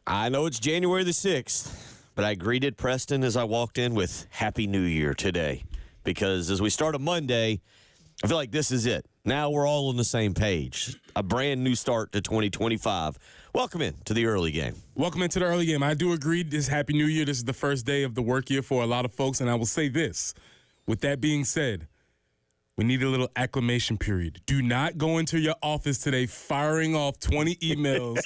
I know it's January the 6th, but I greeted Preston as I walked in with Happy New Year today. Because as we start a Monday, I feel like this is it. Now we're all on the same page. A brand new start to 2025. Welcome in to the early game. Welcome into the early game. I do agree. This Happy New Year. This is the first day of the work year for a lot of folks. And I will say this. With that being said, we need a little acclimation period. Do not go into your office today firing off 20 emails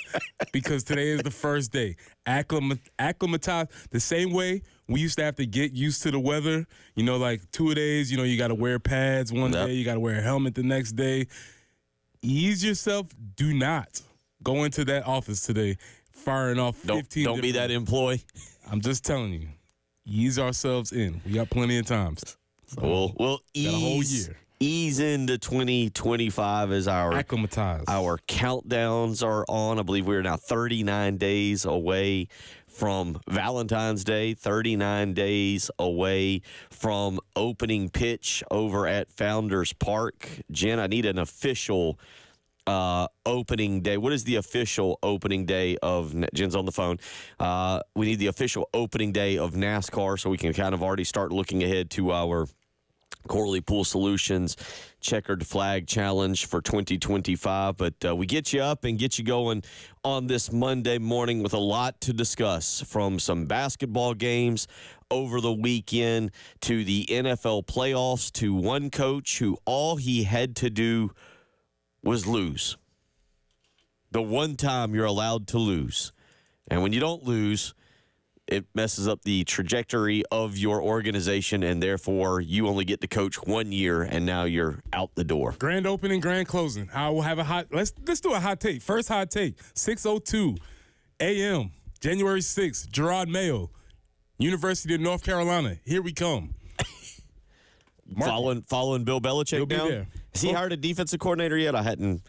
because today is the first day. Acclimatize the same way we used to have to get used to the weather. You know, like 2 days, you got to wear pads one day. You got to wear a helmet the next day. Ease yourself. Do not go into that office today firing off 15. Don't be that employee. I'm just telling you. Ease ourselves in. We got plenty of time. So we'll ease into 2025 as our countdowns are on. I believe we are now 39 days away from Valentine's Day, 39 days away from opening pitch over at Founders Park. Jen, I need an official opening day. What is the official opening day of Jen's on the phone? We need the official opening day of NASCAR so we can kind of already start looking ahead to our Corley Pool Solutions Checkered Flag Challenge for 2025. But we get you up and get you going on this Monday morning with a lot to discuss, from some basketball games over the weekend to the NFL playoffs to one coach who all he had to do was lose. The one time you're allowed to lose. And when you don't lose, it messes up the trajectory of your organization, and therefore you only get to coach 1 year, and now you're out the door. Grand opening, grand closing. I will have a hot. Let's do a hot take. First hot take. 6:02 a.m. January 6th. Gerard Mayo, University of North Carolina. Here we come. Following Bill Belichick He'll down. Be there. Has he hired a defensive coordinator yet? I hadn't.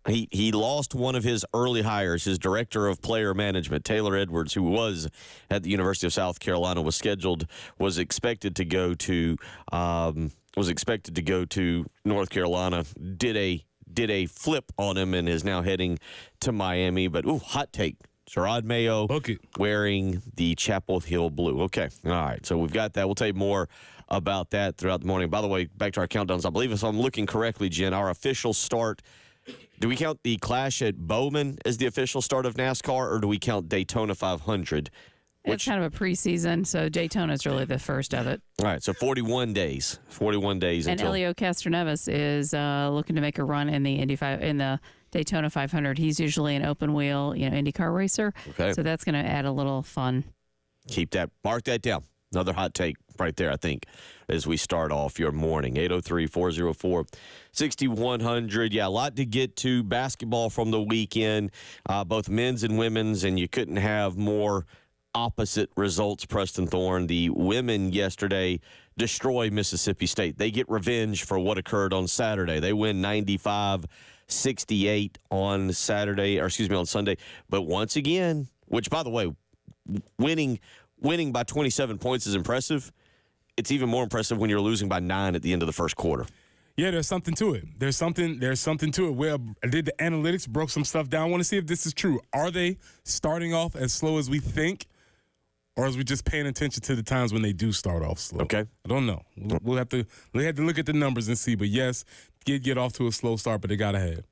He lost one of his early hires, his director of player management, Taylor Edwards, who was at the University of South Carolina, was expected to go to North Carolina, did a flip on him and is now heading to Miami. But hot take. Gerard Mayo wearing the Chapel Hill blue. Okay. All right. So we've got that. We'll tell you more about that throughout the morning. By the way, back to our countdowns. I believe, if I'm looking correctly, Jen, our official start. Do we count the clash at Bowman as the official start of NASCAR, or do we count Daytona 500? It's kind of a preseason, so Daytona is really the first of it. All right, so 41 days. 41 days. And Elio Castroneves is looking to make a run in the Daytona 500. He's usually an open wheel, IndyCar racer. Okay. So that's going to add a little fun. Mark that down. Another hot take right there, I think, as we start off your morning. 803-404-6100. Yeah, a lot to get to. Basketball from the weekend, both men's and women's, and you couldn't have more opposite results, Preston Thorn. The women yesterday destroy Mississippi State. They get revenge for what occurred on Saturday. They win 95-68 on Sunday. But once again, which, by the way, winning by 27 points is impressive. It's even more impressive when you're losing by 9 at the end of the first quarter. Yeah, there's something to it. There's something to it. Well, I did the analytics, broke some stuff down. I want to see if this is true. Are they starting off as slow as we think, or is we just paying attention to the times when they do start off slow? Okay. I don't know. We'll have to look at the numbers and see. But, yes, get off to a slow start, but they got ahead.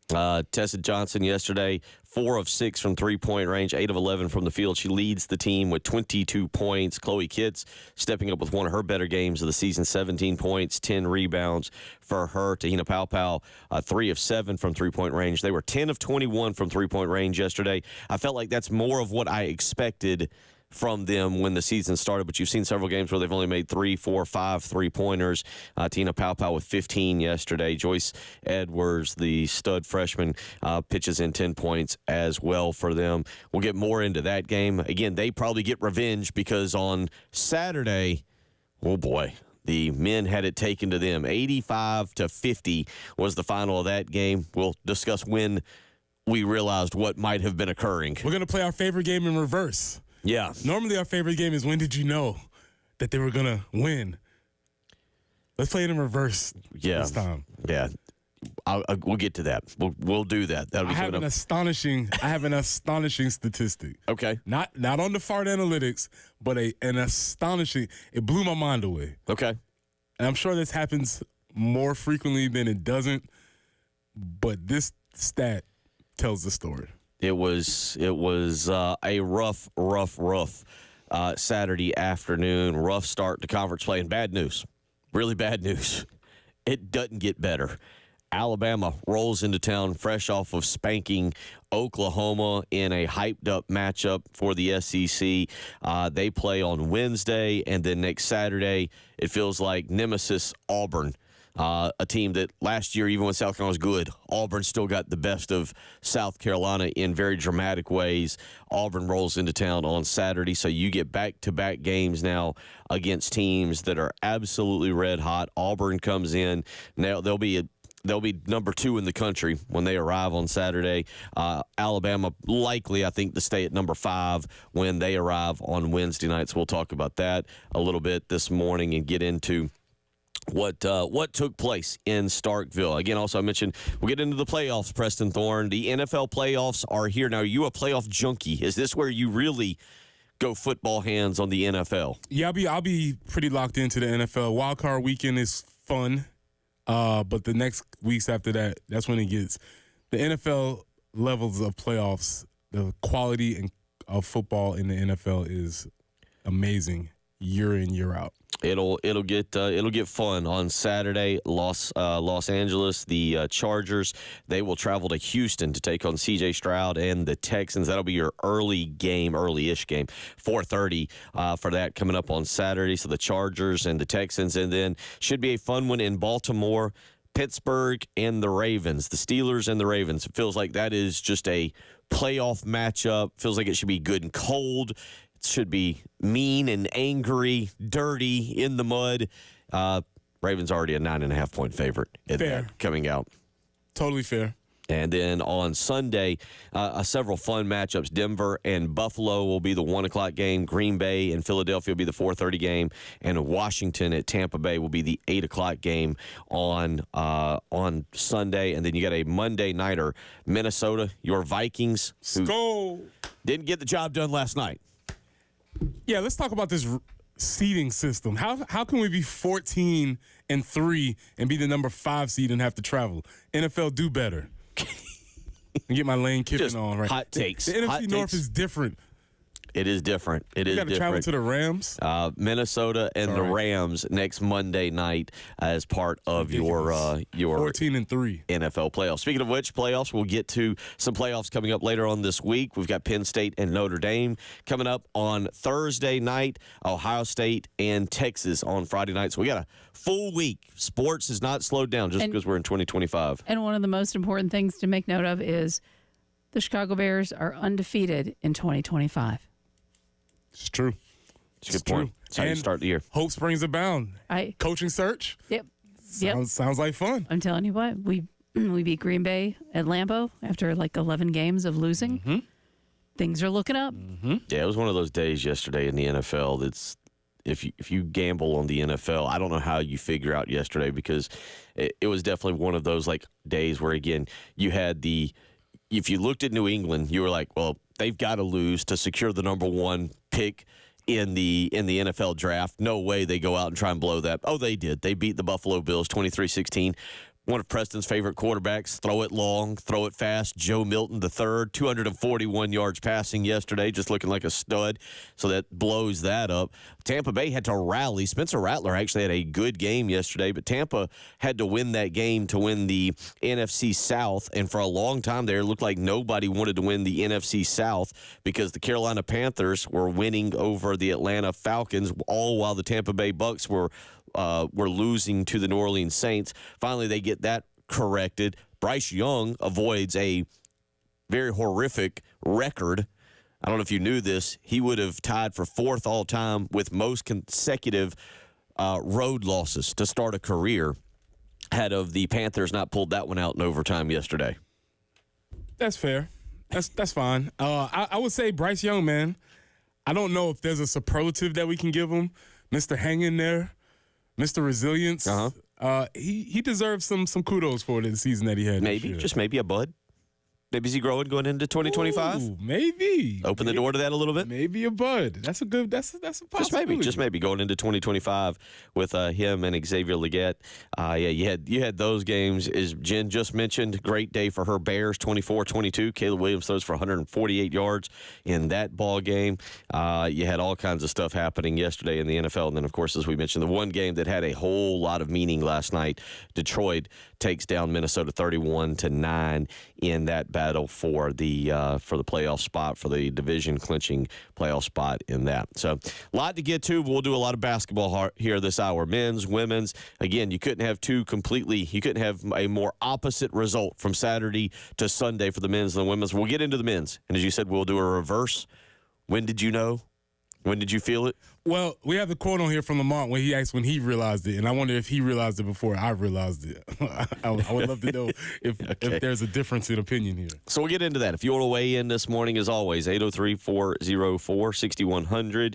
Tessa Johnson yesterday, 4 of 6 from three-point range, 8 of 11 from the field. She leads the team with 22 points. Chloe Kitts stepping up with one of her better games of the season, 17 points, 10 rebounds for her. Tahina Paopao, 3 of 7 from three-point range. They were 10 of 21 from three-point range yesterday. I felt like that's more of what I expected from them when the season started, but you've seen several games where they've only made 3, 4, 5 three-pointers. Tina Paopao with 15 yesterday. Joyce Edwards, the stud freshman, pitches in 10 points as well for them. We'll get more into that game. Again, they probably get revenge because on Saturday, oh boy, the men had it taken to them. 85-50 was the final of that game. We'll discuss when we realized what might have been occurring. We're going to play our favorite game in reverse. Yeah. Normally our favorite game is when did you know that they were going to win? Let's play it in reverse this time. Yeah. we'll get to that. We'll do that. That'll be I have an astonishing statistic. Okay. Not on the fart analytics, but an astonishing. It blew my mind away. Okay. And I'm sure this happens more frequently than it doesn't, but this stat tells the story. It was a rough Saturday afternoon. Rough start to conference play, and bad news. Really bad news. It doesn't get better. Alabama rolls into town fresh off of spanking Oklahoma in a hyped-up matchup for the SEC. They play on Wednesday, and then next Saturday, it feels like nemesis Auburn, a team that last year, even when South Carolina was good, Auburn still got the best of South Carolina in very dramatic ways. Auburn rolls into town on Saturday, so you get back-to-back games now against teams that are absolutely red hot. Auburn comes in. Now they'll be number 2 in the country when they arrive on Saturday. Alabama likely, I think, to stay at number 5 when they arrive on Wednesday nights. We'll talk about that a little bit this morning and get into what took place in Starkville. Again, also I mentioned we'll get into the playoffs, Preston Thorn. The NFL playoffs are here. Now, are you a playoff junkie? Is this where you really go football hands on the NFL? Yeah, I'll be pretty locked into the NFL. Wild card weekend is fun. But the next weeks after that, that's when it gets the NFL levels of playoffs. The quality of football in the NFL is amazing year in, year out. It'll get fun on Saturday. Los Angeles, the Chargers, they will travel to Houston to take on C.J. Stroud and the Texans. That'll be your early-ish game, 4:30 for that coming up on Saturday. So the Chargers and the Texans, and then should be a fun one in Baltimore, Pittsburgh, and the Ravens. The Steelers and the Ravens. It feels like that is just a playoff matchup. Feels like it should be good and cold. Should be mean and angry, dirty, in the mud. Ravens already a 9.5-point favorite in that coming out. Totally fair. And then on Sunday, several fun matchups. Denver and Buffalo will be the 1 o'clock game. Green Bay and Philadelphia will be the 4:30 game. And Washington at Tampa Bay will be the 8 o'clock game on Sunday. And then you got a Monday nighter, Minnesota, your Vikings, who didn't get the job done last night. Yeah, let's talk about this seeding system. How can we be 14-3 and be the number 5 seed and have to travel? NFL, do better. And get my Lane Kiffin on right. Hot takes. The NFC North is different. It is different. It is different. You got to travel to the Rams. Minnesota and the Rams next Monday night as part of your 14-3 NFL playoffs. Speaking of which, playoffs, we'll get to some playoffs coming up later on this week. We've got Penn State and Notre Dame coming up on Thursday night, Ohio State and Texas on Friday night. So we got a full week. Sports has not slowed down just because we're in 2025. And one of the most important things to make note of is the Chicago Bears are undefeated in 2025. It's true. It's a good point. That's how you start the year. Hope springs abound. Coaching search? Yep. Sounds like fun. I'm telling you what, we beat Green Bay at Lambeau after like 11 games of losing. Mm-hmm. Things are looking up. Mm-hmm. Yeah, it was one of those days yesterday in the NFL that's if you gamble on the NFL, I don't know how you figure out yesterday because it was definitely one of those like days where, again, you had if you looked at New England, you were like, well, they've got to lose to secure the number 1 pick in the NFL draft. No way they go out and try and blow that. Oh, they did. They beat the Buffalo Bills 23-16. One of Preston's favorite quarterbacks, throw it long, throw it fast. Joe Milton III, 241 yards passing yesterday, just looking like a stud. So that blows that up. Tampa Bay had to rally. Spencer Rattler actually had a good game yesterday, but Tampa had to win that game to win the NFC South. And for a long time there, it looked like nobody wanted to win the NFC South because the Carolina Panthers were winning over the Atlanta Falcons, all while the Tampa Bay Bucks were losing to the New Orleans Saints. Finally, they get that corrected. Bryce Young avoids a very horrific record. I don't know if you knew this. He would have tied for 4th all-time with most consecutive road losses to start a career had of the Panthers not pulled that one out in overtime yesterday. That's fair. That's fine. I would say Bryce Young, man, I don't know if there's a superlative that we can give him. Mr. Hang in there. Mr. Resilience. He deserves some kudos for the season that he had. Maybe, just maybe a bud. Maybe is he growing going into 2025? Ooh, maybe. Open the door to that a little bit. Maybe a bud. That's a possibility. Just maybe going into 2025 with him and Xavier Leggett. Yeah, you had those games. As Jen just mentioned, great day for her Bears, 24-22. Caleb Williams throws for 148 yards in that ball game. You had all kinds of stuff happening yesterday in the NFL, and then of course, as we mentioned, the one game that had a whole lot of meaning last night. Detroit takes down Minnesota 31-9 in that battle for the playoff spot, for the division clinching playoff spot in that. So a lot to get to. We'll do a lot of basketball here this hour. Men's, women's. Again, you couldn't have a more opposite result from Saturday to Sunday for the men's and the women's. We'll get into the men's. And as you said, we'll do a reverse. When did you know? When did you feel it? Well, we have the quote on here from Lamont when he asked when he realized it, and I wonder if he realized it before I realized it. I would love to know if there's a difference in opinion here. So we'll get into that. If you want to weigh in this morning, as always, 803-404-6100.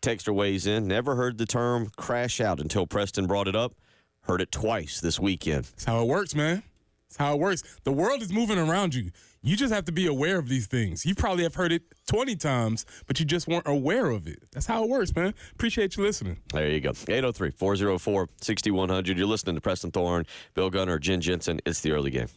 Texter weighs in. Never heard the term crash out until Preston brought it up. Heard it twice this weekend. That's how it works, man. That's how it works. The world is moving around you. You just have to be aware of these things. You probably have heard it 20 times, but you just weren't aware of it. That's how it works, man. Appreciate you listening. There you go. 803-404-6100. You're listening to Preston Thorn, Bill Gunner, Jen Jensen. It's the early game.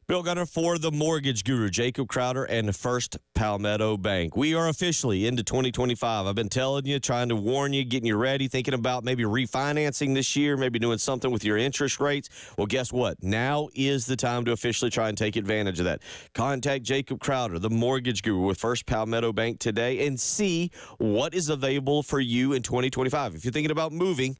Bill Gunner for the Mortgage Guru, Jacob Crowder, and First Palmetto Bank. We are officially into 2025. I've been telling you, trying to warn you, getting you ready, thinking about maybe refinancing this year, maybe doing something with your interest rates. Well, guess what? Now is the time to officially try and take advantage of that. Contact Jacob Crowder, the Mortgage Guru with First Palmetto Bank today, and see what is available for you in 2025. If you're thinking about moving,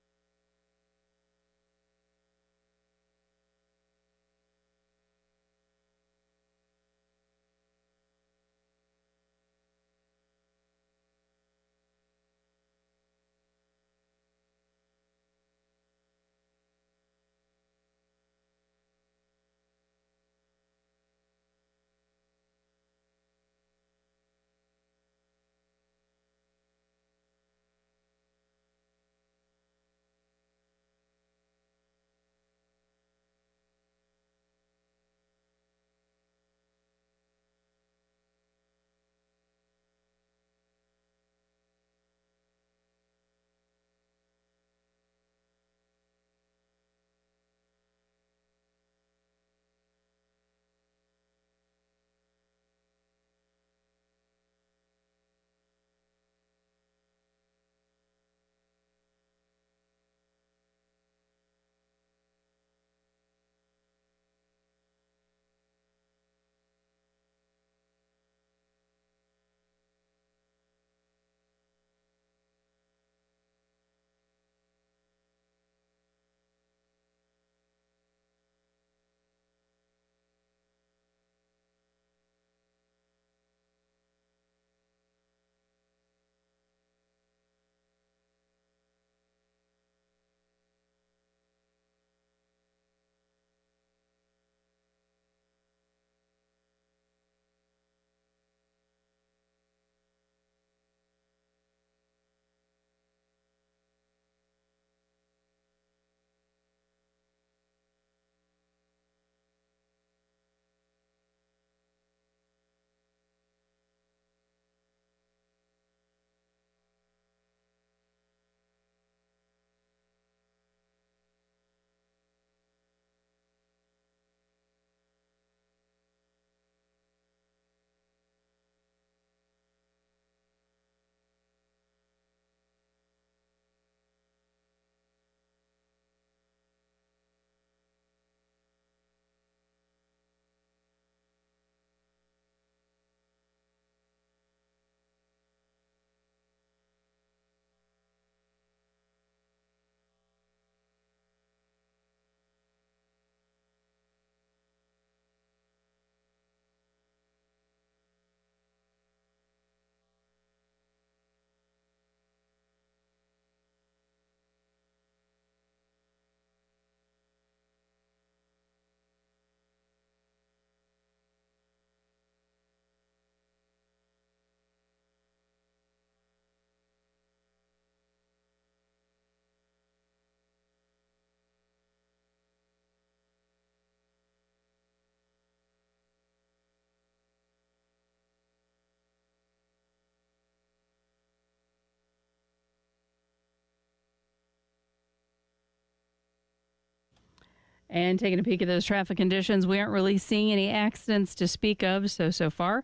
And taking a peek at those traffic conditions, we aren't really seeing any accidents to speak of so far.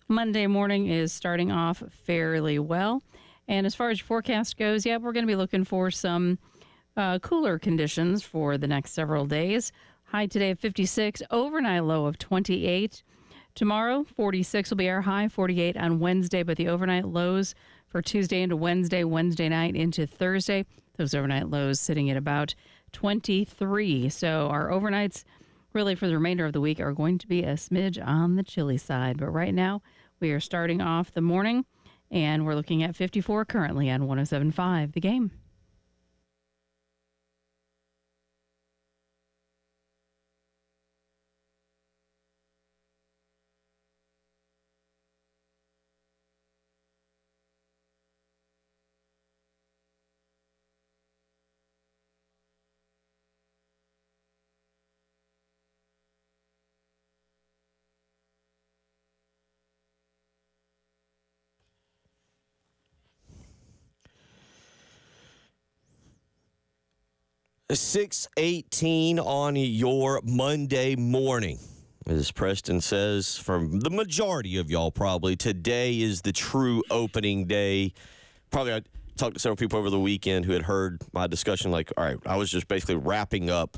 Monday morning is starting off fairly well. And as far as your forecast goes, we're going to be looking for some cooler conditions for the next several days. High today of 56, overnight low of 28. Tomorrow, 46 will be our high, 48 on Wednesday, but the overnight lows for Tuesday into Wednesday night into Thursday, those overnight lows sitting at about 23. So our overnights really for the remainder of the week are going to be a smidge on the chilly side. But right now, we are starting off the morning, and we're looking at 54 currently on 107.5 The Game. .618 on your Monday morning. As Preston says, from the majority of y'all probably, today is the true opening day. Probably I talked to several people over the weekend who had heard my discussion like, all right, I was just basically wrapping up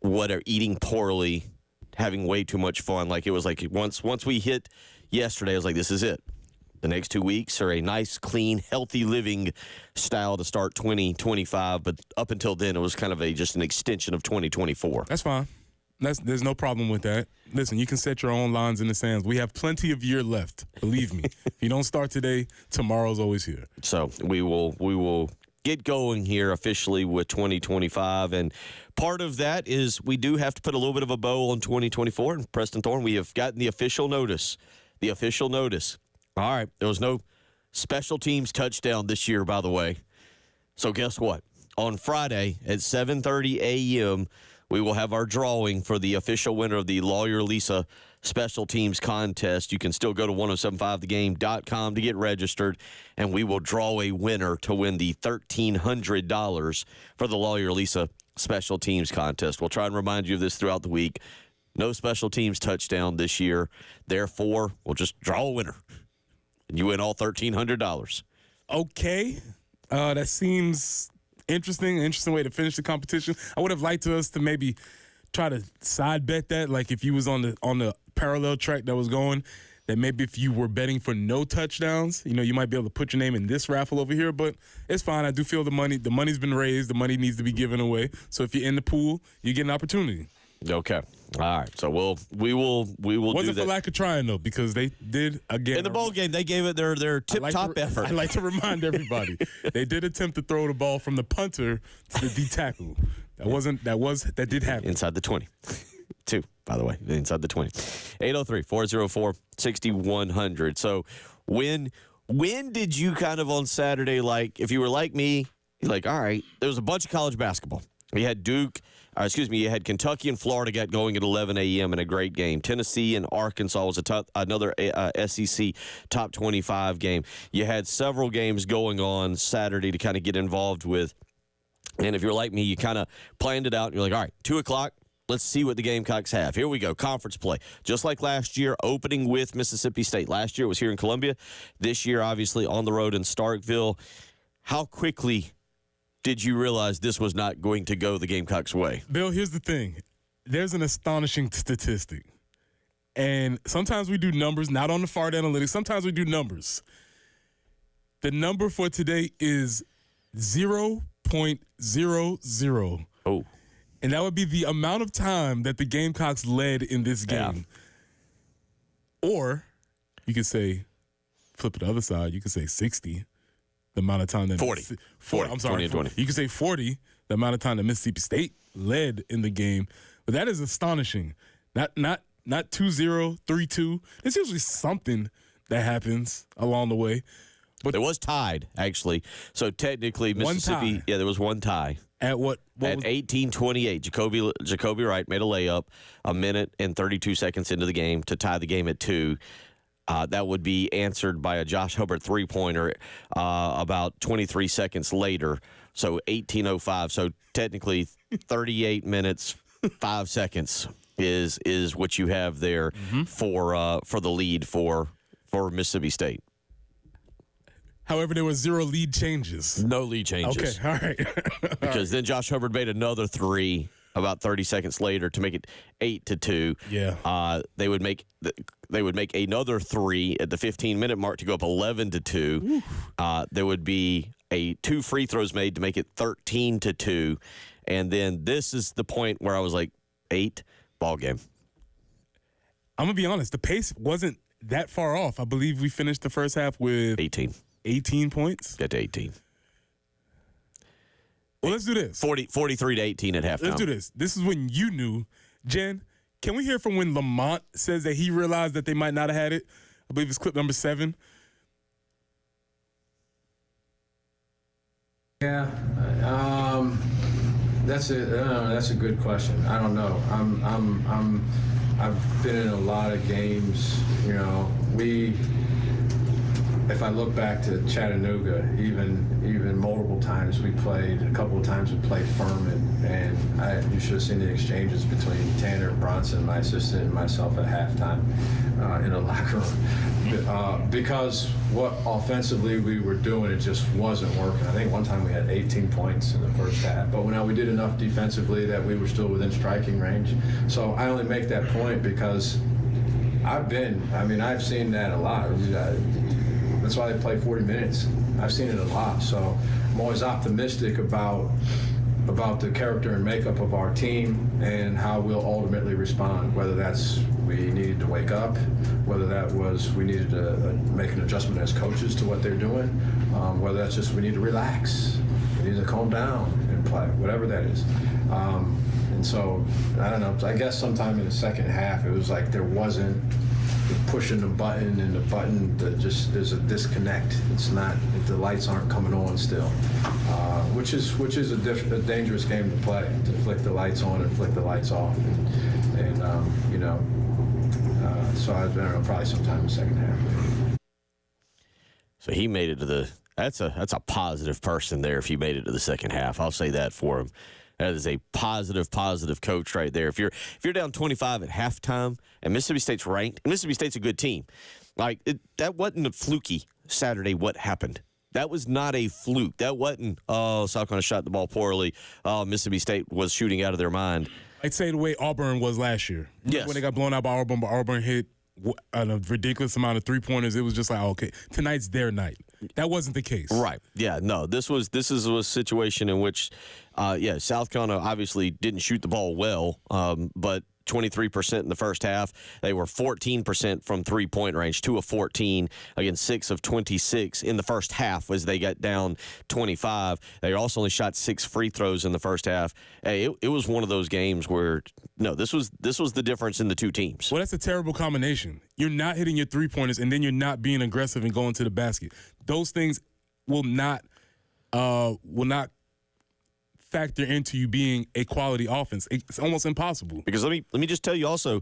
what are eating poorly, having way too much fun. Like it was like once we hit yesterday, I was like, this is it. The next 2 weeks are a nice, clean, healthy living style to start 2025. But up until then, it was kind of just an extension of 2024. That's fine. There's no problem with that. Listen, you can set your own lines in the sands. We have plenty of year left. Believe me. If you don't start today, tomorrow's always here. So we will get going here officially with 2025. And part of that is we do have to put a little bit of a bow on 2024. And Preston Thorn, we have gotten the official notice. All right, there was no special teams touchdown this year, by the way. So guess what? On Friday at 7:30 a.m., we will have our drawing for the official winner of the Lawyer Lisa Special Teams Contest. You can still go to 1075thegame.com to get registered, and we will draw a winner to win the $1,300 for the Lawyer Lisa Special Teams Contest. We'll try and remind you of this throughout the week. No special teams touchdown this year. Therefore, we'll just draw a winner. And you win all $1,300. Okay. That seems interesting. An interesting way to finish the competition. I would have liked us to maybe try to side bet that. Like if you was on the parallel track that was going, that maybe if you were betting for no touchdowns, you might be able to put your name in this raffle over here. But it's fine. I do feel the money's been raised. The money needs to be given away. So if you're in the pool, you get an opportunity. Okay. All right. So we will Wasn't do that. for lack of trying though, because they did again In the bowl game, they gave it their tip-top effort. I like to remind everybody they did attempt to throw the ball from the punter to the D tackle. That did happen. Inside the 20. Two, by the way, inside the 20. 803-404-6100. So when did you kind of on Saturday, like if you were like me, you're like, all right, there was a bunch of college basketball. You had you had Kentucky and Florida got going at 11 a.m. in a great game. Tennessee and Arkansas was another SEC top 25 game. You had several games going on Saturday to kind of get involved with. And if you're like me, you kind of planned it out. And you're like, all right, 2 o'clock, let's see what the Gamecocks have. Here we go, conference play. Just like last year, opening with Mississippi State. Last year it was here in Columbia. This year, obviously, on the road in Starkville. How quickly did you realize this was not going to go the Gamecocks' way? Bill, here's the thing. There's an astonishing statistic. And sometimes we do numbers, not on the Fart Analytics. Sometimes we do numbers. The number for today is 0.00. Oh. And that would be the amount of time that the Gamecocks led in this game. Yeah. Or you could say, flip it the other side, you could say 60. The amount of time that 40. I'm sorry, 20. You could say 40, the amount of time that Mississippi State led in the game. But that is astonishing. Not 2-0, 3-2. There's usually something that happens along the way. But it was tied, actually. So technically, Mississippi, there was one tie. At what at 18:28, Jacoby Wright made a layup a minute and 32 seconds into the game to tie the game at 2. That would be answered by a Josh Hubbard three-pointer about 23 seconds later, so 18:05. So technically 38 minutes, 5 seconds is what you have there for the lead for Mississippi State. However, there were 0 lead changes. No lead changes. Okay, all right. Because then Josh Hubbard made another 3 about 30 seconds later to make it 8-2. Yeah. They would make another 3 at the 15-minute mark to go up 11-2. There would be 2 free throws made to make it 13-2. And then this is the point where I was like, 8 ball game. I'm going to be honest. The pace wasn't that far off. I believe we finished the first half with 18 points. Get to 18. Well, let's do this. 43-18 at halftime. Let's do this. This is when you knew. Jen, can we hear from when Lamont says that he realized that they might not have had it? I believe it's clip number 7. Yeah, that's a good question. I don't know. I've been in a lot of games. You know, if I look back to Chattanooga, even multiple times we played. A couple of times we played Furman, and you should have seen the exchanges between Tanner Bronson, my assistant, and myself at halftime in the locker room, because what offensively we were doing, it just wasn't working. I think one time we had 18 points in the first half, but now we did enough defensively that we were still within striking range. So I only make that point because I've seen that a lot. That's why they play 40 minutes. I've seen it a lot. So I'm always optimistic about the character and makeup of our team and how we'll ultimately respond, whether that's we needed to wake up, whether that was we needed to make an adjustment as coaches to what they're doing, whether that's just we need to relax, we need to calm down and play, whatever that is. And so, I don't know, I guess sometime in the second half it was like there wasn't pushing the button and the button there's a disconnect. It's not, the lights aren't coming on still, which is a dangerous game to play, to flick the lights on and flick the lights off, and so I don't know, probably sometime in the second half. So he made it to that's a positive person there if he made it to the second half. I'll say that for him. That is a positive coach right there. If you're down 25 at halftime and Mississippi State's ranked, and Mississippi State's a good team, that wasn't a fluky Saturday what happened. That was not a fluke. That wasn't, South Carolina shot the ball poorly. Mississippi State was shooting out of their mind. I'd say the way Auburn was last year. Yes. When they got blown out by Auburn, but Auburn hit a ridiculous amount of 3-pointers. It was just like, okay, tonight's their night. That wasn't the case. Right. Yeah, no, this is a situation in which, South Carolina obviously didn't shoot the ball well, but 23% in the first half. They were 14% from three-point range, 2 of 14 against 6 of 26 in the first half as they got down 25. They also only shot 6 free throws in the first half. Hey, it was one of those games where, this was the difference in the two teams. Well, that's a terrible combination. You're not hitting your three-pointers, and then you're not being aggressive and going to the basket. Those things will not factor into you being a quality offense. It's almost impossible. Because let me just tell you also,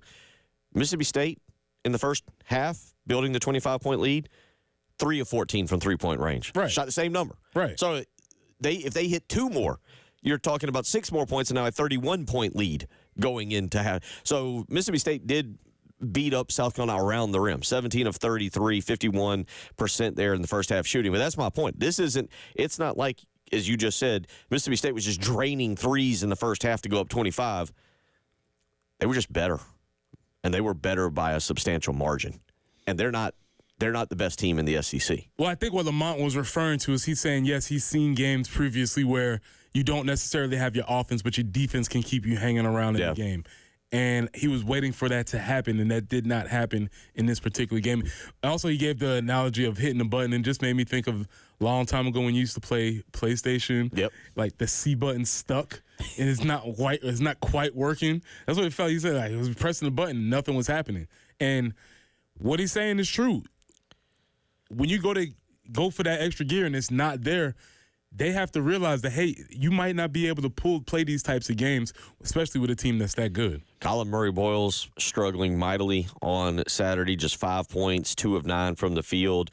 Mississippi State in the first half, building the 25-point lead, 3 of 14 from three-point range. Right. Shot the same number. Right. So if they hit 2 more, you're talking about 6 more points and now a 31-point lead going into half. So Mississippi State did beat up South Carolina around the rim. 17 of 33, 51% there in the first half shooting. But that's my point. It's not like, as you just said, Mississippi State was just draining threes in the first half to go up 25. They were just better. And they were better by a substantial margin. And they're not the best team in the SEC. Well, I think what Lamont was referring to is he's saying, yes, he's seen games previously where you don't necessarily have your offense, but your defense can keep you hanging around in the game. And he was waiting for that to happen, and that did not happen in this particular game. Also, he gave the analogy of hitting a button and just made me think of a long time ago when you used to play PlayStation. Yep. Like the C button stuck, and it's not quite working. That's what it felt. He said, like, he was pressing the button, nothing was happening. And what he's saying is true. When you go for that extra gear and it's not there, they have to realize that, hey, you might not be able to play these types of games, especially with a team that's that good. Colin Murray-Boyles struggling mightily on Saturday, just 5 points, 2 of 9 from the field,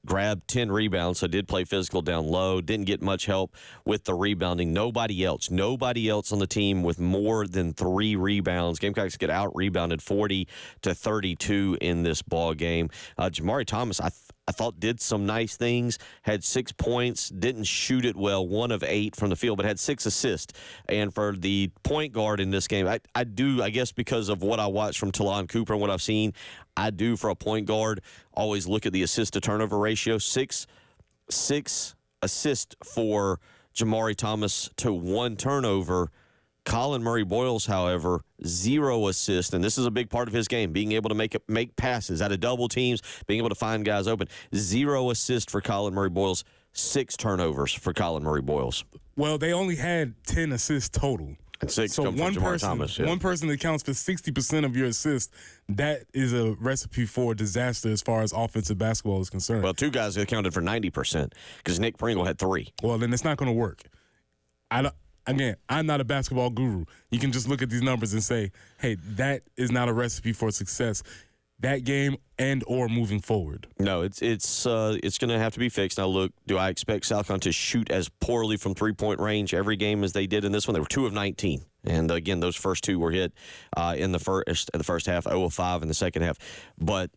grabbed 10 rebounds, so did play physical down low, didn't get much help with the rebounding. Nobody else on the team with more than 3 rebounds. Gamecocks get out-rebounded 40-32 in this ball game. Jamari Thomas, I thought did some nice things, had 6 points, didn't shoot it well, 1 of 8 from the field, but had 6 assists. And for the point guard in this game, I guess because of what I watched from Talon Cooper and what I've seen, I do for a point guard always look at the assist-to-turnover ratio. 6 assists for Jamari Thomas to 1 turnover. Colin Murray-Boyles, however, 0 assists, and this is a big part of his game, being able to make passes out of double teams, being able to find guys open. 0 assists for Colin Murray-Boyles, 6 turnovers for Colin Murray-Boyles. Well, they only had 10 assists total. And 6 so come from Jamari Thomas. Yeah. One person that accounts for 60% of your assists, that is a recipe for disaster as far as offensive basketball is concerned. Well, 2 guys accounted for 90% because Nick Pringle had 3. Well, then it's not going to work. Again, I'm not a basketball guru. You can just look at these numbers and say, hey, that is not a recipe for success that game and or moving forward. No, it's going to have to be fixed. Now, look, do I expect South Carolina to shoot as poorly from three-point range every game as they did in this one? They were 2 of 19. And, again, those first 2 were hit in the first half, 0 of 5 in the second half. But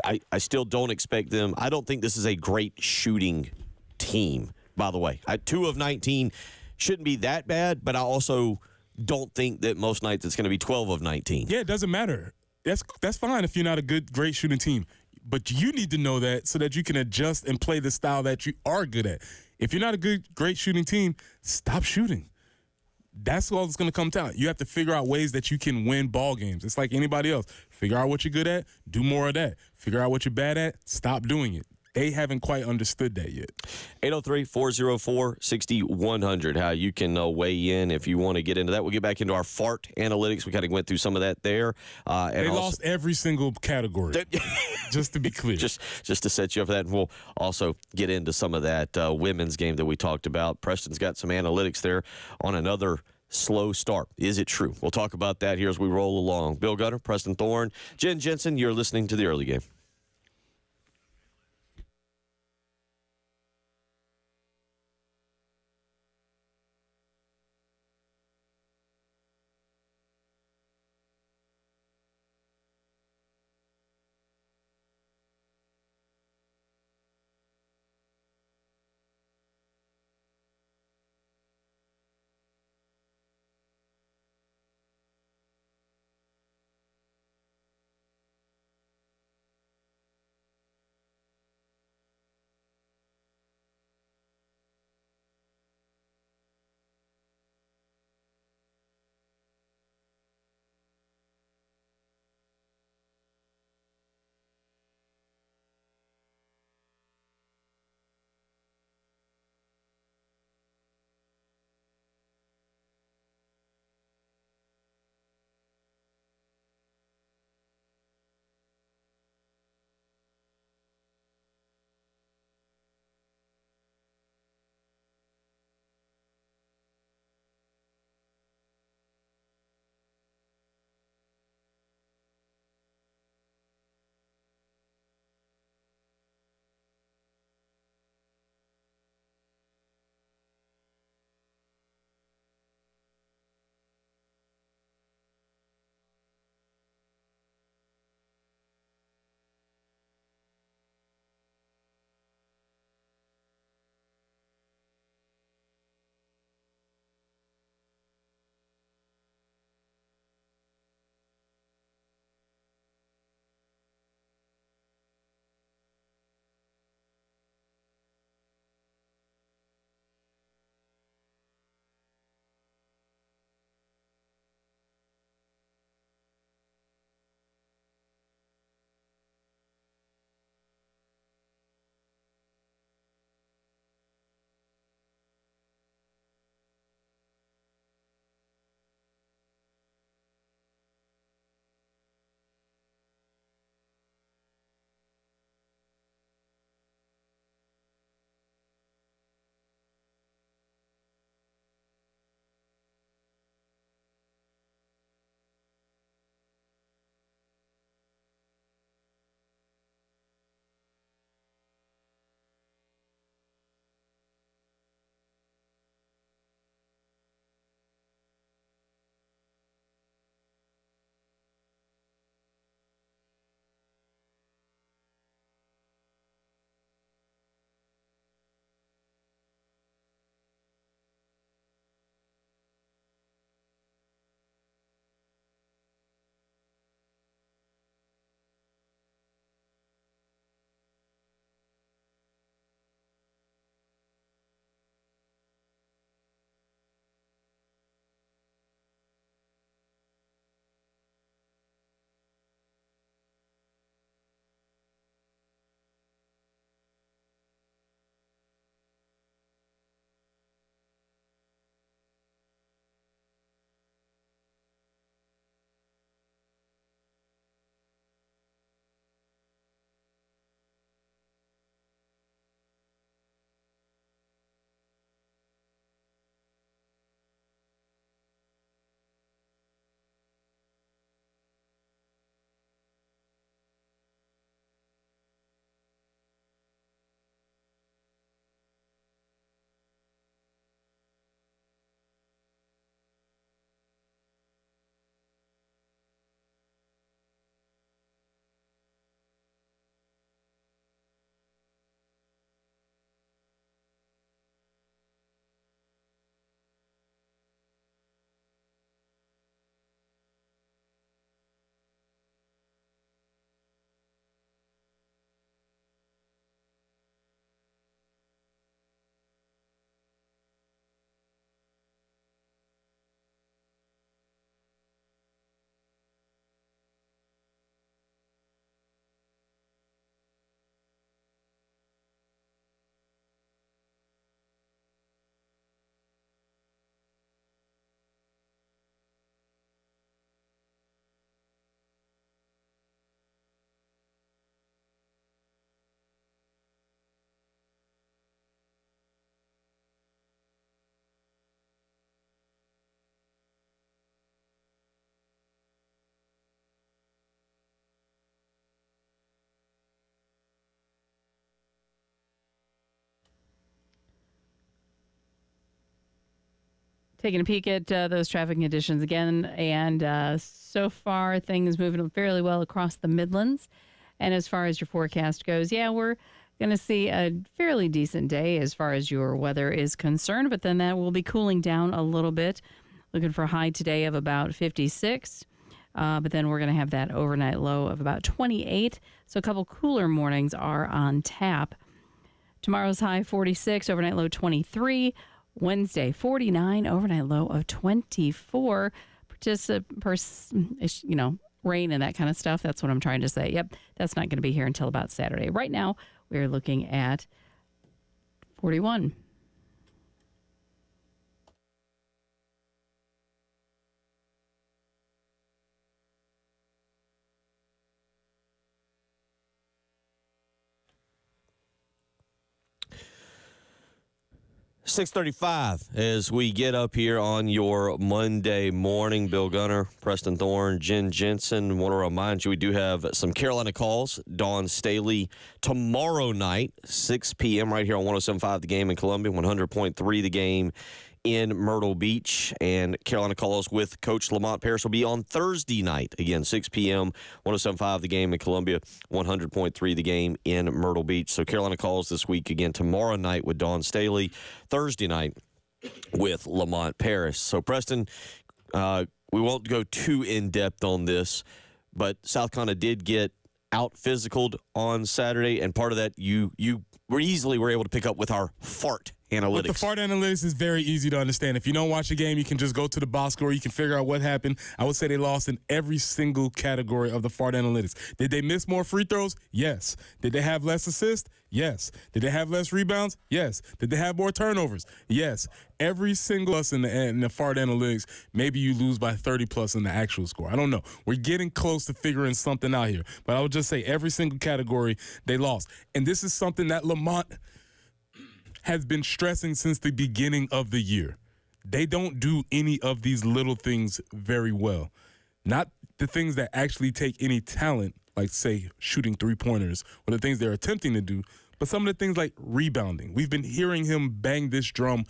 I still don't expect them. I don't think this is a great shooting team, by the way. 2 of 19 shouldn't be that bad, but I also don't think that most nights it's going to be 12 of 19. Yeah, it doesn't matter. That's fine if you're not a great shooting team. But you need to know that so that you can adjust and play the style that you are good at. If you're not a great shooting team, stop shooting. That's all it's going to come down. You have to figure out ways that you can win ball games. It's like anybody else. Figure out what you're good at, do more of that. Figure out what you're bad at, stop doing it. They haven't quite understood that yet. 803-404-6100, how you can weigh in if you want to get into that. We'll get back into our fart analytics. We kind of went through some of that there. They lost every single category, just to be clear. Just to set you up for that. And we'll also get into some of that women's game that we talked about. Preston's got some analytics there on another slow start. Is it true? We'll talk about that here as we roll along. Bill Gunner, Preston Thorn, Jen Jensen, you're listening to The Early Game. Taking a peek at those traffic conditions again, and so far things moving fairly well across the Midlands. And as far as your forecast goes, yeah, we're going to see a fairly decent day as far as your weather is concerned, but then that will be cooling down a little bit. Looking for a high today of about 56, but then we're going to have that overnight low of about 28. So a couple cooler mornings are on tap. Tomorrow's high 46, overnight low 23. Wednesday 49, overnight low of 24. Rain and that kind of stuff. That's what I'm trying to say. Yep, that's not going to be here until about Saturday. Right now, we're looking at 41. .35 as we get up here on your Monday morning. Bill Gunner, Preston Thorn, Jen Jensen. Want to remind you we do have some Carolina calls. Dawn Staley tomorrow night, 6 p.m. right here on 107.5 The Game in Columbia, 100.3 The Game in Myrtle Beach. And Carolina calls with Coach Lamont Paris will be on Thursday night. Again, 6 p.m., 107.5 The Game in Columbia, 100.3 The Game in Myrtle Beach. So Carolina calls this week again tomorrow night with Dawn Staley, Thursday night with Lamont Paris. So, Preston, we won't go too in-depth on this, but South Carolina did get out-physicaled on Saturday, and part of that you were able to pick up with our fart analytics. But the fart analytics is very easy to understand. If you don't watch a game, you can just go to the box score. You can figure out what happened. I would say they lost in every single category of the fart analytics. Did they miss more free throws? Yes. Did they have less assists? Yes. Did they have less rebounds? Yes. Did they have more turnovers? Yes. Every single plus in the fart analytics, maybe you lose by 30 plus in the actual score. I don't know. We're getting close to figuring something out here. But I would just say every single category they lost. And this is something that Lamont has been stressing since the beginning of the year. They don't do any of these little things very well. Not the things that actually take any talent, like, say, shooting three-pointers, or the things they're attempting to do, but some of the things like rebounding. We've been hearing him bang this drum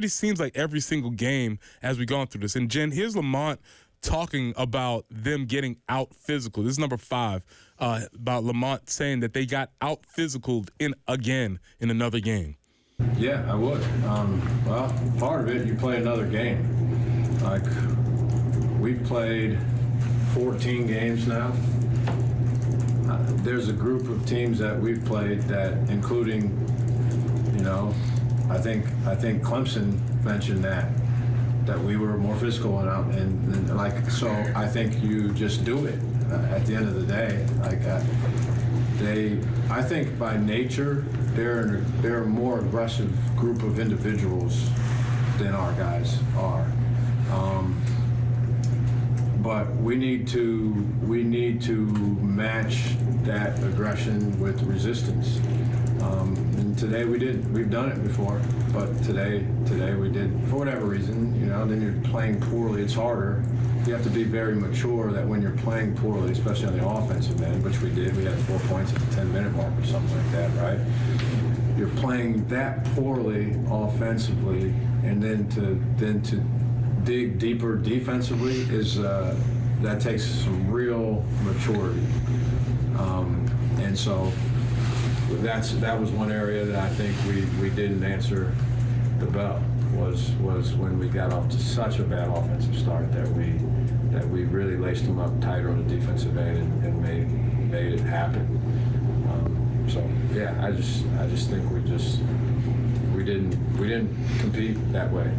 seems like every single game as we've gone through this. And, Jen, here's Lamont talking about them getting out physical. This is number 5. About Lamont saying that they got out physicaled in another game. Yeah, I would. Well, part of it, you play another game. Like, we've played 14 games now. There's a group of teams that we've played that, including, I think Clemson mentioned that we were more physical and so I think you just do it. At the end of the day, I think by nature they're a more aggressive group of individuals than our guys are. But we need to match that aggression with resistance. And today we did. We've done it before, but today we did. For whatever reason, then you're playing poorly. It's harder. You have to be very mature that when you're playing poorly, especially on the offensive end, which we did, we had 4 points at the 10-minute mark or something like that, right? You're playing that poorly offensively, and then to dig deeper defensively is that takes some real maturity. And so that was one area that I think we didn't answer the bell. Was when we got off to such a bad offensive start that we really laced them up tighter on the defensive end and made it happen. So yeah, I just think we didn't compete that way.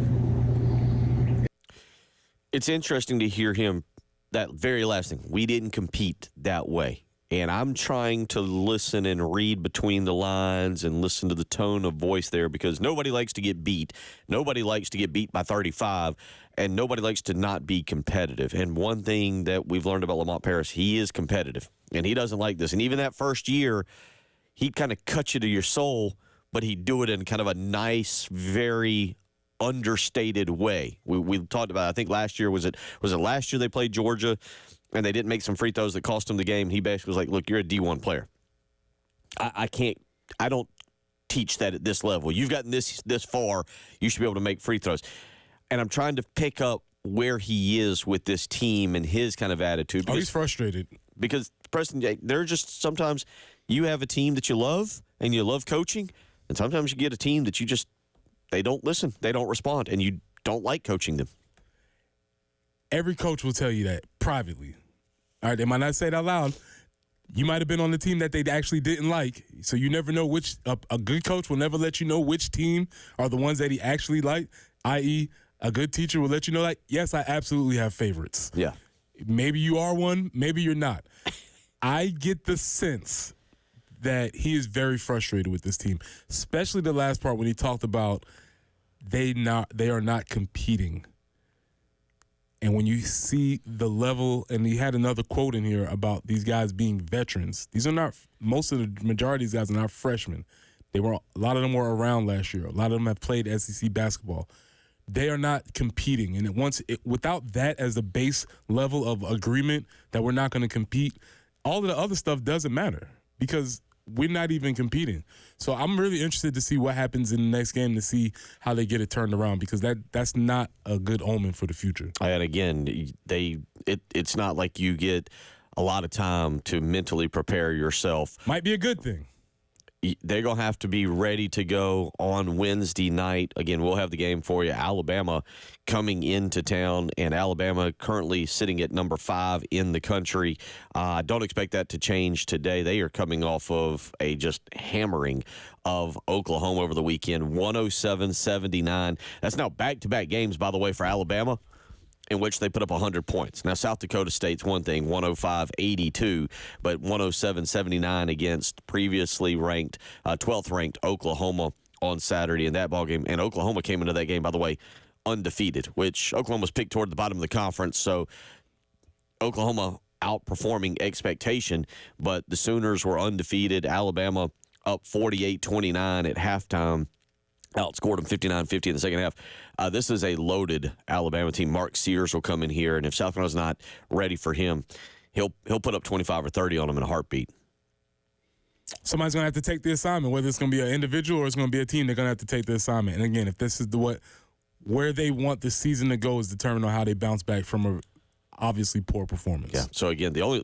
It's interesting to hear him, that very last thing, we didn't compete that way. And I'm trying to listen and read between the lines and listen to the tone of voice there, because nobody likes to get beat. Nobody likes to get beat by 35, and nobody likes to not be competitive. And one thing that we've learned about Lamont Paris, he is competitive, and he doesn't like this. And even that first year, he'd kind of cut you to your soul, but he'd do it in kind of a nice, very understated way. We talked about, I think last year, was it last year they played Georgia and they didn't make some free throws that cost him the game? He basically was like, look, you're a D1 player. I teach that at this level. You've gotten this far. You should be able to make free throws. And I'm trying to pick up where he is with this team and his kind of attitude. Oh, he's frustrated. Because, Preston, there are just sometimes you have a team that you love and you love coaching, and sometimes you get a team that they don't listen, they don't respond, and you don't like coaching them. Every coach will tell you that privately. All right, they might not say it out loud. You might have been on the team that they actually didn't like, so you never know which. A good coach will never let you know which team are the ones that he actually liked, i.e., a good teacher will let you know, like, yes, I absolutely have favorites. Yeah. Maybe you are one, maybe you're not. I get the sense that he is very frustrated with this team, especially the last part when he talked about they are not competing. And when you see the level, and he had another quote in here about these guys being veterans. These are not, most of the majority of these guys are not freshmen. A lot of them were around last year. A lot of them have played SEC basketball. They are not competing. And without that as the base level of agreement that we're not going to compete, all of the other stuff doesn't matter because we're not even competing. So I'm really interested to see what happens in the next game to see how they get it turned around because that's not a good omen for the future. And again, it's not like you get a lot of time to mentally prepare yourself. Might be a good thing. They're going to have to be ready to go on Wednesday night. Again, we'll have the game for you. Alabama coming into town, and Alabama currently sitting at number 5 in the country. I don't expect that to change today. They are coming off of a just hammering of Oklahoma over the weekend, 107-79. That's now back-to-back games, by the way, for Alabama, in which they put up 100 points. Now, South Dakota State's one thing, 105-82, but 107-79 against previously ranked, 12th ranked Oklahoma on Saturday in that ball game. And Oklahoma came into that game, by the way, undefeated, which Oklahoma was picked toward the bottom of the conference. So Oklahoma outperforming expectation, but the Sooners were undefeated. Alabama up 48-29 at halftime. Outscored them 59-50 in the second half. This is a loaded Alabama team. Mark Sears will come in here, and if South Carolina's not ready for him, he'll put up 25 or 30 on them in a heartbeat. Somebody's going to have to take the assignment, whether it's going to be an individual or it's going to be a team. They're going to have to take the assignment. And again, if this is where they want the season to go is determined on how they bounce back from a obviously poor performance. Yeah. So again, the only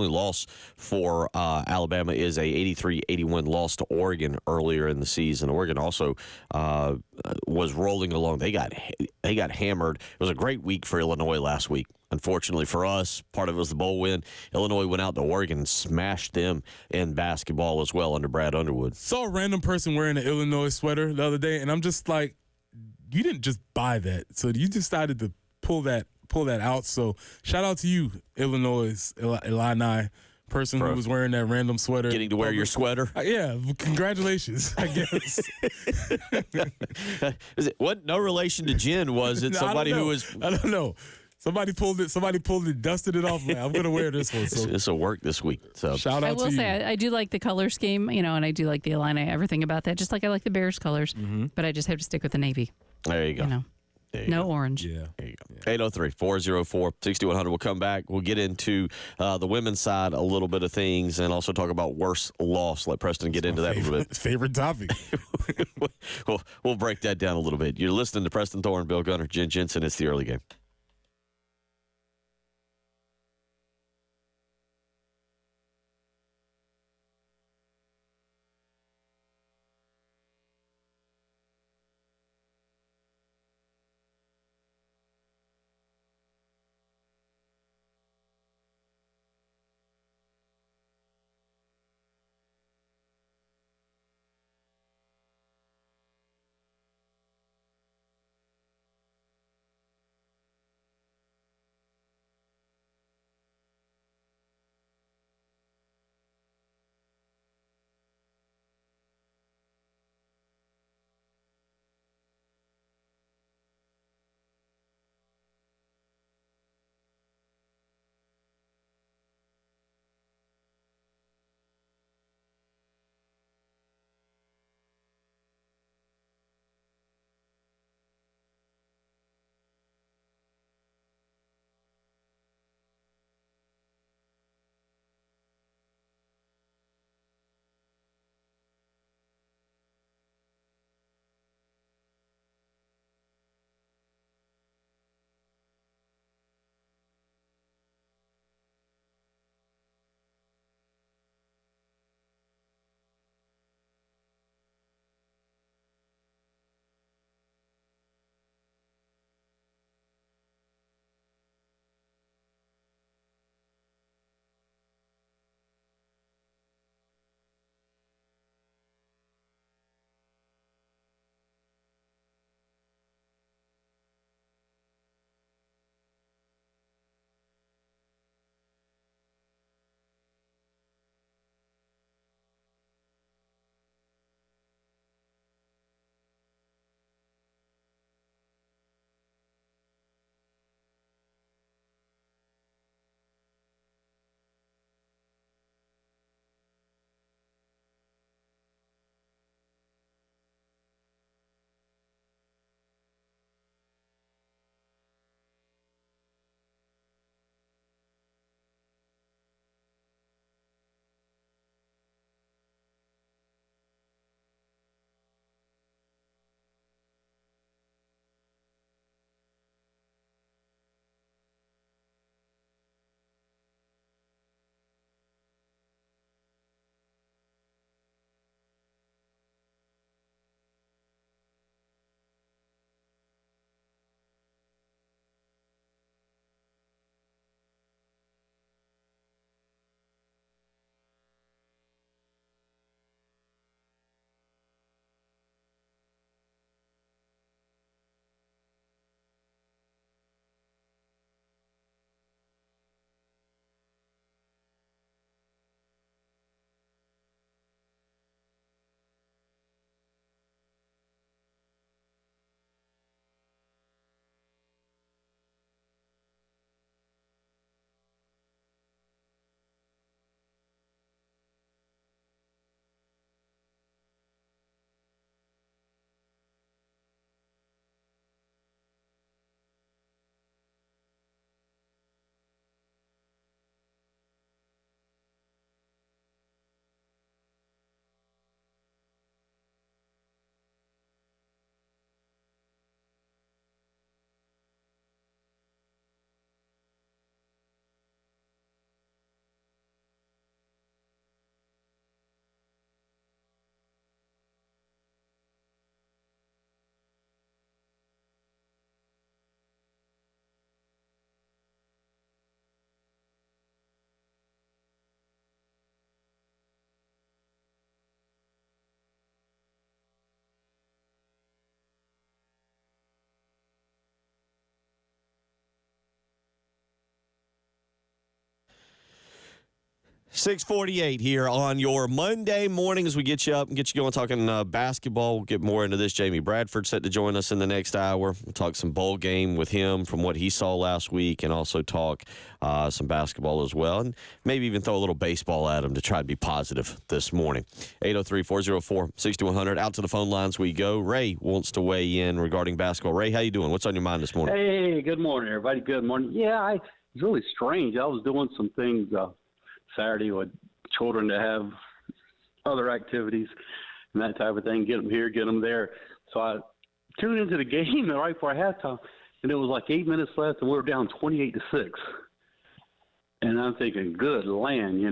loss for Alabama is a 83-81 loss to Oregon earlier in the season. Oregon also was rolling along. They got hammered. It was a great week for Illinois last week. Unfortunately for us, part of it was the bowl win. Illinois went out to Oregon and smashed them in basketball as well under Brad Underwood. Saw a random person wearing an Illinois sweater the other day, and I'm just like, you didn't just buy that. So you decided to pull that out. So shout out to you, Illinois Illini person who was wearing that random sweater. Getting to wear your sweater? Yeah, congratulations, I guess. What? No relation to Jen, was it? Somebody who was... I don't know. Somebody pulled it, dusted it off. I'm going to wear this one. So. This will work this week. So shout out to you. I will say, I do like the color scheme, and I do like the Illini, everything about that, just like I like the Bears colors, but I just have to stick with the Navy. There you go. No orange. Yeah. There you go. 803-404-6100. We'll come back. We'll get into the women's side a little bit of things and also talk about worst loss. Let Preston get into that a little bit. Favorite topic. We'll break that down a little bit. You're listening to Preston Thorne, Bill Gunner, Jen Jensen. It's the early game. 6:48 here on your Monday morning as we get you up and get you going talking basketball. We'll get more into this. Jamie Bradford set to join us in the next hour. We'll talk some bowl game with him from what he saw last week and also talk some basketball as well and maybe even throw a little baseball at him to try to be positive this morning. 803-404-6100. Out to the phone lines we go. Ray wants to weigh in regarding basketball. Ray, how you doing? What's on your mind this morning? Hey, good morning, everybody. Good morning. Yeah, it's really strange. I was doing some things Saturday with children to have other activities and that type of thing, get them here, get them there. So I tuned into the game right before halftime, and it was like 8 minutes left, and we were down 28-6. And I'm thinking, good land,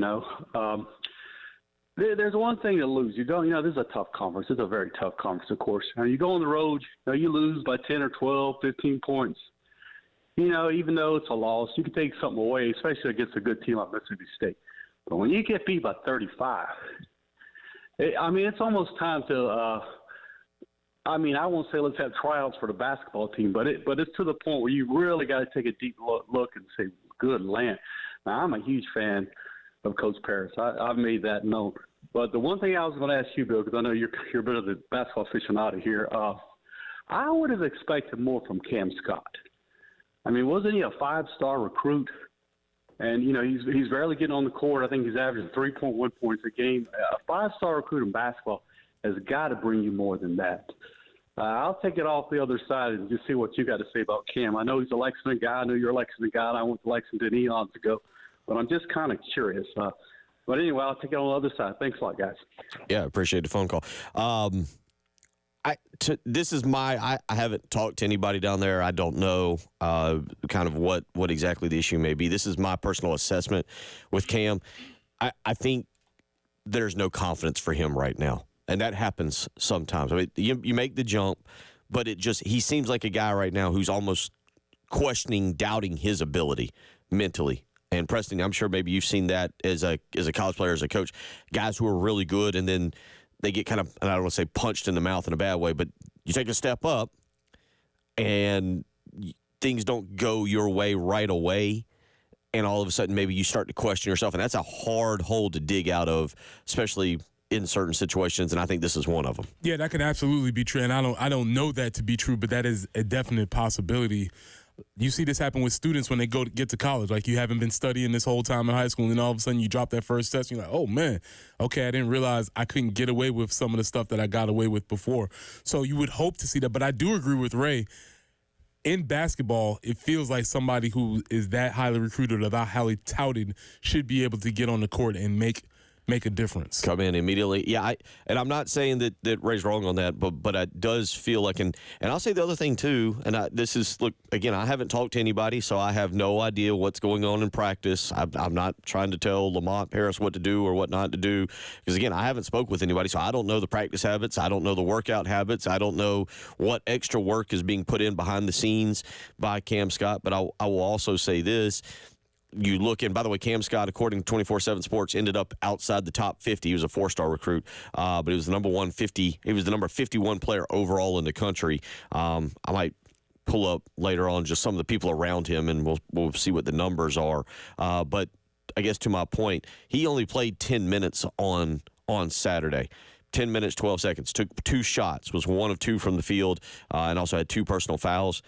There's one thing to lose. This is a tough conference. It's a very tough conference, of course. You go on the road, you lose by 10 or 12, 15 points. Even though it's a loss, you can take something away, especially against a good team like Mississippi State. But when you get beat by 35, it's almost time to I won't say let's have tryouts for the basketball team, but it's to the point where you really got to take a deep look and say, good land. Now, I'm a huge fan of Coach Paris. I've made that known. But the one thing I was going to ask you, Bill, because I know you're a bit of the basketball aficionado here, I would have expected more from Cam Scott. Wasn't he a five-star recruit? And, he's barely getting on the court. I think he's averaging 3.1 points a game. A five-star recruit in basketball has got to bring you more than that. I'll take it off the other side and just see what you got to say about Cam. I know he's a Lexington guy. I know you're a Lexington guy. I went to Lexington eons ago. But I'm just kind of curious. But anyway, I'll take it on the other side. Thanks a lot, guys. Yeah, appreciate the phone call. I haven't talked to anybody down there. I don't know kind of what exactly the issue may be. This is my personal assessment with Cam. I think there's no confidence for him right now, and that happens sometimes. You make the jump, but he seems like a guy right now who's almost questioning, doubting his ability mentally. And Preston, I'm sure maybe you've seen that as a college player, as a coach, guys who are really good and then they get kind of, and I don't want to say punched in the mouth in a bad way, but you take a step up and things don't go your way right away, and all of a sudden maybe you start to question yourself, and that's a hard hole to dig out of, especially in certain situations, and I think this is one of them. Yeah, that could absolutely be true, and I don't know that to be true, but that is a definite possibility. You see this happen with students when they get to college. Like, you haven't been studying this whole time in high school, and then all of a sudden you drop that first test, and you're like, oh, man, okay, I didn't realize I couldn't get away with some of the stuff that I got away with before. So you would hope to see that. But I do agree with Ray. In basketball, it feels like somebody who is that highly recruited or that highly touted should be able to get on the court and make a difference. Come in immediately. Yeah, and I'm not saying that Ray's wrong on that, but it does feel like, and I'll say the other thing too, and look, again, I haven't talked to anybody, so I have no idea what's going on in practice. I'm not trying to tell Lamont Paris what to do or what not to do, because again, I haven't spoke with anybody, so I don't know the practice habits. I don't know the workout habits. I don't know what extra work is being put in behind the scenes by Cam Scott, but I will also say this. You look in, by the way, Cam Scott, according to 24/7 Sports, ended up outside the top 50. He was a four-star recruit, but he was the number 51 player overall in the country. I might pull up later on just some of the people around him, and we'll see what the numbers are. But I guess to my point, he only played 10 minutes on Saturday. 10 minutes, 12 seconds. Took 2 shots, was 1 of 2 from the field, and also had 2 personal fouls.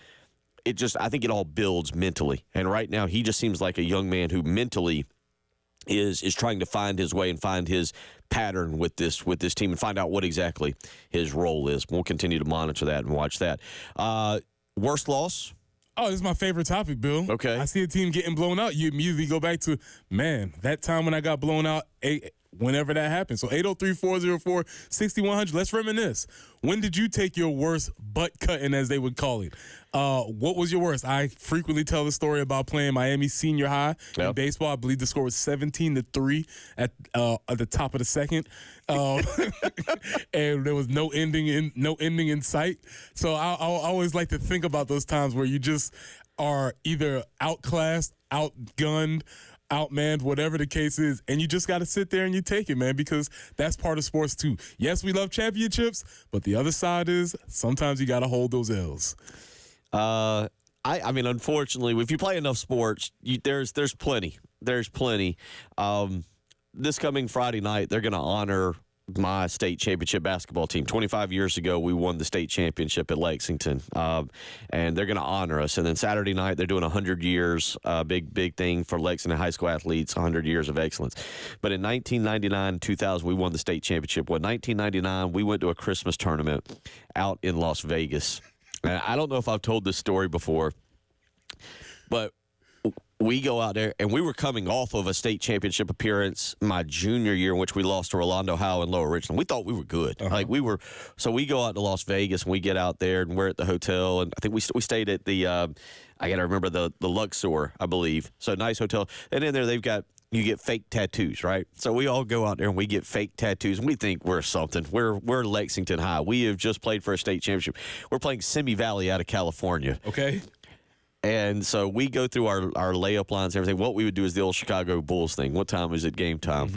I think it all builds mentally. And right now, he just seems like a young man who mentally is trying to find his way and find his pattern with this team and find out what exactly his role is. We'll continue to monitor that and watch that. Worst loss? Oh, this is my favorite topic, Bill. Okay. I see a team getting blown out. You immediately go back to, man, that time when I got blown out, whenever that happened. So 803-404-6100. Let's reminisce. When did you take your worst butt cutting, as they would call it? What was your worst? I frequently tell the story about playing Miami Senior High in baseball. I believe the score was 17-3 at the top of the second, and there was no ending in sight. So I always like to think about those times where you just are either outclassed, outgunned, outmanned, whatever the case is, and you just got to sit there and you take it, man, because that's part of sports too. Yes, we love championships, but the other side is sometimes you got to hold those L's. I mean, unfortunately, if you play enough sports, there's plenty. There's plenty. this coming Friday night, they're going to honor my state championship basketball team. 25 years ago, we won the state championship at Lexington, and they're going to honor us. And then Saturday night, they're doing 100 years, big thing for Lexington high school athletes, 100 years of excellence. But in 1999, 2000, we won the state championship. Well, in 1999, we went to a Christmas tournament out in Las Vegas. And I don't know if I've told this story before, but we go out there, and we were coming off of a state championship appearance my junior year in which we lost to Rolando Howe and Lower Richland. We thought we were good. So we go out to Las Vegas, and we get out there, and we're at the hotel, and I think we stayed at the, I got to remember the Luxor, I believe. So nice hotel. And in there, you get fake tattoos, right? So we all go out there and we get fake tattoos, and we think we're something. We're Lexington High. We have just played for a state championship. We're playing Simi Valley out of California. Okay. And so we go through our layup lines and everything. What we would do is the old Chicago Bulls thing. What time is it game time?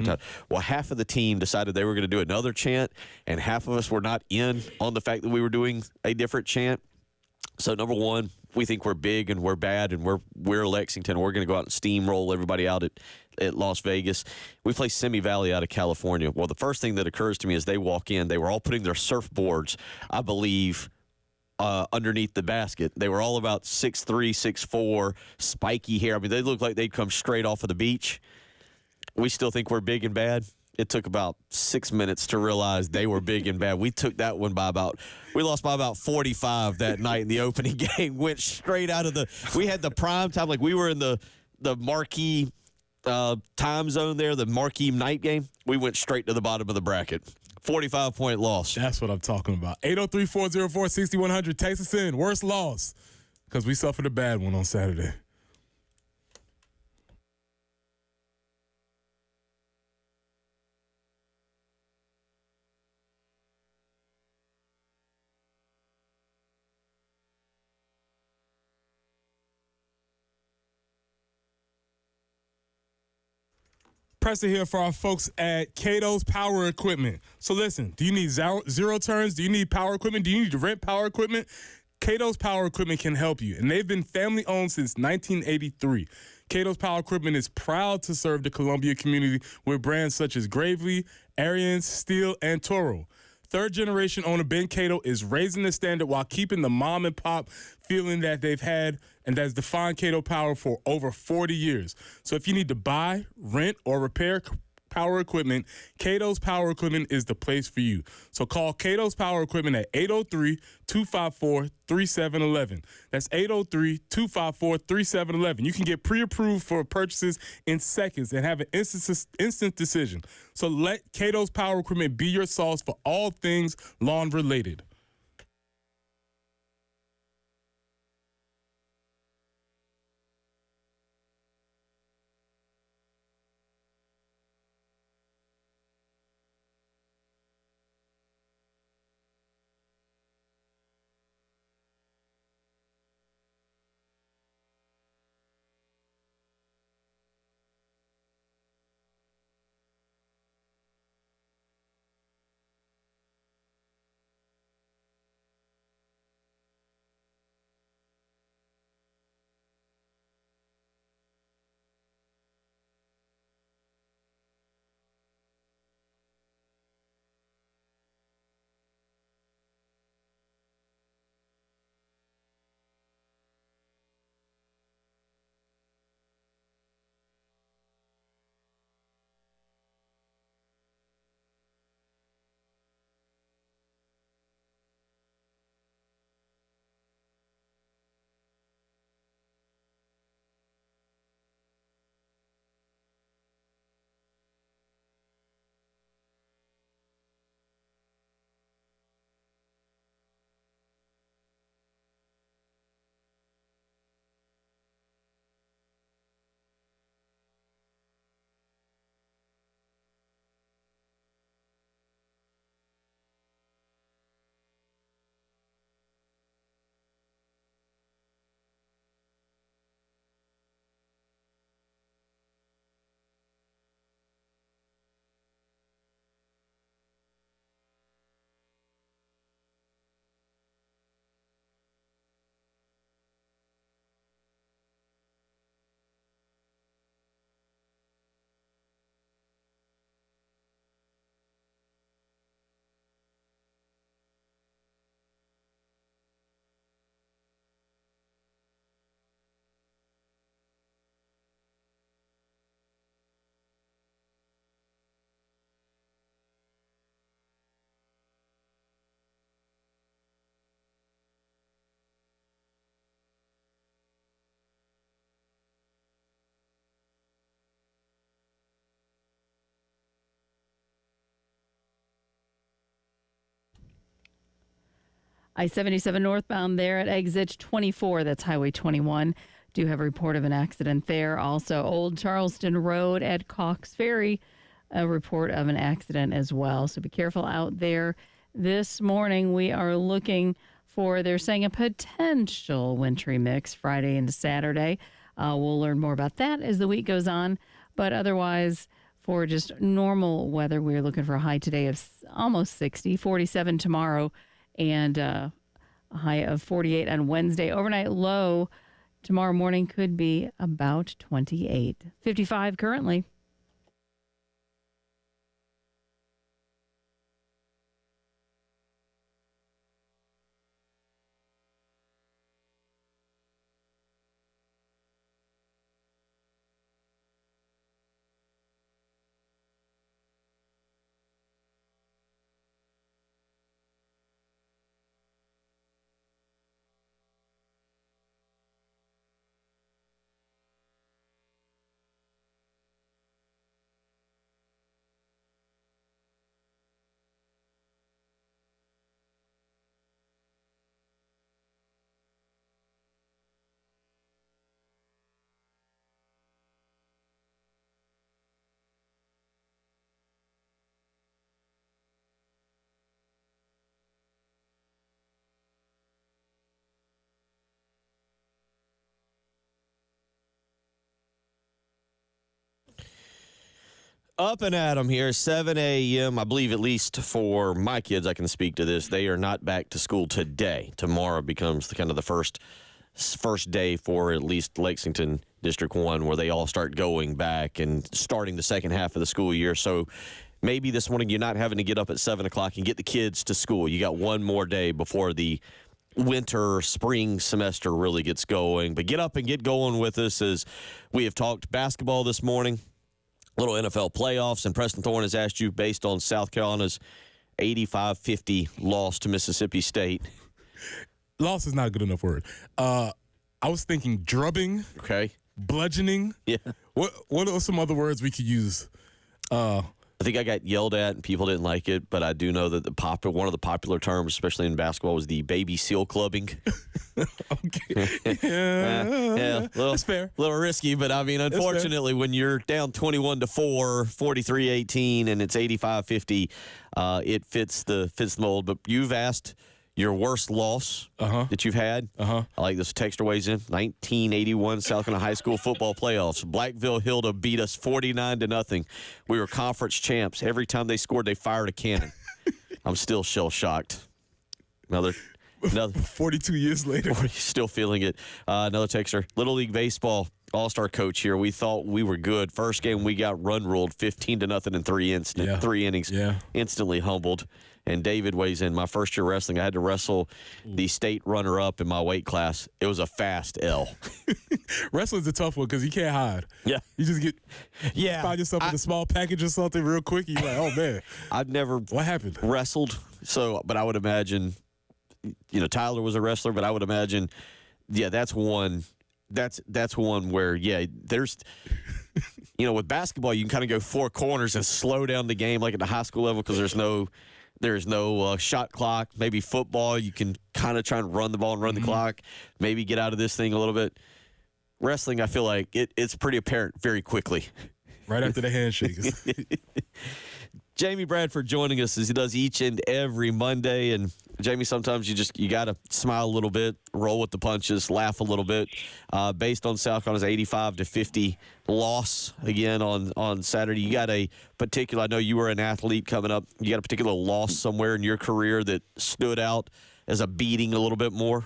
Well, half of the team decided they were going to do another chant, and half of us were not in on the fact that we were doing a different chant. So, number one, we think we're big and we're bad, and we're Lexington. We're going to go out and steamroll everybody out at Las Vegas. We play Simi Valley out of California. Well, the first thing that occurs to me is they walk in. They were all putting their surfboards, I believe, underneath the basket. They were all about 6'3", 6'4", spiky hair. I mean, they look like they'd come straight off of the beach. We still think we're big and bad. It took about 6 minutes to realize they were big and bad. We took that one we lost by about 45 that night in the opening game. Went straight out of we had the prime time, like we were in the marquee time zone there, the marquee night game. We went straight to the bottom of the bracket. 45-point loss. That's what I'm talking about. 803-404-6100. Text us in. Worst loss. Because we suffered a bad one on Saturday. Preston here for our folks at Cato's Power Equipment. So listen, do you need zero turns? Do you need power equipment? Do you need to rent power equipment? Cato's Power Equipment can help you, and they've been family-owned since 1983. Cato's Power Equipment is proud to serve the Columbia community with brands such as Gravely, Ariens, Steel, and Toro. Third-generation owner Ben Cato is raising the standard while keeping the mom and pop feeling that they've had and that's defined Cato Power for over 40 years. So if you need to buy, rent, or repair power equipment, Cato's Power Equipment is the place for you. So call Cato's Power Equipment at 803-254-3711. That's 803-254-3711. You can get pre-approved for purchases in seconds and have an instant decision. So let Cato's Power Equipment be your source for all things lawn related. I-77 northbound there at exit 24, that's Highway 21. Do have a report of an accident there. Also, Old Charleston Road at Cox Ferry, a report of an accident as well. So be careful out there. This morning we are looking for, they're saying, a potential wintry mix Friday into Saturday. We'll learn more about that as the week goes on. But otherwise, for just normal weather, we're looking for a high today of almost 60, 47 tomorrow, and a high of 48 on Wednesday. Overnight low tomorrow morning could be about 28. 55 currently. Up and at 'em here, 7 a.m. I believe, at least for my kids, I can speak to this. They are not back to school today. Tomorrow becomes the first day for at least Lexington District 1, where they all start going back and starting the second half of the school year. So maybe this morning you're not having to get up at 7 o'clock and get the kids to school. You got one more day before the winter, spring semester really gets going. But get up and get going with us as we have talked basketball this morning. Little NFL playoffs, and Preston Thorn has asked you, based on South Carolina's 85-50 loss to Mississippi State. Loss is not a good enough word. I was thinking drubbing, Okay. bludgeoning. Yeah. What are some other words we could use? I think I got yelled at and people didn't like it, but I do know that one of the popular terms, especially in basketball, was the baby seal clubbing. Okay. Yeah. That's fair. A little risky, but I mean, unfortunately, when you're down 21-4, 43-18, and it's 85-50, it fits the mold. But you've asked your worst loss that you've had. I like this. Texter weighs in. 1981 South Carolina High School football playoffs. Blackville Hilda beat us 49-0. We were conference champs. Every time they scored, they fired a cannon. I'm still shell-shocked. Another 42 years later. Still feeling it. Another texter. Little League Baseball all-star coach here. We thought we were good. First game, we got run-ruled 15-0 in three innings. Yeah. Instantly humbled. And David weighs in. My first year wrestling, I had to wrestle the state runner-up in my weight class. It was a fast L. Wrestling's a tough one because you can't hide. Yeah. You just find yourself in a small package or something real quick. You're like, oh, man. I've never What happened? wrestled, but I would imagine, Tyler was a wrestler, but I would imagine, that's one. That's one where, there's, with basketball, you can kind of go four corners and slow down the game like at the high school level because there's no shot clock. Maybe football, you can kind of try and run the ball and run the clock, maybe get out of this thing a little bit. Wrestling, I feel like it's pretty apparent very quickly. Right after the handshake. Jamie Bradford joining us as he does each and every Monday. And Jamie, sometimes you got to smile a little bit, roll with the punches, laugh a little bit. Based on South Carolina's 85-50 loss again on Saturday, you got a particular, I know you were an athlete coming up, you got a particular loss somewhere in your career that stood out as a beating a little bit more?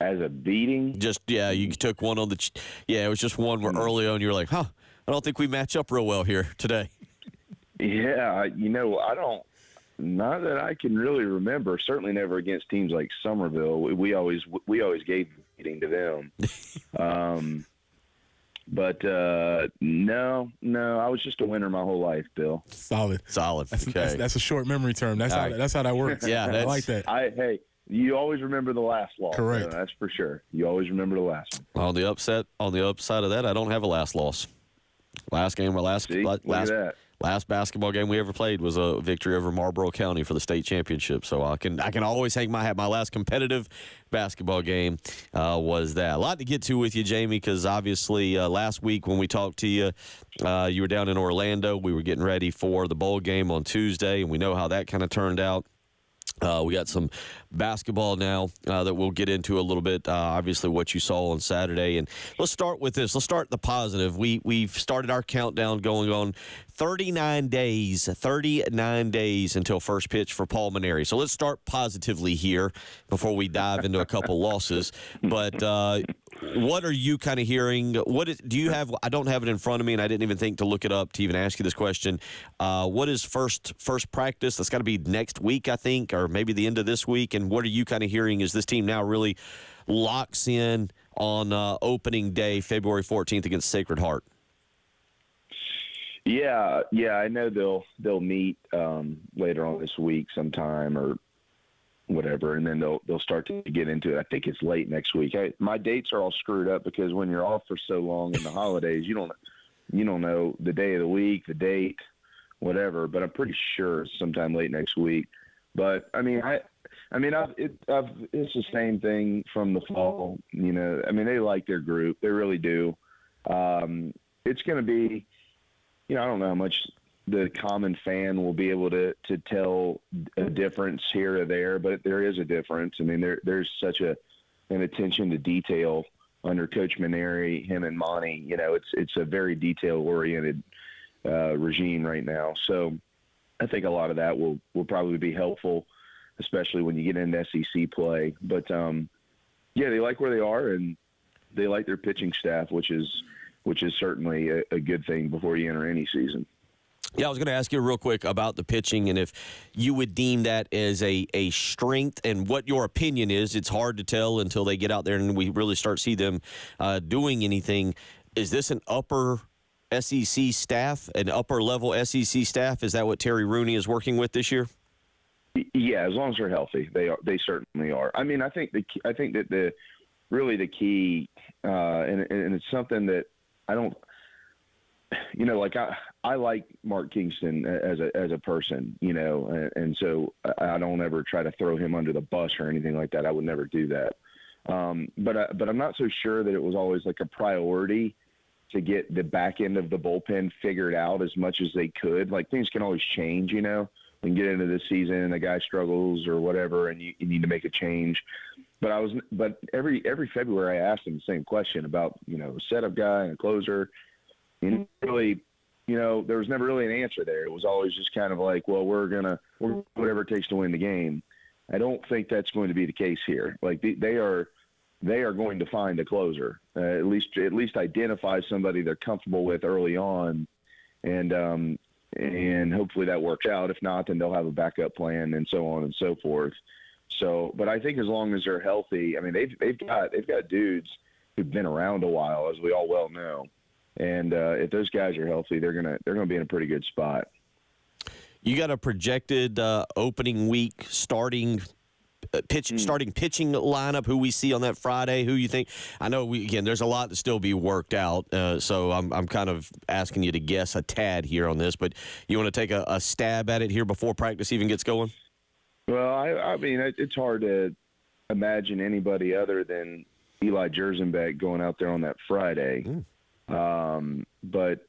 As a beating? You took one on it was just one where early on you were like, I don't think we match up real well here today. Yeah, I don't. Not that I can really remember. Certainly never against teams like Somerville. We always gave beating to them. But no. I was just a winner my whole life, Bill. Solid. That's a short memory term. That's how that works. Yeah, I like that. Hey, you always remember the last loss. Correct. That's for sure. You always remember the last one. On the upside of that, I don't have a last loss. Last game, See, look at that. Last basketball game we ever played was a victory over Marlboro County for the state championship. So I can always hang my hat. My last competitive basketball game was that. A lot to get to with you, Jamie, because obviously last week when we talked to you, you were down in Orlando. We were getting ready for the bowl game on Tuesday, and we know how that kind of turned out. We got some basketball now that we'll get into a little bit. Obviously, what you saw on Saturday, and let's start with this. Let's start the positive. We've started our countdown going on 39 days until first pitch for Paul Maneri. So let's start positively here before we dive into a couple losses. But what are you kind of hearing? Do you have? I don't have it in front of me, and I didn't even think to look it up to even ask you this question. What is first practice? That's got to be next week, I think, or maybe the end of this week. And what are you kind of hearing? Is this team now really locks in on opening day, February 14th against Sacred Heart? Yeah, I know they'll meet later on this week sometime or whatever, and then they'll start to get into it. I think it's late next week. My dates are all screwed up because when you're off for so long in the holidays, you don't know the day of the week, the date, whatever. But I'm pretty sure it's sometime late next week. But it's the same thing from the fall. They like their group, they really do. It's going to be. I don't know how much the common fan will be able to tell a difference here or there, but there is a difference. There's such an attention to detail under Coach Maneri, him and Monty. It's a very detail-oriented regime right now. So I think a lot of that will probably be helpful, especially when you get into SEC play. But, they like where they are, and they like their pitching staff, which is certainly a good thing before you enter any season. Yeah, I was going to ask you real quick about the pitching and if you would deem that as a strength and what your opinion is. It's hard to tell until they get out there and we really start see them doing anything. Is this an upper SEC staff, an upper-level SEC staff? Is that what Terry Rooney is working with this year? Yeah, as long as they're healthy, they certainly are. I think that the key, and it's something that I don't, I like Mark Kingston as a person, and so I don't ever try to throw him under the bus or anything like that. I would never do that. But I'm not so sure that it was always like a priority to get the back end of the bullpen figured out as much as they could. Like, things can always change, and get into the season and a guy struggles or whatever, and you need to make a change. But every February I asked him the same question about, a setup guy and a closer. And really, there was never really an answer there. It was always just kind of like, well, we're whatever it takes to win the game. I don't think that's going to be the case here. Like, they are going to find a closer, at least identify somebody they're comfortable with early on, and hopefully that works out. If not, then they'll have a backup plan and so on and so forth. So, but I think as long as they're healthy, they've got dudes who've been around a while, as we all well know. And if those guys are healthy, they're gonna be in a pretty good spot. You got a projected opening week starting pitching lineup. Who we see on that Friday? Who you think? I know there's a lot to still be worked out. So I'm kind of asking you to guess a tad here on this. But you want to take a stab at it here before practice even gets going? Well, it's hard to imagine anybody other than Eli Jersenbeck going out there on that Friday. But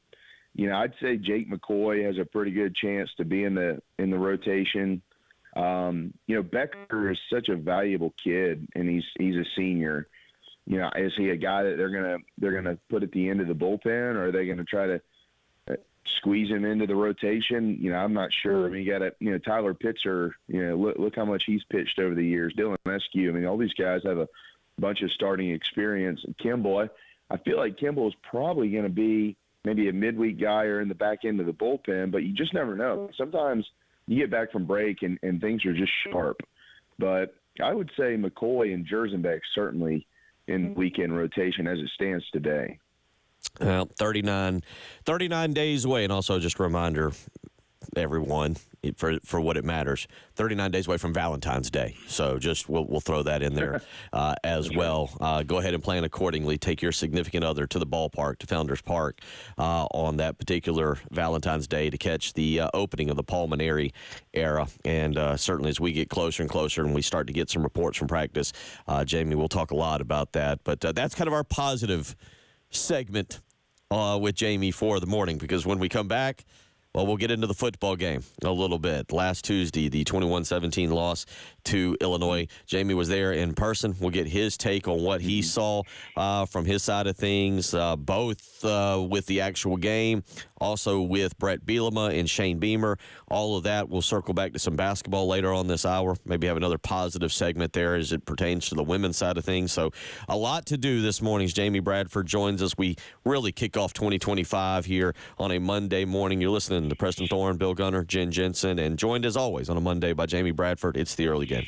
I'd say Jake McCoy has a pretty good chance to be in the rotation. Becker is such a valuable kid, and he's a senior. Is he a guy that they're gonna put at the end of the bullpen, or are they gonna try to squeeze him into the rotation? I'm not sure. You got Tyler Pitzer. Look how much he's pitched over the years. Dylan Eskew. All these guys have a bunch of starting experience. And Kimball, I feel like Kimball is probably going to be maybe a midweek guy or in the back end of the bullpen, but you just never know. Sometimes you get back from break and things are just sharp. But I would say McCoy and Jersenbeck certainly in weekend rotation as it stands today. Well, 39 days away. And also just a reminder, everyone, for what it matters. 39 days away from Valentine's Day. So just we'll throw that in there as well. Go ahead and plan accordingly. Take your significant other to the ballpark, to Founders Park, on that particular Valentine's Day to catch the opening of the Pulmonary era. And certainly as we get closer and closer and we start to get some reports from practice, Jamie, we'll talk a lot about that. But that's kind of our positive segment with Jamie for the morning, because when we come back, well, we'll get into the football game a little bit. Last Tuesday, the 21-17 loss to Illinois. Jamie was there in person. We'll get his take on what he saw from his side of things, both with the actual game, also with Brett Bielema and Shane Beamer. All of that. We'll circle back to some basketball later on this hour. Maybe have another positive segment there as it pertains to the women's side of things. So a lot to do this morning as Jamie Bradford joins us. We really kick off 2025 here on a Monday morning. You're listening to Preston Thorne, Bill Gunner, Jen Jensen, and joined as always on a Monday by Jamie Bradford. It's the early game.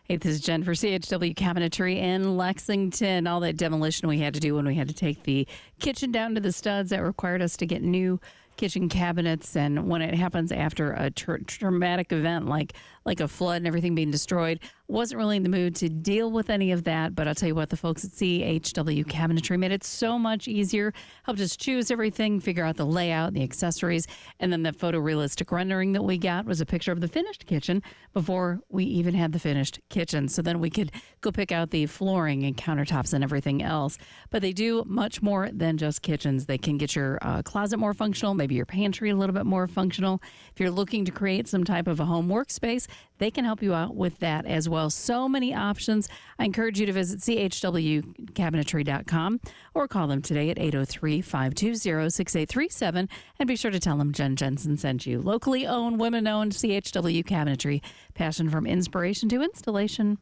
Hey, this is Jen for CHW Cabinetry in Lexington. All that demolition we had to do when we had to take the kitchen down to the studs, that required us to get new kitchen cabinets. And when it happens after a traumatic event like a flood and everything being destroyed, wasn't really in the mood to deal with any of that. But I'll tell you what, the folks at CHW Cabinetry made it so much easier, helped us choose everything, figure out the layout, the accessories, and then the photorealistic rendering that we got was a picture of the finished kitchen before we even had the finished kitchen. So then we could go pick out the flooring and countertops and everything else. But they do much more than just kitchens. They can get your closet more functional, maybe your pantry a little bit more functional. If you're looking to create some type of a home workspace, they can help you out with that as well. So many options. I encourage you to visit chwcabinetry.com or call them today at 803-520-6837 and be sure to tell them Jen Jensen sent you. Locally owned, women-owned CHW Cabinetry. Passion from inspiration to installation.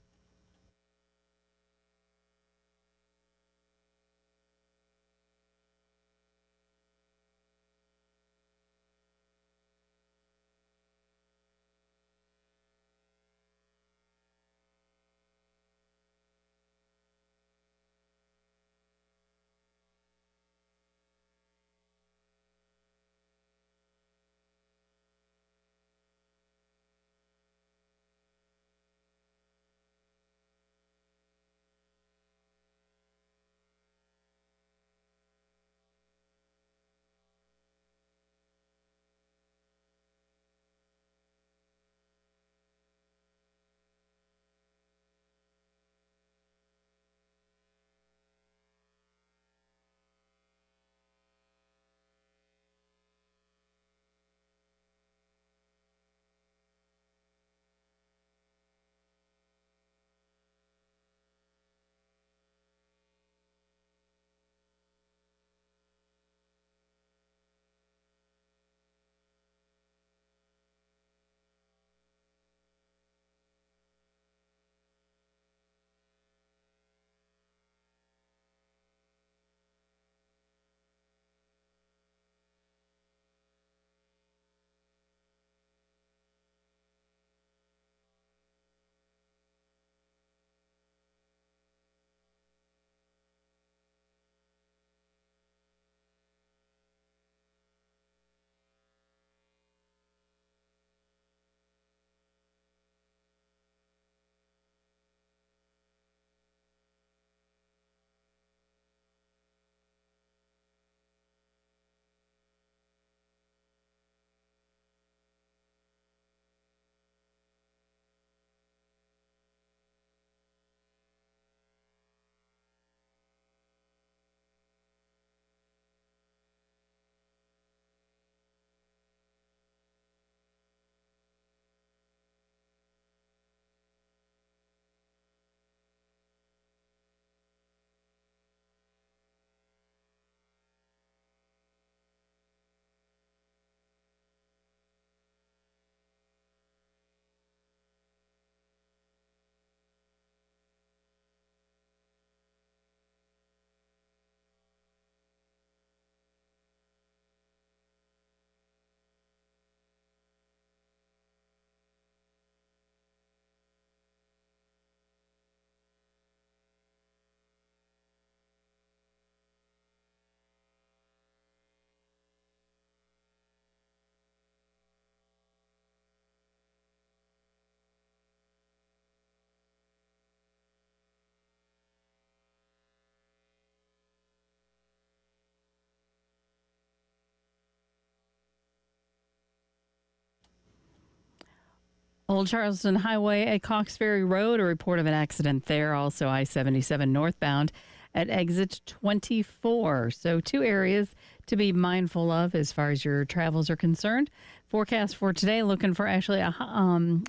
Old Charleston Highway at Cox Ferry Road, a report of an accident there. Also I-77 northbound at exit 24. So 2 areas to be mindful of as far as your travels are concerned. Forecast for today, looking for actually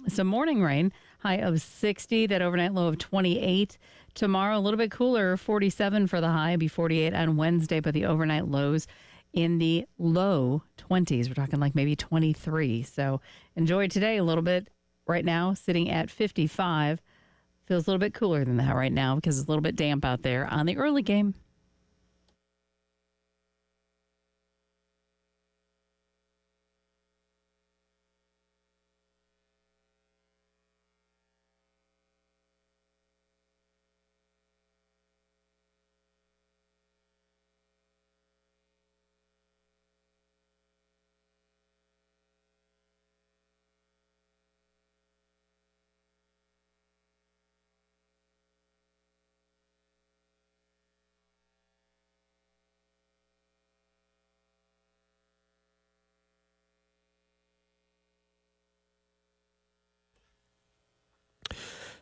some morning rain, high of 60, that overnight low of 28. Tomorrow, a little bit cooler, 47 for the high, be 48 on Wednesday, but the overnight lows in the low 20s. We're talking like maybe 23. So enjoy today a little bit. Right now, sitting at 55. Feels a little bit cooler than that right now because it's a little bit damp out there on the early game.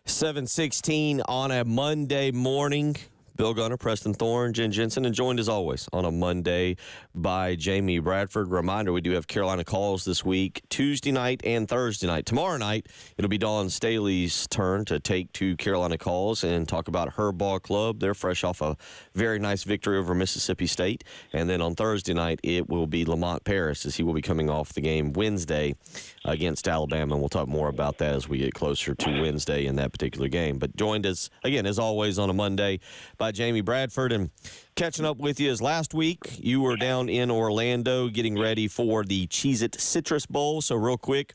$7:16 on a Monday morning. Bill Gunner, Preston Thorns, Jen Jensen, and joined as always on a Monday by Jamie Bradford. Reminder, we do have Carolina calls this week, Tuesday night and Thursday night. Tomorrow night, it'll be Dawn Staley's turn to take 2 Carolina calls and talk about her ball club. They're fresh off a very nice victory over Mississippi State. And then on Thursday night, it will be Lamont Paris, as he will be coming off the game Wednesday against Alabama. And we'll talk more about that as we get closer to Wednesday in that particular game. But joined us, again, as always, on a Monday by Jamie Bradford. And catching up with you as last week, you were down in Orlando getting ready for the Cheez-It Citrus Bowl. So real quick,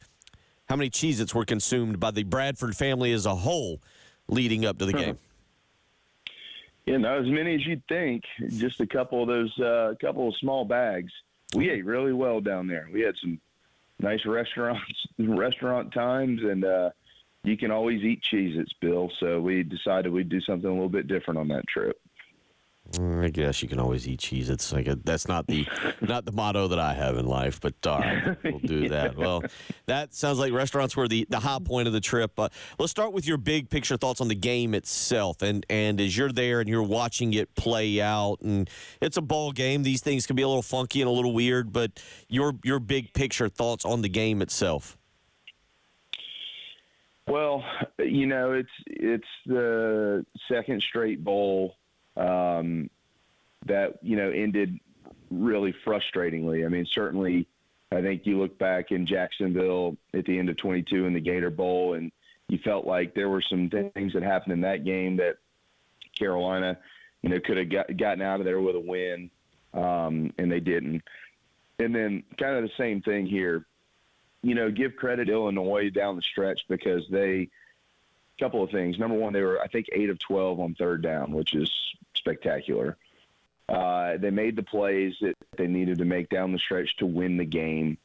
how many Cheez-Its were consumed by the Bradford family as a whole leading up to the game? Yeah, not as many as you'd think. Just a couple of those, couple of small bags. We ate really well down there. We had some nice restaurant times, and you can always eat Cheez-Its, Bill. So we decided we'd do something a little bit different on that trip. I guess you can always eat Cheez-Its. That's not the motto that I have in life, but all right, we'll do that. Well, that sounds like restaurants were the high point of the trip. Let's start with your big picture thoughts on the game itself. And as you're there and you're watching it play out, and it's a ball game, these things can be a little funky and a little weird, but your big picture thoughts on the game itself. Well, it's the second straight bowl that, ended really frustratingly. I mean, certainly, I think you look back in Jacksonville at the end of 22 in the Gator Bowl, and you felt like there were some things that happened in that game that Carolina, could have gotten out of there with a win, and they didn't. And then kind of the same thing here. Give credit to Illinois down the stretch because couple of things. Number one, they were, I think, 8 of 12 on third down, which is spectacular. They made the plays that they needed to make down the stretch to win the game,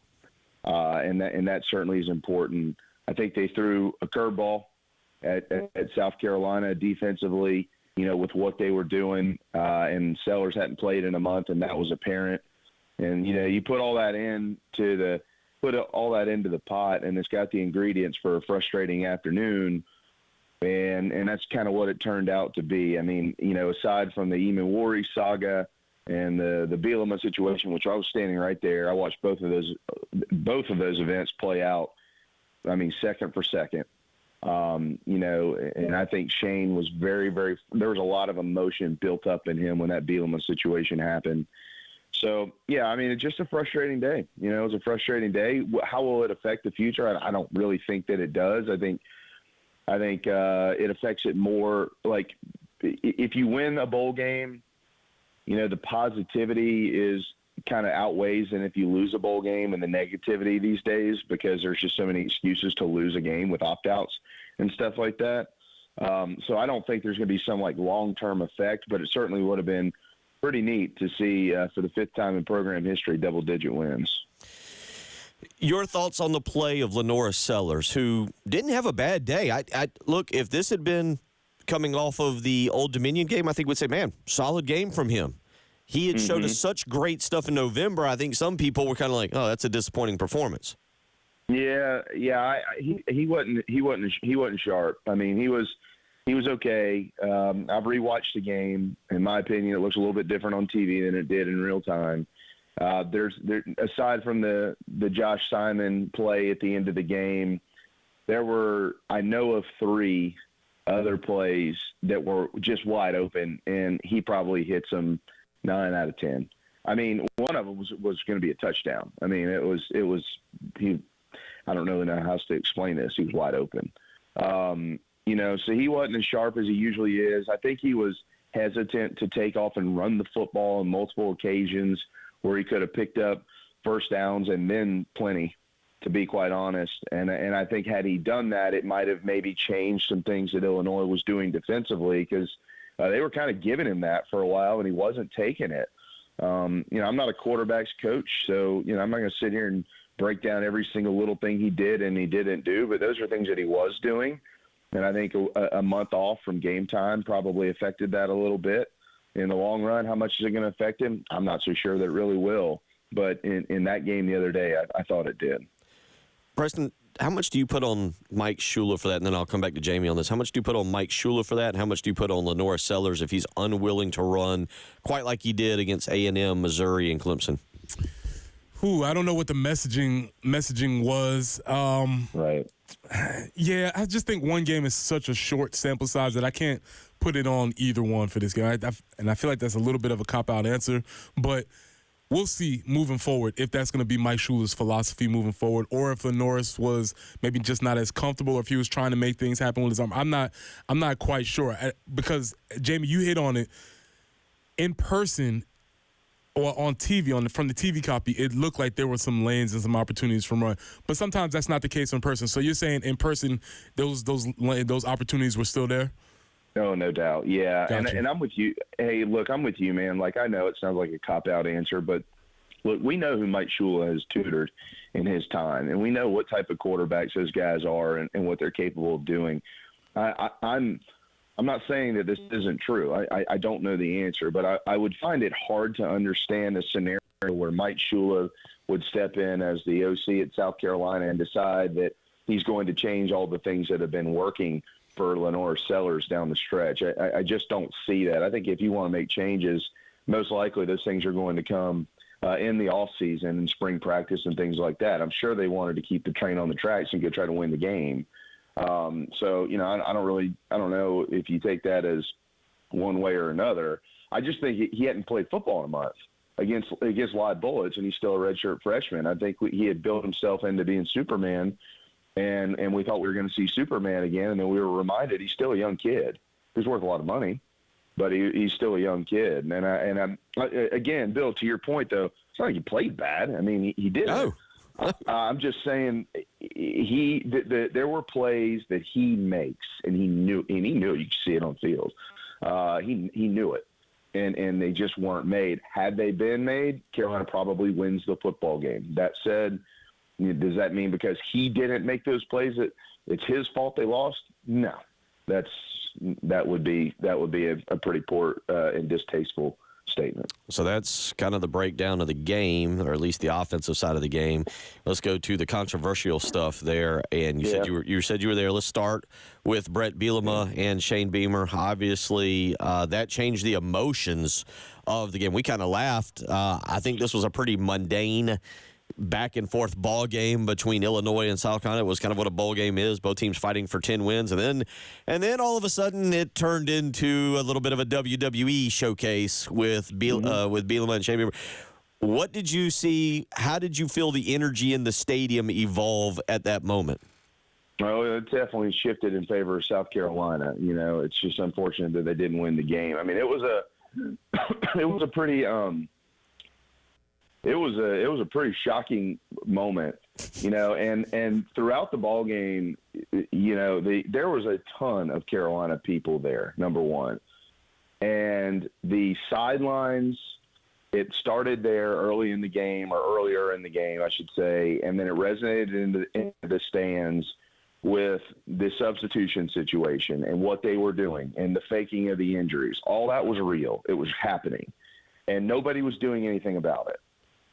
and that certainly is important. I think they threw a curveball at South Carolina defensively, with what they were doing, and Sellers hadn't played in a month, and that was apparent. And you put all that into the pot, and it's got the ingredients for a frustrating afternoon. And that's kind of what it turned out to be. I mean, aside from the Eamon saga and the Bielema situation, which I was standing right there, I watched both of those events play out. I mean, second for second. And I think Shane was very, very. There was a lot of emotion built up in him when that Bielema situation happened. So, yeah, I mean, it's just a frustrating day. It was a frustrating day. How will it affect the future? I don't really think that it does. I think it affects it more. Like, if you win a bowl game, the positivity is kind of outweighs than if you lose a bowl game, and the negativity these days, because there's just so many excuses to lose a game with opt-outs and stuff like that. So I don't think there's going to be some long-term effect, but it certainly would have been pretty neat to see for the 5th time in program history, double-digit wins. Your thoughts on the play of Lenora Sellers, who didn't have a bad day. I look, if this had been coming off of the Old Dominion game, I think we'd say, man, solid game from him. He had showed us such great stuff in November. I think some people were kind of like, oh, that's a disappointing performance. Yeah. He wasn't sharp. I mean, he was okay. I've rewatched the game. In my opinion, it looks a little bit different on TV than it did in real time. Aside from the Josh Simon play at the end of the game, I know of 3 other plays that were just wide open, and he probably hits them 9 out of 10. I mean, one of them was going to be a touchdown. I mean, it was he. I don't really know how to explain this. He was wide open. So he wasn't as sharp as he usually is. I think he was hesitant to take off and run the football on multiple occasions where he could have picked up first downs and then plenty, to be quite honest. And I think had he done that, it might have maybe changed some things that Illinois was doing defensively, because they were kind of giving him that for a while and he wasn't taking it. I'm not a quarterback's coach, so, I'm not going to sit here and break down every single little thing he did and he didn't do, but those are things that he was doing. And I think a month off from game time probably affected that a little bit. In the long run, how much is it going to affect him? I'm not so sure that it really will. But in that game the other day, I thought it did. Preston, how much do you put on Mike Shula for that? And then I'll come back to Jamie on this. How much do you put on Mike Shula for that? And how much do you put on Lenore Sellers if he's unwilling to run quite like he did against A&M, Missouri, and Clemson? I don't know what the messaging was. Right. Yeah, I just think one game is such a short sample size that I can't put it on either one for this game. And I feel like that's a little bit of a cop-out answer. But we'll see moving forward if that's going to be Mike Shula's philosophy moving forward, or if Norris was maybe just not as comfortable, or if he was trying to make things happen with his arm. I'm not quite sure. Because, Jamie, you hit on it. In person or on TV, from the TV copy, it looked like there were some lanes and some opportunities from run. But sometimes that's not the case in person. So you're saying in person those opportunities were still there? Oh, no doubt. Yeah. Gotcha. And I'm with you. Hey, look, I'm with you, man. Like, I know it sounds like a cop-out answer, but look, we know who Mike Shula has tutored in his time, and we know what type of quarterbacks those guys are and what they're capable of doing. I'm not saying that this isn't true. I don't know the answer, but I would find it hard to understand a scenario where Mike Shula would step in as the OC at South Carolina and decide that he's going to change all the things that have been working for Lenore Sellers down the stretch. I just don't see that. I think if you want to make changes, most likely those things are going to come in the offseason and spring practice and things like that. I'm sure they wanted to keep the train on the tracks and go try to win the game. I don't know if you take that as one way or another. I just think he hadn't played football in a month against live bullets, and he's still a redshirt freshman. I think he had built himself into being Superman, and we thought we were going to see Superman again, and then we were reminded he's still a young kid. He's worth a lot of money, but he's still a young kid. And again, Bill, to your point though, it's not like he played bad. I mean, he did. No. I'm just saying there were plays that he makes, and he knew it. You could see it on field. He knew it, and they just weren't made. Had they been made, Carolina probably wins the football game. That said, does that mean because he didn't make those plays that it's his fault they lost? No, that would be a pretty poor and distasteful statement. So that's kind of the breakdown of the game, or at least the offensive side of the game. Let's go to the controversial stuff there. And you said you were there. Let's start with Brett Bielema and Shane Beamer. Obviously, that changed the emotions of the game. We kind of laughed. I think this was a pretty mundane back and forth ball game between Illinois and South Carolina. It was kind of what a bowl game is, both teams fighting for 10 wins. And then all of a sudden it turned into a little bit of a WWE showcase with Bielema and Shane Beamer. What did you see? How did you feel the energy in the stadium evolve at that moment? Well, it definitely shifted in favor of South Carolina. It's just unfortunate that they didn't win the game. I mean, it was a pretty it was a pretty shocking moment, and throughout the ball game, there was a ton of Carolina people there, number one. And the sidelines, it started there earlier in the game, I should say, and then it resonated into the stands with the substitution situation and what they were doing and the faking of the injuries. All that was real. It was happening, and nobody was doing anything about it.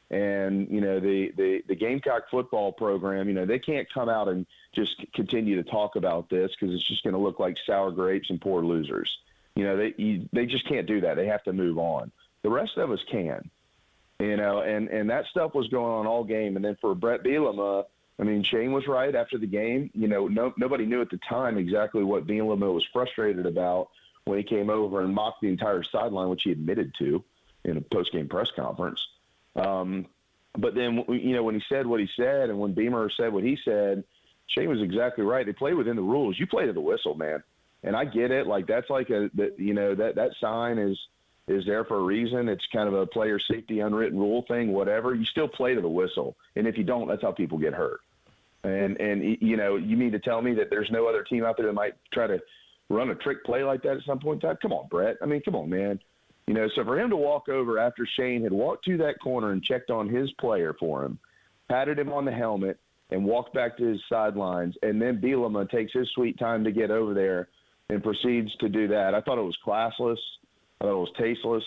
And, the Gamecock football program, they can't come out and just continue to talk about this because it's just going to look like sour grapes and poor losers. They just can't do that. They have to move on. The rest of us can, and that stuff was going on all game. And then for Brett Bielema, Shane was right after the game. Nobody knew at the time exactly what Bielema was frustrated about when he came over and mocked the entire sideline, which he admitted to in a post-game press conference. But then, when he said what he said and when Beamer said what he said, Shane was exactly right. They play within the rules. You play to the whistle, man. And I get it. Like, that's like that sign is there for a reason. It's kind of a player safety unwritten rule thing, whatever. You still play to the whistle. And if you don't, that's how people get hurt. And you mean to tell me that there's no other team out there that might try to run a trick play like that at some point in time? Come on, Brett. Come on, man. So for him to walk over after Shane had walked to that corner and checked on his player for him, patted him on the helmet, and walked back to his sidelines, and then Bielema takes his sweet time to get over there and proceeds to do that. I thought it was classless. I thought it was tasteless,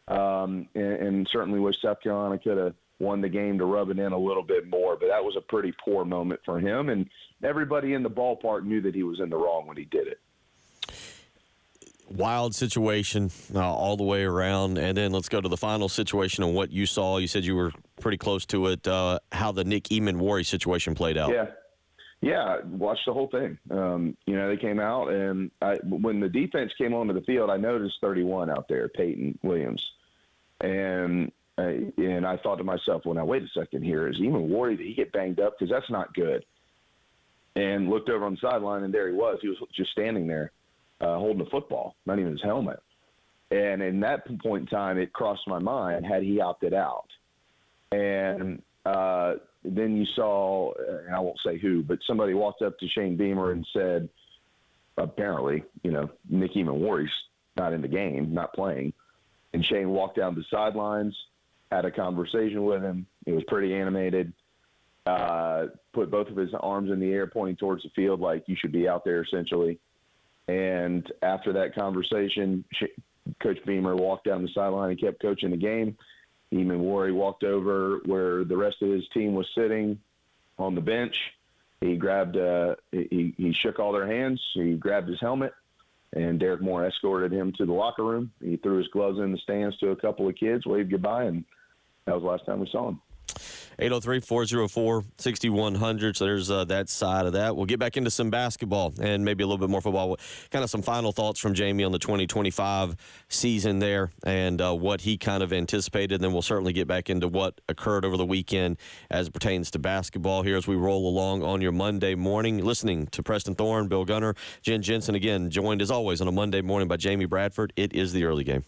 and certainly wish South Carolina could have won the game to rub it in a little bit more, but that was a pretty poor moment for him, and everybody in the ballpark knew that he was in the wrong when he did it. Wild situation all the way around. And then let's go to the final situation and what you saw. You said you were pretty close to it, how the Nick Eamon-Worry situation played out. Yeah, I watched the whole thing. They came out, and when the defense came onto the field, I noticed 31 out there, Peyton Williams. And I thought to myself, well, now, wait a second here. Is Eamon-Worry, did he get banged up? Because that's not good. And looked over on the sideline, and there he was. He was just standing there. Holding the football, not even his helmet. And in that point in time, it crossed my mind, had he opted out. And then you saw, and I won't say who, but somebody walked up to Shane Beamer and said, apparently, Nick Eamon-Worry's not in the game, not playing. And Shane walked down the sidelines, had a conversation with him. It was pretty animated. Put both of his arms in the air, pointing towards the field like you should be out there, essentially. And after that conversation, Coach Beamer walked down the sideline and kept coaching the game. Eamon-Worry walked over where the rest of his team was sitting on the bench. He grabbed, he shook all their hands. He grabbed his helmet, and Derek Moore escorted him to the locker room. He threw his gloves in the stands to a couple of kids, waved goodbye, and that was the last time we saw him. 803-404-6100. So there's that side of that. We'll get back into some basketball and maybe a little bit more football. Kind of some final thoughts from Jamie on the 2025 season there and what he kind of anticipated. And then we'll certainly get back into what occurred over the weekend as it pertains to basketball here as we roll along on your Monday morning. Listening to Preston Thorne, Bill Gunner, Jen Jensen, again, joined as always on a Monday morning by Jamie Bradford. It is the early game.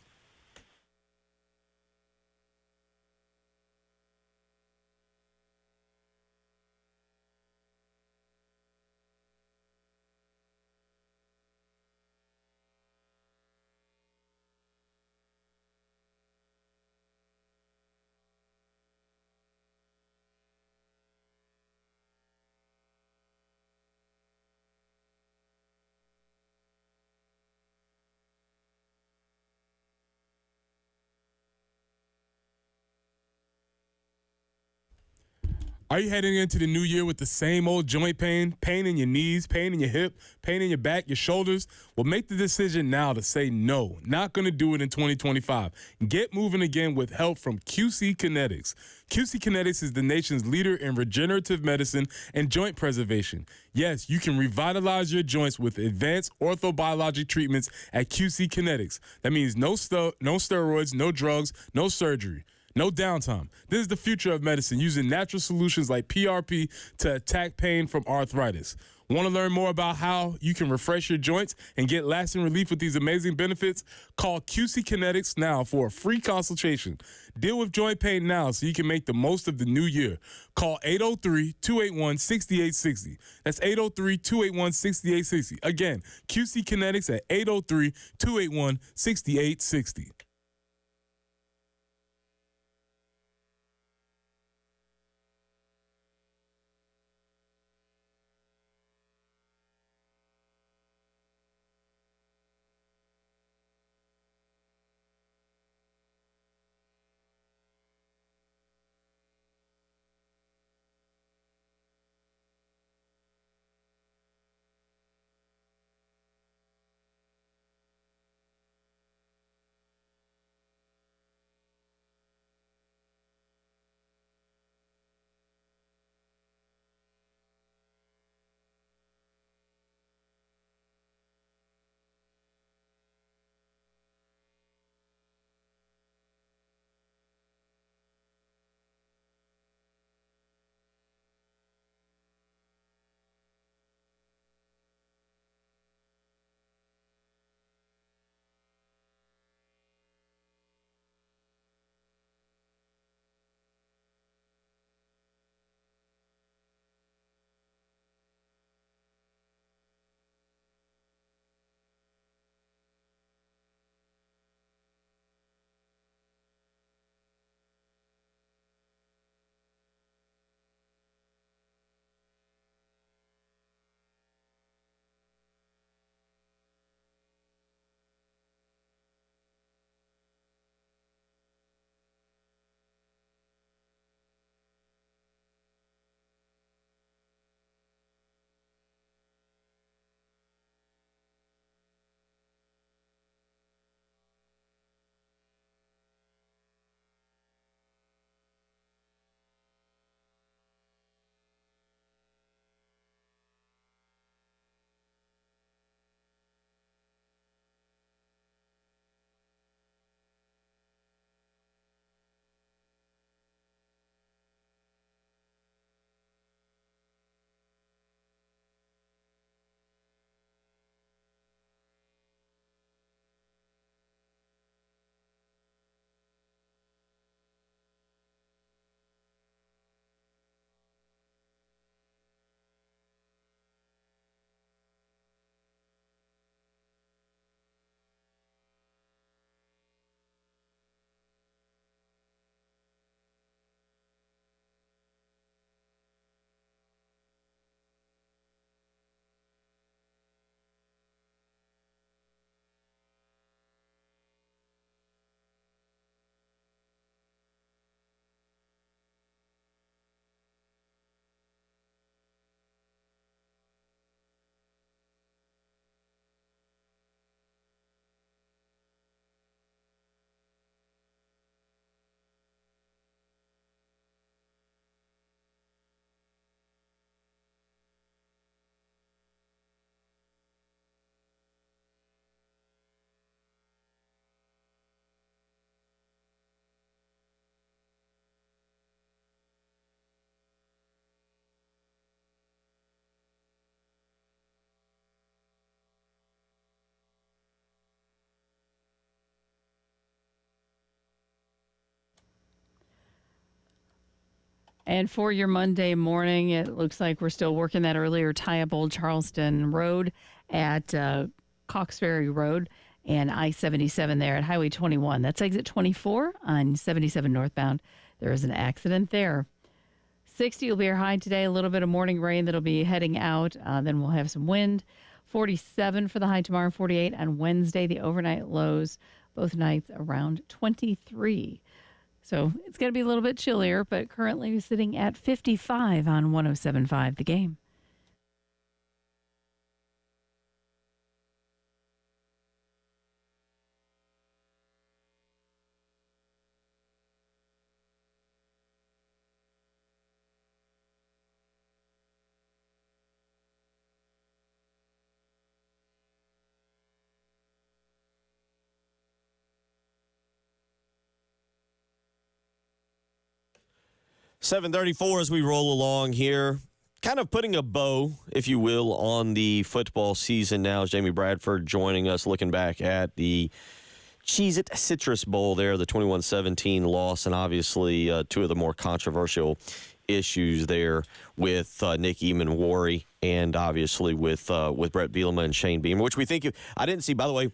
Are you heading into the new year with the same old joint pain, pain in your knees, pain in your hip, pain in your back, your shoulders? Well, make the decision now to say no. Not going to do it in 2025. Get moving again with help from QC Kinetics. QC Kinetics is the nation's leader in regenerative medicine and joint preservation. Yes, you can revitalize your joints with advanced orthobiologic treatments at QC Kinetics. That means no steroids, no drugs, no surgery. No downtime. This is the future of medicine, using natural solutions like PRP to attack pain from arthritis. Want to learn more about how you can refresh your joints and get lasting relief with these amazing benefits? Call QC Kinetics now for a free consultation. Deal with joint pain now so you can make the most of the new year. Call 803-281-6860. That's 803-281-6860. Again, QC Kinetics at 803-281-6860. And for your Monday morning, it looks like we're still working that earlier tie-up Old Charleston Road at Cox Ferry Road and I-77 there at Highway 21. That's exit 24 on 77 northbound. There is an accident there. 60 will be our high today. A little bit of morning rain that'll be heading out. Then we'll have some wind. 47 for the high tomorrow. 48 on Wednesday. The overnight lows both nights around 23. So it's going to be a little bit chillier, but currently we're sitting at 55 on 107.5 The Game. .34 as we roll along here. Kind of putting a bow, if you will, on the football season now. As Jamie Bradford joining us, looking back at the Cheez-It Citrus Bowl there, the 21-17 loss, and obviously two of the more controversial issues there with Nick Eamon-Warry and obviously with Brett Bielema and Shane Beamer, which we think I didn't see, by the way.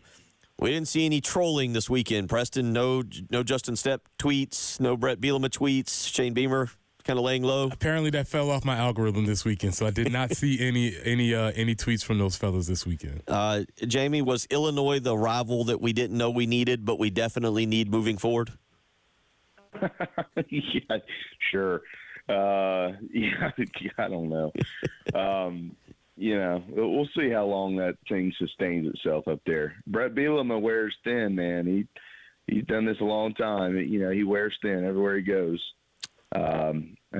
We didn't see any trolling this weekend. Preston, no Justin Stepp tweets, no Brett Bielema tweets. Shane Beamer kind of laying low. Apparently that fell off my algorithm this weekend, so I did not see any tweets from those fellas this weekend. Jamie, was Illinois the rival that we didn't know we needed, but we definitely need moving forward? Yeah, sure. I don't know. We'll see how long that thing sustains itself up there. Brett Bielema wears thin, man. He's done this a long time. He wears thin everywhere he goes. I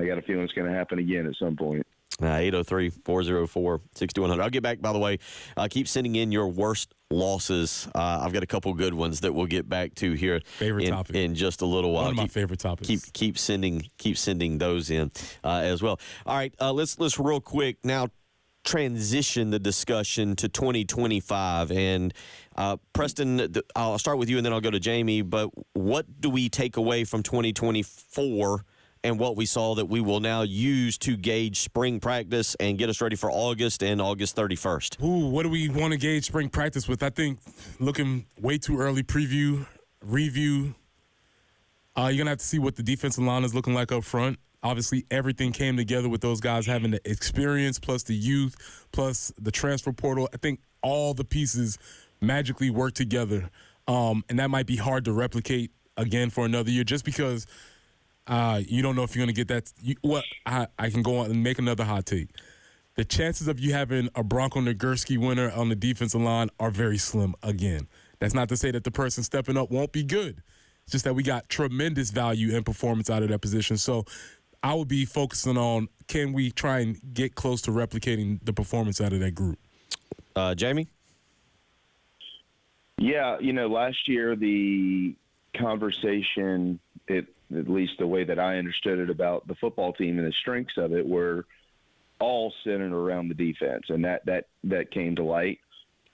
got a feeling it's going to happen again at some point. 803-404-6100. I'll get back, by the way. Keep sending in your worst losses. I've got a couple good ones that we'll get back to here in just a little while. One of my favorite topics. Keep sending those in as well. All right, let's real quick now transition the discussion to 2025. And Preston, I'll start with you and then I'll go to Jamie. But what do we take away from 2024 and what we saw that we will now use to gauge spring practice and get us ready for August and August 31st? Ooh, what do we want to gauge spring practice with? I think looking way too early, review. You're going to have to see what the defensive line is looking like up front. Obviously, everything came together with those guys having the experience, plus the youth, plus the transfer portal. I think all the pieces magically work together, and that might be hard to replicate again for another year just because you don't know if you're going to get that. I can go on and make another hot take. The chances of you having a Bronco Nagurski winner on the defensive line are very slim again. That's not to say that the person stepping up won't be good. It's just that we got tremendous value and performance out of that position. So I would be focusing on, can we try and get close to replicating the performance out of that group? Jamie? Yeah, last year the conversation, at least the way that I understood it about the football team and the strengths of it, were all centered around the defense, and that came to light.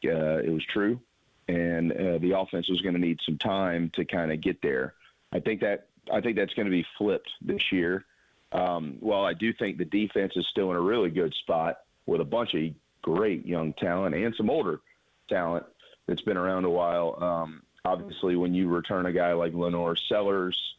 It was true, and the offense was going to need some time to kind of get there. I think that's going to be flipped this year. While I do think the defense is still in a really good spot with a bunch of great young talent and some older talent that's been around a while. Obviously, when you return a guy like Lenore Sellers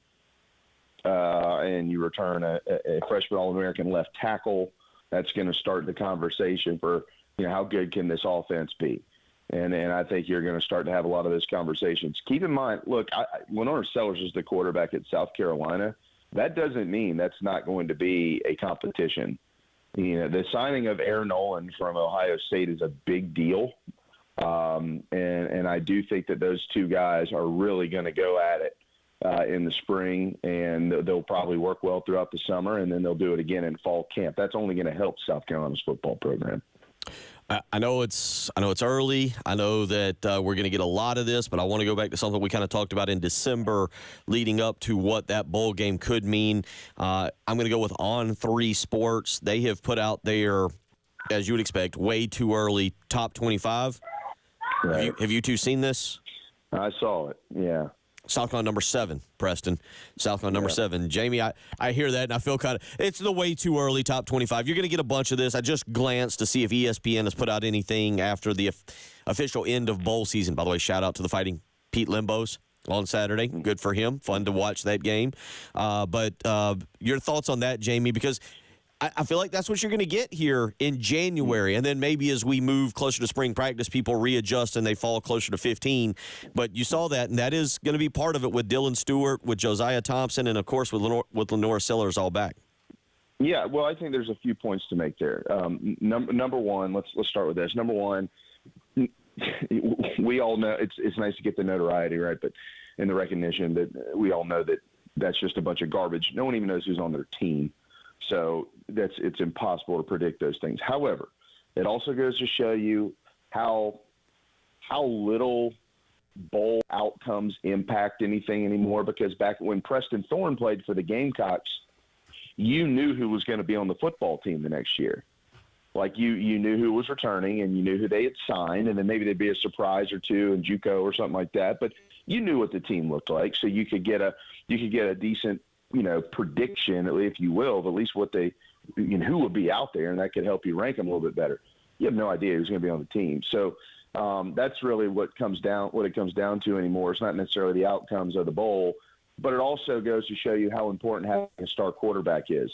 and you return a freshman All-American left tackle, that's going to start the conversation for how good can this offense be. And I think you're going to start to have a lot of those conversations. Keep in mind, look, Lenore Sellers is the quarterback at South Carolina. That doesn't mean that's not going to be a competition. The signing of Air Nolan from Ohio State is a big deal. And I do think that those two guys are really going to go at it in the spring, and they'll probably work well throughout the summer, and then they'll do it again in fall camp. That's only going to help South Carolina's football program. I know it's early. I know that we're going to get a lot of this, but I want to go back to something we kind of talked about in December leading up to what that bowl game could mean. I'm going to go with On3 Sports. They have put out their, as you would expect, way too early top 25. Right. Have you two seen this? I saw it, yeah. South Carolina number 7, Preston. South Carolina number 7. Jamie, I hear that, and I feel kind of – it's the way too early, top 25. You're going to get a bunch of this. I just glanced to see if ESPN has put out anything after the official end of bowl season. By the way, shout out to the Fighting Pete Limbos on Saturday. Good for him. Fun to watch that game. But your thoughts on that, Jamie, because – I feel like that's what you're going to get here in January. And then maybe as we move closer to spring practice, people readjust and they fall closer to 15. But you saw that, and that is going to be part of it with Dylan Stewart, with Josiah Thompson, and, of course, with Lenore Sellers all back. Yeah, well, I think there's a few points to make there. Number one, let's start with this. Number one, we all know it's nice to get the notoriety, right? But in the recognition that we all know that that's just a bunch of garbage. No one even knows who's on their team. So it's impossible to predict those things. However, it also goes to show you how little bowl outcomes impact anything anymore, because back when Preston Thorn played for the Gamecocks, you knew who was going to be on the football team the next year. Like you knew who was returning and you knew who they had signed, and then maybe there'd be a surprise or two in JUCO or something like that. But you knew what the team looked like, so you could get a decent prediction, if you will, of at least what who would be out there, and that could help you rank them a little bit better. You have no idea who's going to be on the team. So that's really what it comes down to anymore. It's not necessarily the outcomes of the bowl, but it also goes to show you how important having a star quarterback is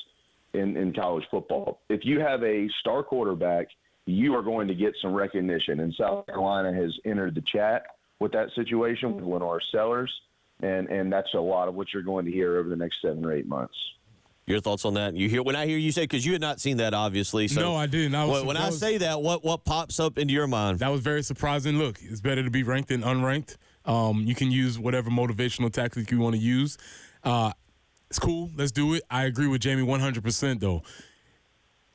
in college football. If you have a star quarterback, you are going to get some recognition. And South Carolina has entered the chat with that situation with Lenore Sellers. And that's a lot of what you're going to hear over the next 7 or 8 months. Your thoughts on that? When I hear you say, because you had not seen that, obviously. So no, I didn't. When I say that, what pops up into your mind? That was very surprising. Look, it's better to be ranked than unranked. You can use whatever motivational tactic you want to use. It's cool. Let's do it. I agree with Jamie 100%, though.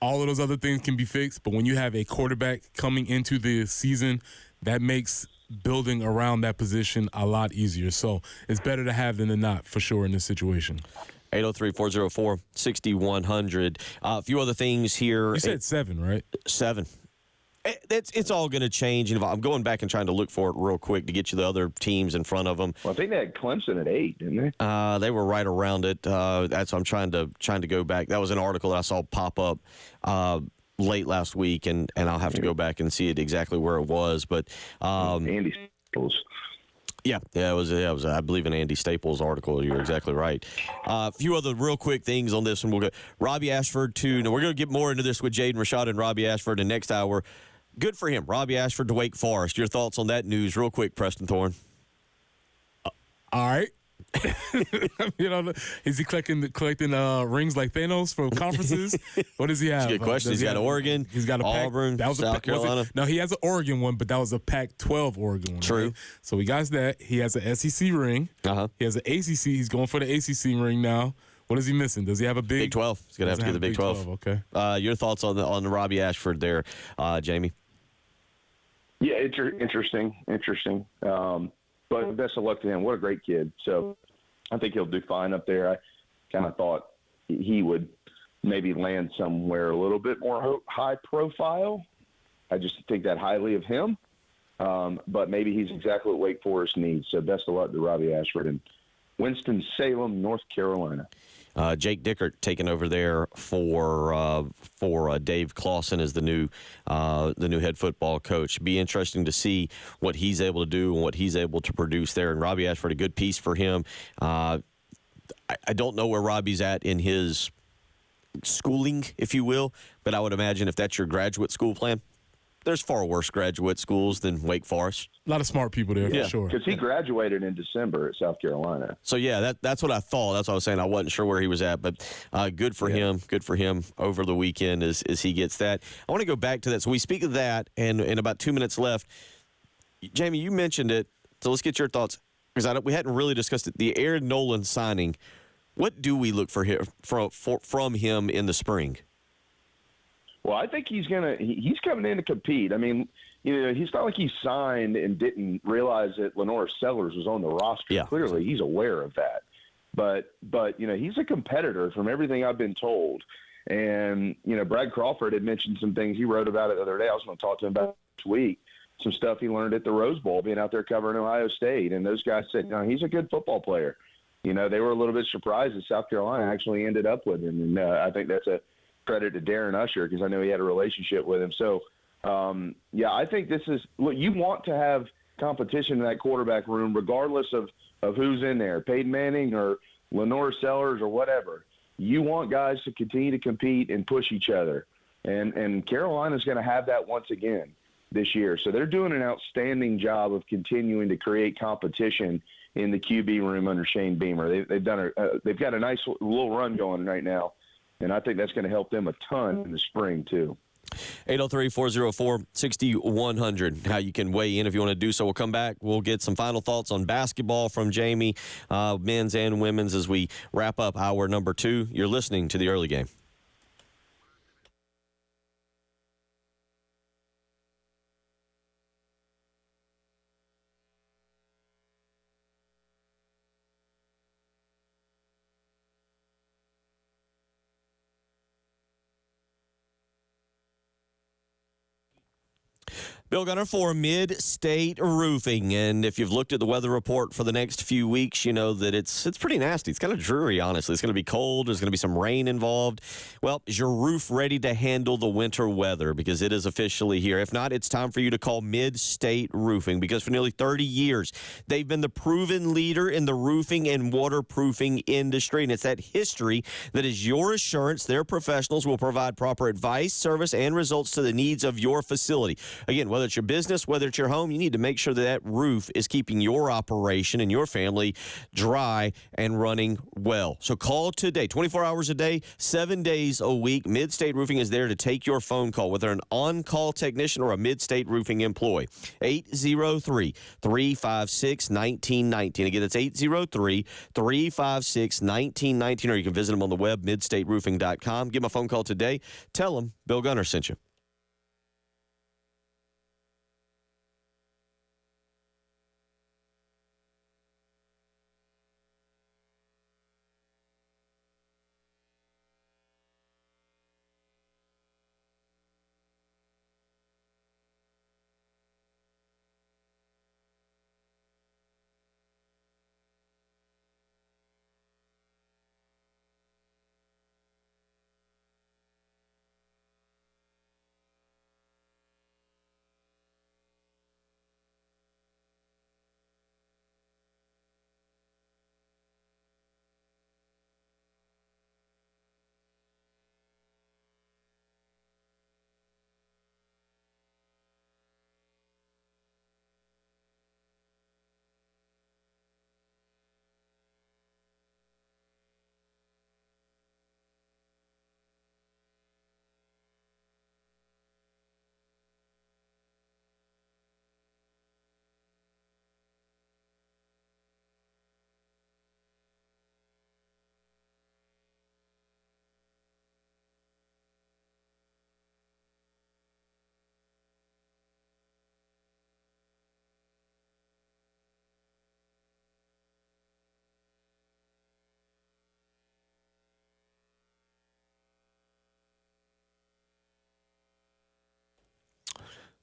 All of those other things can be fixed, but when you have a quarterback coming into the season, that makes building around that position a lot easier. So it's better to have than to not, for sure, in this situation. 803-404-6100. A few other things here. You said 7, right? 7. It's all going to change. I'm going back and trying to look for it real quick to get you the other teams in front of them. Well, I think they had Clemson at 8, didn't they? They were right around it. That's what I'm trying to go back. That was an article that I saw pop up late last week, and I'll have to go back and see it exactly where it was. But Andy Staples. Yeah, it was. I believe, an Andy Staples article. You're exactly right. A few other real quick things on this one. We'll go Robbie Ashford to. Now we're going to get more into this with Jaden Rashad and Robbie Ashford in next hour. Good for him, Robbie Ashford to Wake Forest. Your thoughts on that news, real quick, Preston Thorn. All right. Is he collecting rings like Thanos for conferences? What does he have? That's a good question. He's got Oregon. He's got Auburn. South Carolina. No, he has an Oregon one, but that was a Pac-12 Oregon one. True. Right? So he got that. He has an SEC ring. He has an ACC. He's going for the ACC ring now. What is he missing? Does he have a Big 12? He's going to have to get the Big 12. Okay. Your thoughts on the Robbie Ashford there, Jamie? Yeah, interesting. But best of luck to him. What a great kid. So I think he'll do fine up there. I kind of thought he would maybe land somewhere a little bit more high profile. I just think that highly of him. But maybe he's exactly what Wake Forest needs. So best of luck to Robbie Ashford in Winston-Salem, North Carolina. Jake Dickert taking over there for Dave Clawson as the new head football coach. Be interesting to see what he's able to do and what he's able to produce there. And Robbie Ashford, a good piece for him. I don't know where Robbie's at in his schooling, if you will, but I would imagine if that's your graduate school plan, there's far worse graduate schools than Wake Forest. A lot of smart people there, for sure. Because he graduated in December at South Carolina. So, yeah, that's what I thought. That's what I was saying. I wasn't sure where he was at, but good for him. Good for him over the weekend as he gets that. I want to go back to that. So we speak of that, and in about 2 minutes left, Jamie, you mentioned it, so let's get your thoughts. Because we hadn't really discussed it. The Aaron Nolan signing, what do we look for from him in the spring? Well, I think he's coming in to compete. I mean, he's not like he signed and didn't realize that Lenore Sellers was on the roster. Yeah. Clearly, he's aware of that. But he's a competitor from everything I've been told. And Brad Crawford had mentioned some things. He wrote about it the other day. I was going to talk to him about it this week. some stuff he learned at the Rose Bowl, being out there covering Ohio State. And those guys said, no, he's a good football player. They were a little bit surprised that South Carolina actually ended up with him. And I think that's a credit to Darren Usher, because I know he had a relationship with him. So, I think this is – look, you want to have competition in that quarterback room regardless of who's in there, Peyton Manning or Lenore Sellers or whatever. You want guys to continue to compete and push each other. And Carolina's going to have that once again this year. So they're doing an outstanding job of continuing to create competition in the QB room under Shane Beamer. They've got a nice little run going right now, and I think that's going to help them a ton in the spring too. 803-404-6100. How you can weigh in if you want to do so. We'll come back. We'll get some final thoughts on basketball from Jamie, men's and women's, as we wrap up hour number 2. You're listening to The Early Game. Bill Gunner for Mid-State Roofing. And if you've looked at the weather report for the next few weeks, you know that it's pretty nasty. It's kind of dreary, honestly. It's going to be cold. There's going to be some rain involved. Well, is your roof ready to handle the winter weather? Because it is officially here. If not, it's time for you to call Mid-State Roofing, because for nearly 30 years, they've been the proven leader in the roofing and waterproofing industry. And it's that history that is your assurance their professionals will provide proper advice, service, and results to the needs of your facility. Again, whether it's your business, whether it's your home, you need to make sure that roof is keeping your operation and your family dry and running well. So call today, 24 hours a day, 7 days a week. Mid-State Roofing is there to take your phone call, whether an on-call technician or a Mid-State Roofing employee. 803-356-1919. Again, that's 803-356-1919, or you can visit them on the web, midstateroofing.com. Give them a phone call today. Tell them Bill Gunner sent you.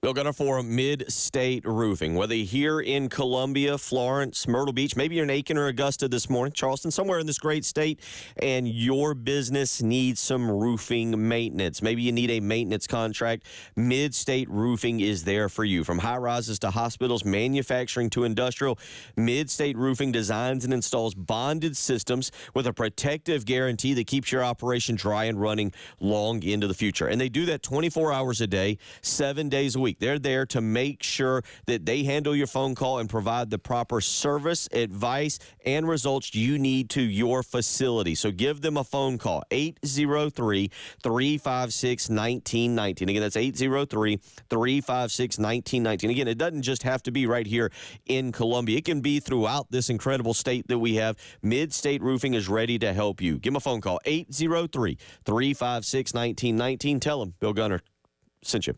Bill Gunner for Mid-State Roofing. Whether you're here in Columbia, Florence, Myrtle Beach, maybe you're in Aiken or Augusta this morning, Charleston, somewhere in this great state, and your business needs some roofing maintenance. Maybe you need a maintenance contract. Mid-State Roofing is there for you. From high-rises to hospitals, manufacturing to industrial, Mid-State Roofing designs and installs bonded systems with a protective guarantee that keeps your operation dry and running long into the future. And they do that 24 hours a day, 7 days a week. They're there to make sure that they handle your phone call and provide the proper service, advice, and results you need to your facility. So give them a phone call, 803-356-1919. Again, that's 803-356-1919. Again, it doesn't just have to be right here in Columbia. It can be throughout this incredible state that we have. Mid-State Roofing is ready to help you. Give them a phone call, 803-356-1919. Tell them Bill Gunner sent you.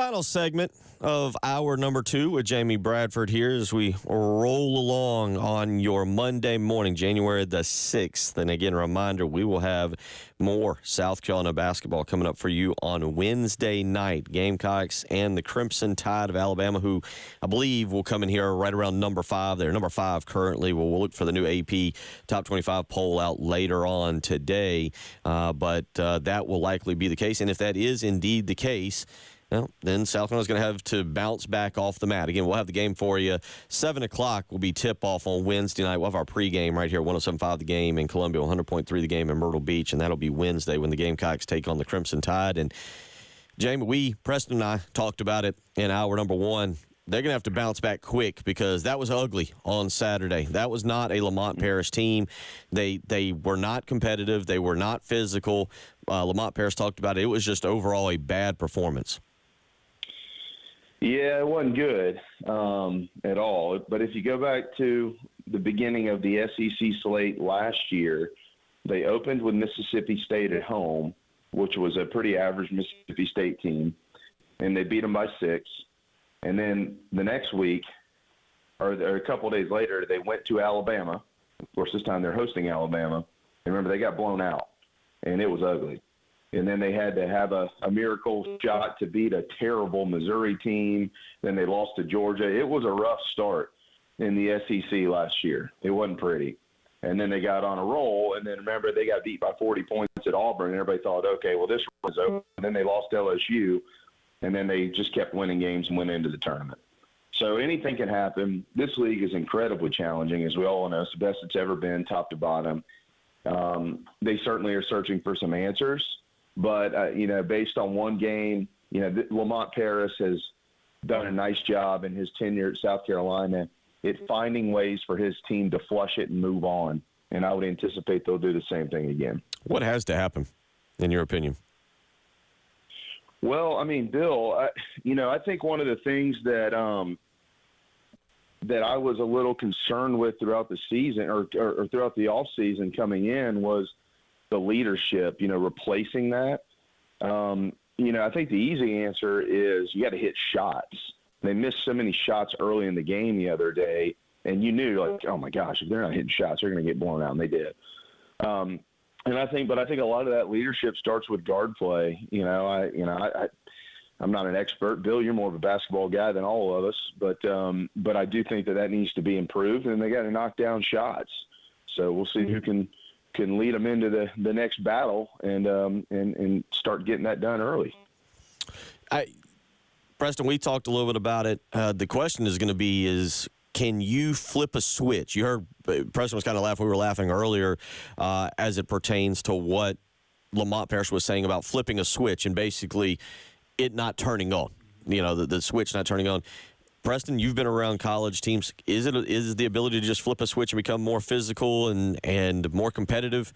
Final segment of hour number 2 with Jamie Bradford here as we roll along on your Monday morning, January the 6th. And again, a reminder, we will have more South Carolina basketball coming up for you on Wednesday night. Gamecocks and the Crimson Tide of Alabama, who I believe will come in here right around number 5. They're number 5 currently. We'll look for the new AP Top 25 poll out later on today. But that will likely be the case. And if that is indeed the case, well, then South Carolina's going to have to bounce back off the mat. Again, we'll have the game for you. 7 o'clock will be tip-off on Wednesday night. We'll have our pregame right here, 107.5 The Game in Columbia, 100.3 The Game in Myrtle Beach, and that'll be Wednesday when the Gamecocks take on the Crimson Tide. And, Jamie, Preston and I talked about it in hour number 1. They're going to have to bounce back quick because that was ugly on Saturday. That was not a Lamont Paris team. They were not competitive. They were not physical. Lamont Paris talked about it. It was just overall a bad performance. Yeah, it wasn't good at all. But if you go back to the beginning of the SEC slate last year, they opened with Mississippi State at home, which was a pretty average Mississippi State team, and they beat them by 6. And then the next week, or a couple of days later, they went to Alabama. Of course, this time they're hosting Alabama. And remember, they got blown out, and it was ugly. And then they had to have a miracle shot to beat a terrible Missouri team. Then they lost to Georgia. It was a rough start in the SEC last year. It wasn't pretty. And then they got on a roll, and then remember, they got beat by 40 points at Auburn, and everybody thought, okay, well, this is over. And then they lost to LSU, and then they just kept winning games and went into the tournament. So anything can happen. This league is incredibly challenging, as we all know. It's the best it's ever been, top to bottom. They certainly are searching for some answers. But, based on one game, Lamont Paris has done a nice job in his tenure at South Carolina at finding ways for his team to flush it and move on. And I would anticipate they'll do the same thing again. What has to happen, in your opinion? Well, I mean, Bill, I think one of the things that I was a little concerned with throughout the season or throughout the offseason coming in was the leadership, replacing that. I think the easy answer is you got to hit shots. They missed so many shots early in the game the other day, and you knew, like, oh my gosh, if they're not hitting shots, they're going to get blown out, and they did. And I think a lot of that leadership starts with guard play. I'm not an expert. Bill, you're more of a basketball guy than all of us, but I do think that needs to be improved, and they got to knock down shots. So we'll see who can lead them into the next battle and start getting that done early. Preston, we talked a little bit about it. The question is going to be can you flip a switch? You heard Preston was kind of laughing. We were laughing earlier as it pertains to what Lamont Paris was saying about flipping a switch and basically it not turning on, the switch not turning on. Preston, you've been around college teams. Is the ability to just flip a switch and become more physical and more competitive,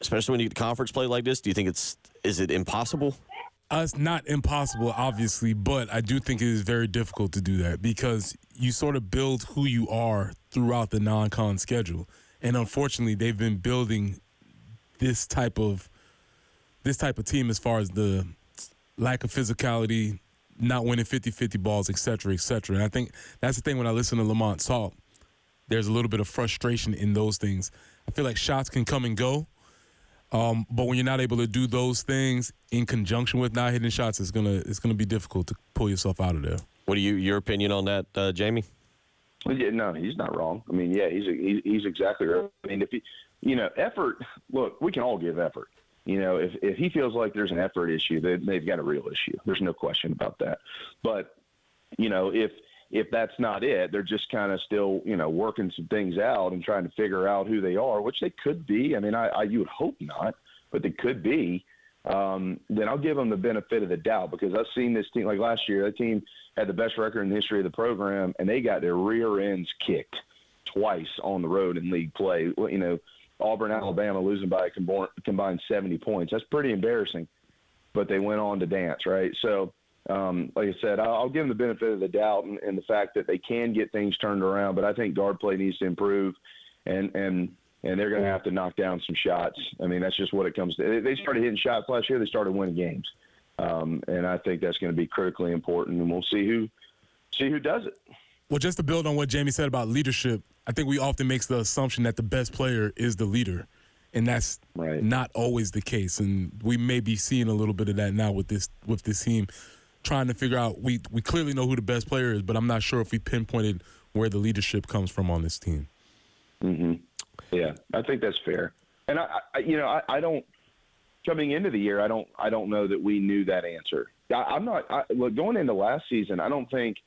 especially when you get conference play like this? Do you think is it impossible? It's not impossible, obviously, but I do think it is very difficult to do that because you sort of build who you are throughout the non-con schedule. And unfortunately, they've been building this type of team as far as the lack of physicality, not winning 50-50 balls, et cetera, et cetera. And I think that's the thing when I listen to Lamont talk, there's a little bit of frustration in those things. I feel like shots can come and go, but when you're not able to do those things in conjunction with not hitting shots, it's gonna be difficult to pull yourself out of there. What are your opinion on that, Jamie? Well, yeah, no, he's not wrong. I mean, yeah, he's exactly right. I mean, if effort, look, we can all give effort. If he feels like there's an effort issue, they've got a real issue. There's no question about that. But, if that's not it, they're just kind of still, working some things out and trying to figure out who they are, which they could be. I mean, you would hope not, but they could be. Then I'll give them the benefit of the doubt because I've seen this team, like last year, that team had the best record in the history of the program, and they got their rear ends kicked twice on the road in league play. Auburn, Alabama losing by a combined 70 points. That's pretty embarrassing, but they went on to dance, right? So, like I said, I'll give them the benefit of the doubt and the fact that they can get things turned around, but I think guard play needs to improve, and they're going to have to knock down some shots. I mean, that's just what it comes to. They started hitting shots last year. They started winning games. And I think that's going to be critically important, and we'll see who does it. Well, just to build on what Jamie said about leadership, I think we often make the assumption that the best player is the leader, and that's Right. not always the case. And we may be seeing a little bit of that now with this team, trying to figure out. We clearly know who the best player is, but I'm not sure if we pinpointed where the leadership comes from on this team. Mm-hmm. Yeah, I think that's fair. And I don't. Coming into the year, I don't know that we knew that answer. Look, going into last season, I don't think.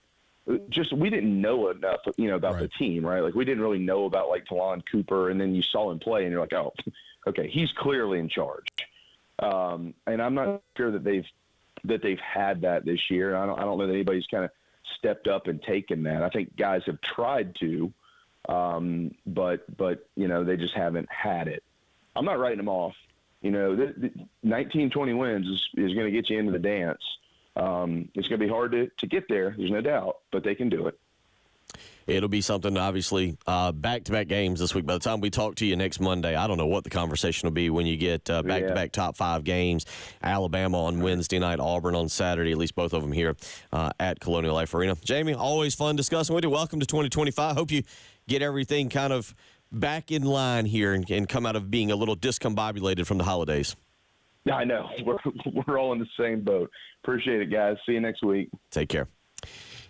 We didn't know enough, about the team, right? Like we didn't really know about like Talon Cooper, and then you saw him play, and you're like, oh, okay, he's clearly in charge. And I'm not sure that they've had that this year. I don't know that anybody's kind of stepped up and taken that. I think guys have tried to, but they just haven't had it. I'm not writing them off. 19, 20 wins is going to get you into the dance. It's going to be hard to get there. There's no doubt, but they can do it. It'll be something, obviously, back-to-back games this week. By the time we talk to you next Monday, I don't know what the conversation will be when you get back-to-back top 5 games. Alabama on Wednesday night, Auburn on Saturday, at least both of them here at Colonial Life Arena. Jamie, always fun discussing with you. Welcome to 2025. Hope you get everything kind of back in line here and come out of being a little discombobulated from the holidays. Yeah, I know. We're all in the same boat. Appreciate it, guys. See you next week. Take care.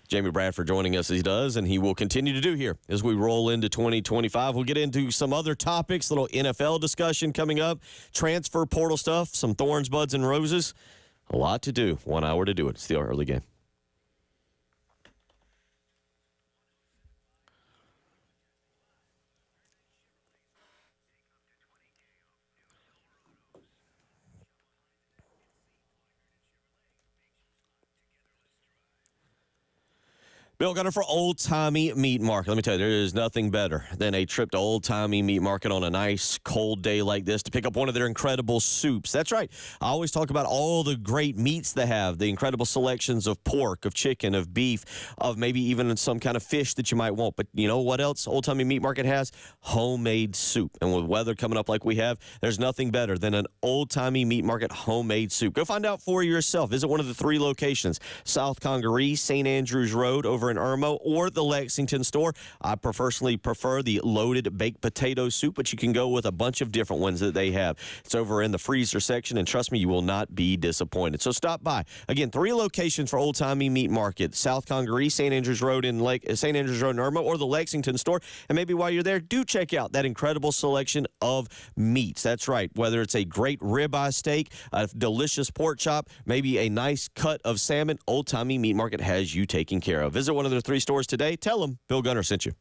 Jamie Bradford joining us as he does, and he will continue to do here as we roll into 2025. We'll get into some other topics, little NFL discussion coming up, transfer portal stuff, some Thorns, Buds, and Roses. A lot to do. 1 hour to do it. It's the early game. Bill Gunner for Old Timey Meat Market. Let me tell you, there is nothing better than a trip to Old Timey Meat Market on a nice cold day like this to pick up one of their incredible soups. That's right. I always talk about all the great meats they have, the incredible selections of pork, of chicken, of beef, of maybe even some kind of fish that you might want. But you know what else Old Timey Meat Market has? Homemade soup. And with weather coming up like we have, there's nothing better than an Old Timey Meat Market homemade soup. Go find out for yourself. Visit one of the 3 locations, South Congaree, St. Andrews Road over in Irmo, or the Lexington store. I personally prefer the loaded baked potato soup, but you can go with a bunch of different ones that they have. It's over in the freezer section, and trust me, you will not be disappointed. So stop by. Again, 3 locations for Old Timey Meat Market: South Congaree, St. Andrews Road in Irmo, or the Lexington store. And maybe while you're there, do check out that incredible selection of meats. That's right. Whether it's a great ribeye steak, a delicious pork chop, maybe a nice cut of salmon, Old Timey Meat Market has you taken care of. Visit one of their 3 stores today. Tell them Bill Gunner sent you.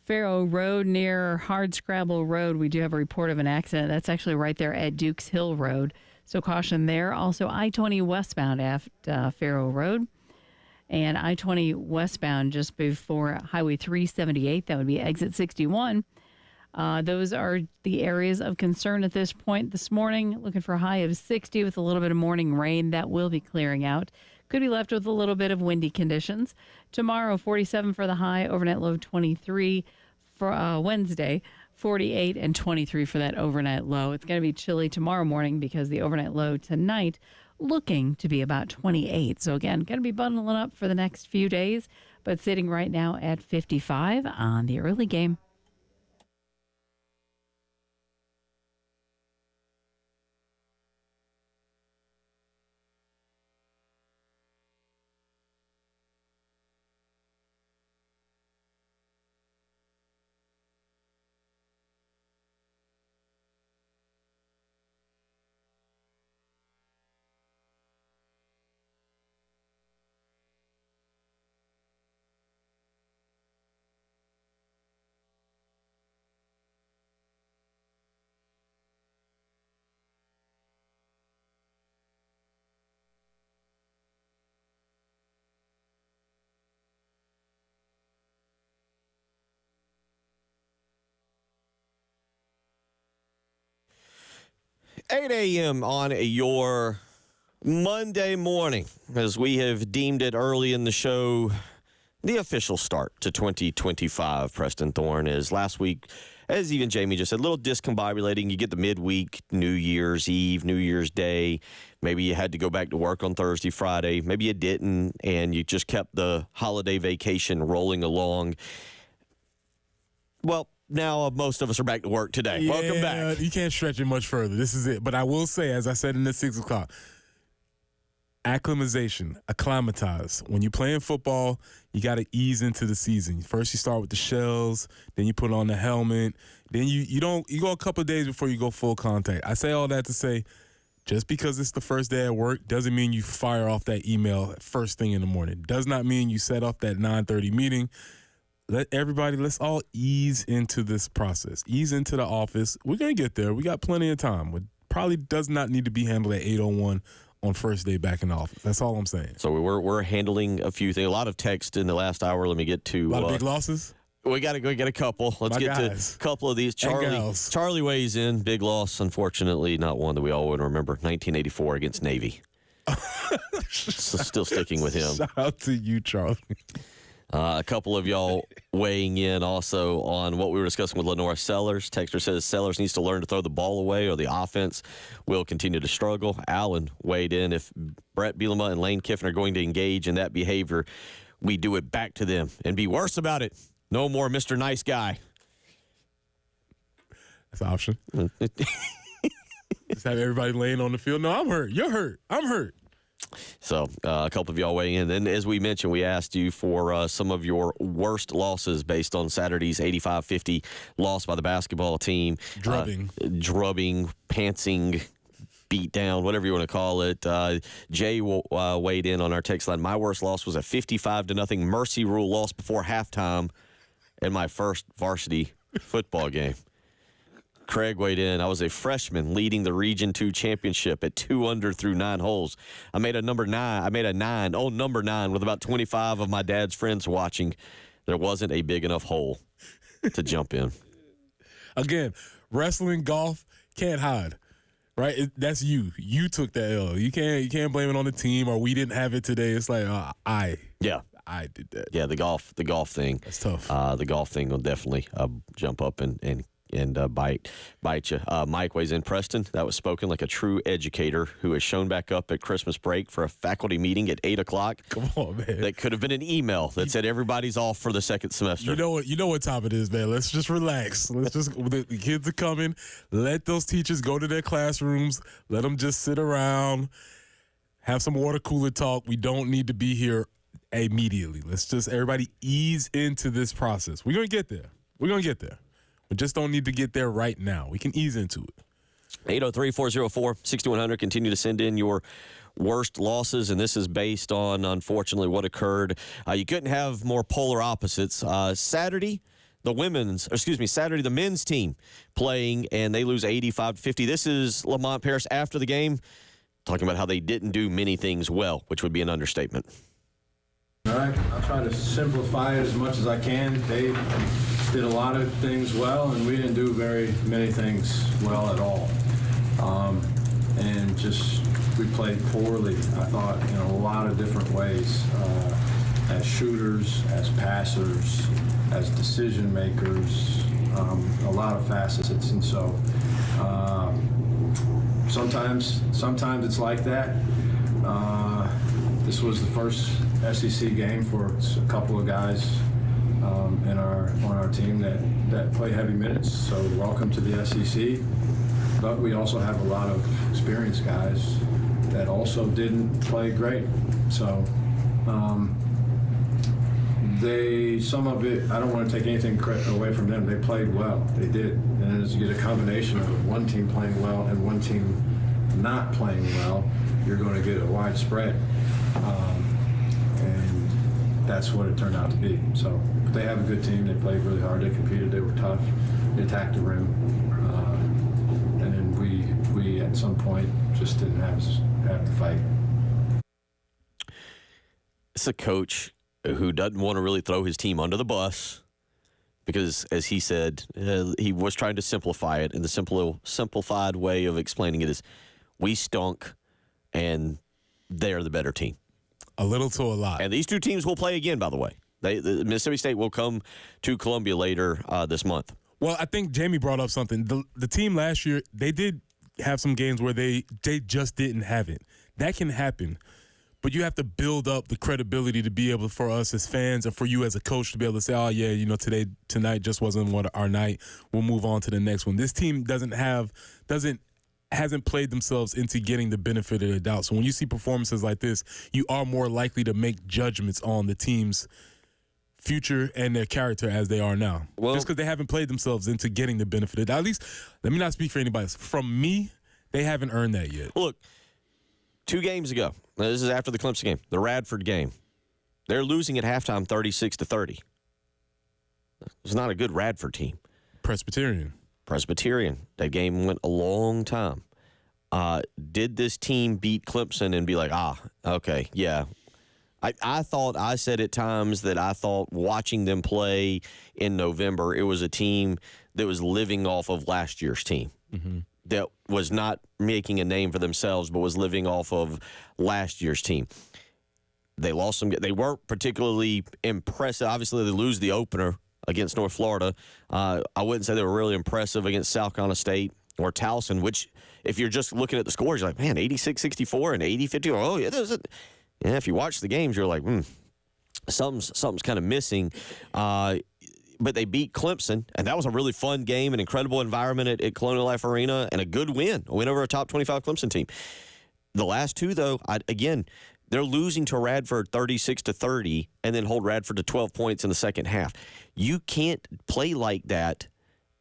Faro Road near Hardscrabble Road, we do have a report of an accident. That's actually right there at Dukes Hill Road. So caution there. Also, I-20 westbound at Faro Road. And I-20 westbound just before Highway 378. That would be exit 61. Those are the areas of concern at this point this morning. Looking for a high of 60 with a little bit of morning rain. That will be clearing out. Could be left with a little bit of windy conditions. Tomorrow, 47 for the high, overnight low 23. For Wednesday, 48 and 23 for that overnight low. It's going to be chilly tomorrow morning because the overnight low tonight looking to be about 28. So again, going to be bundling up for the next few days, but sitting right now at 55 on the early game. $8 a.m. on your Monday morning, as we have deemed it early in the show, the official start to 2025. Preston Thorn is last week, as even Jamie just said, a little discombobulating. You get the midweek, New Year's Eve, New Year's Day. Maybe you had to go back to work on Thursday, Friday. Maybe you didn't, and you just kept the holiday vacation rolling along. Well, now most of us are back to work today. Yeah, welcome back. You can't stretch it much further. This is it. But I will say, as I said in the 6 o'clock, acclimatize. When you're playing football, you got to ease into the season. First, you start with the shells, then you put on the helmet, then you go a couple of days before you go full contact. I say all that to say, just because it's the first day at work doesn't mean you fire off that email first thing in the morning. Does not mean you set off that 9:30 meeting. Let's all ease into this process. Ease into the office. We're going to get there. We got plenty of time. It probably does not need to be handled at 8:01 on first day back in the office. That's all I'm saying. So we're handling a few things. A lot of text in the last hour. Let me get to a lot of big losses. We got to go get a couple. Let's get to a couple of these. Charlie weighs in. Big loss, unfortunately, not one that we all would remember. 1984 against Navy. So still sticking with him. Shout out to you, Charlie. A couple of y'all weighing in also on what we were discussing with Lenora Sellers. Texter says Sellers needs to learn to throw the ball away or the offense will continue to struggle. Allen weighed in. If Brett Bielema and Lane Kiffin are going to engage in that behavior, we do it back to them and be worse about it. No more Mr. Nice Guy. That's an option. Just have everybody laying on the field. No, I'm hurt. You're hurt. I'm hurt. So a couple of y'all weighing in. Then, as we mentioned, we asked you for some of your worst losses based on Saturday's 85-50 loss by the basketball team. Drubbing, pantsing, beat down, whatever you want to call it. Jay weighed in on our text line. My worst loss was a 55-0 mercy rule loss before halftime in my first varsity football game. Craig weighed in. I was a freshman leading the Region 2 championship at 2 under through 9 holes. I made a number 9 with about 25 of my dad's friends watching. There wasn't a big enough hole to jump in. Again, wrestling, golf, can't hide. Right? That's you. You took that L. You can't blame it on the team or we didn't have it today. It's like I did that. Yeah, the golf thing. That's tough. The golf thing will definitely jump up and bite you. Mike weighs in. Preston, that was spoken like a true educator who has shown back up at Christmas break for a faculty meeting at 8 o'clock. Come on, man. That could have been an email that said everybody's off for the second semester. You know what time it is, man. Let's just relax. The kids are coming. Let those teachers go to their classrooms. Let them just sit around, have some water cooler talk. We don't need to be here immediately. Let's just everybody ease into this process. We're going to get there. We just don't need to get there right now. We can ease into it. 803-404-6100. Continue to send in your worst losses, and this is based on, unfortunately, what occurred. You couldn't have more polar opposites. Saturday, Saturday, the men's team playing, and they lose 85-50. This is Lamont Paris after the game, talking about how they didn't do many things well, which would be an understatement. All right, I'll try to simplify it as much as I can. They did a lot of things well, and we didn't do very many things well at all. We played poorly, I thought, in a lot of different ways, as shooters, as passers, as decision makers, a lot of facets. And so sometimes it's like that. This was the first SEC game for a couple of guys on our team that play heavy minutes. So welcome to the SEC. But we also have a lot of experienced guys that also didn't play great. So some of it, I don't want to take anything away from them. They played well. They did. And as you get a combination of one team playing well and one team not playing well, you're going to get a wide spread. And that's what it turned out to be. So, but they have a good team. They played really hard. They competed. They were tough. They attacked the rim. And then we at some point just didn't have to fight. It's a coach who doesn't want to really throw his team under the bus because, as he said, he was trying to simplify it. And the simplified way of explaining it is we stunk and they're the better team. A little to a lot. And these two teams will play again, by the way. The Mississippi State will come to Columbia later this month. Well, I think Jamie brought up something. The team last year, they did have some games where they just didn't have it. That can happen. But you have to build up the credibility to be able, for us as fans or for you as a coach to be able to say, oh, yeah, tonight just wasn't our night. We'll move on to the next one. This team hasn't played themselves into getting the benefit of the doubt. So when you see performances like this, you are more likely to make judgments on the team's future and their character as they are now. Well, just because they haven't played themselves into getting the benefit of the doubt. At least, let me not speak for anybody else. From me, they haven't earned that yet. Look, 2 games ago, this is after the Clemson game, the Radford game, they're losing at halftime 36-30. It's not a good Radford team. Presbyterian. That game went a long time. Did this team beat Clemson and be like, okay, yeah. I said at times that I thought watching them play in November, it was a team that was living off of last year's team. Mm-hmm. That was not making a name for themselves, but was living off of last year's team. They lost some. They weren't particularly impressive. Obviously, they lose the opener against North Florida. I wouldn't say they were really impressive against South Carolina State or Towson, which, if you're just looking at the scores, you're like, man, 86-64 and 80-50. Oh, yeah, if you watch the games, you're like, something's kind of missing. But they beat Clemson, and that was a really fun game, an incredible environment at Colonial Life Arena, and a good win. A win over a top 25 Clemson team. The last two, though, they're losing to Radford 36-30 and then hold Radford to 12 points in the second half. You can't play like that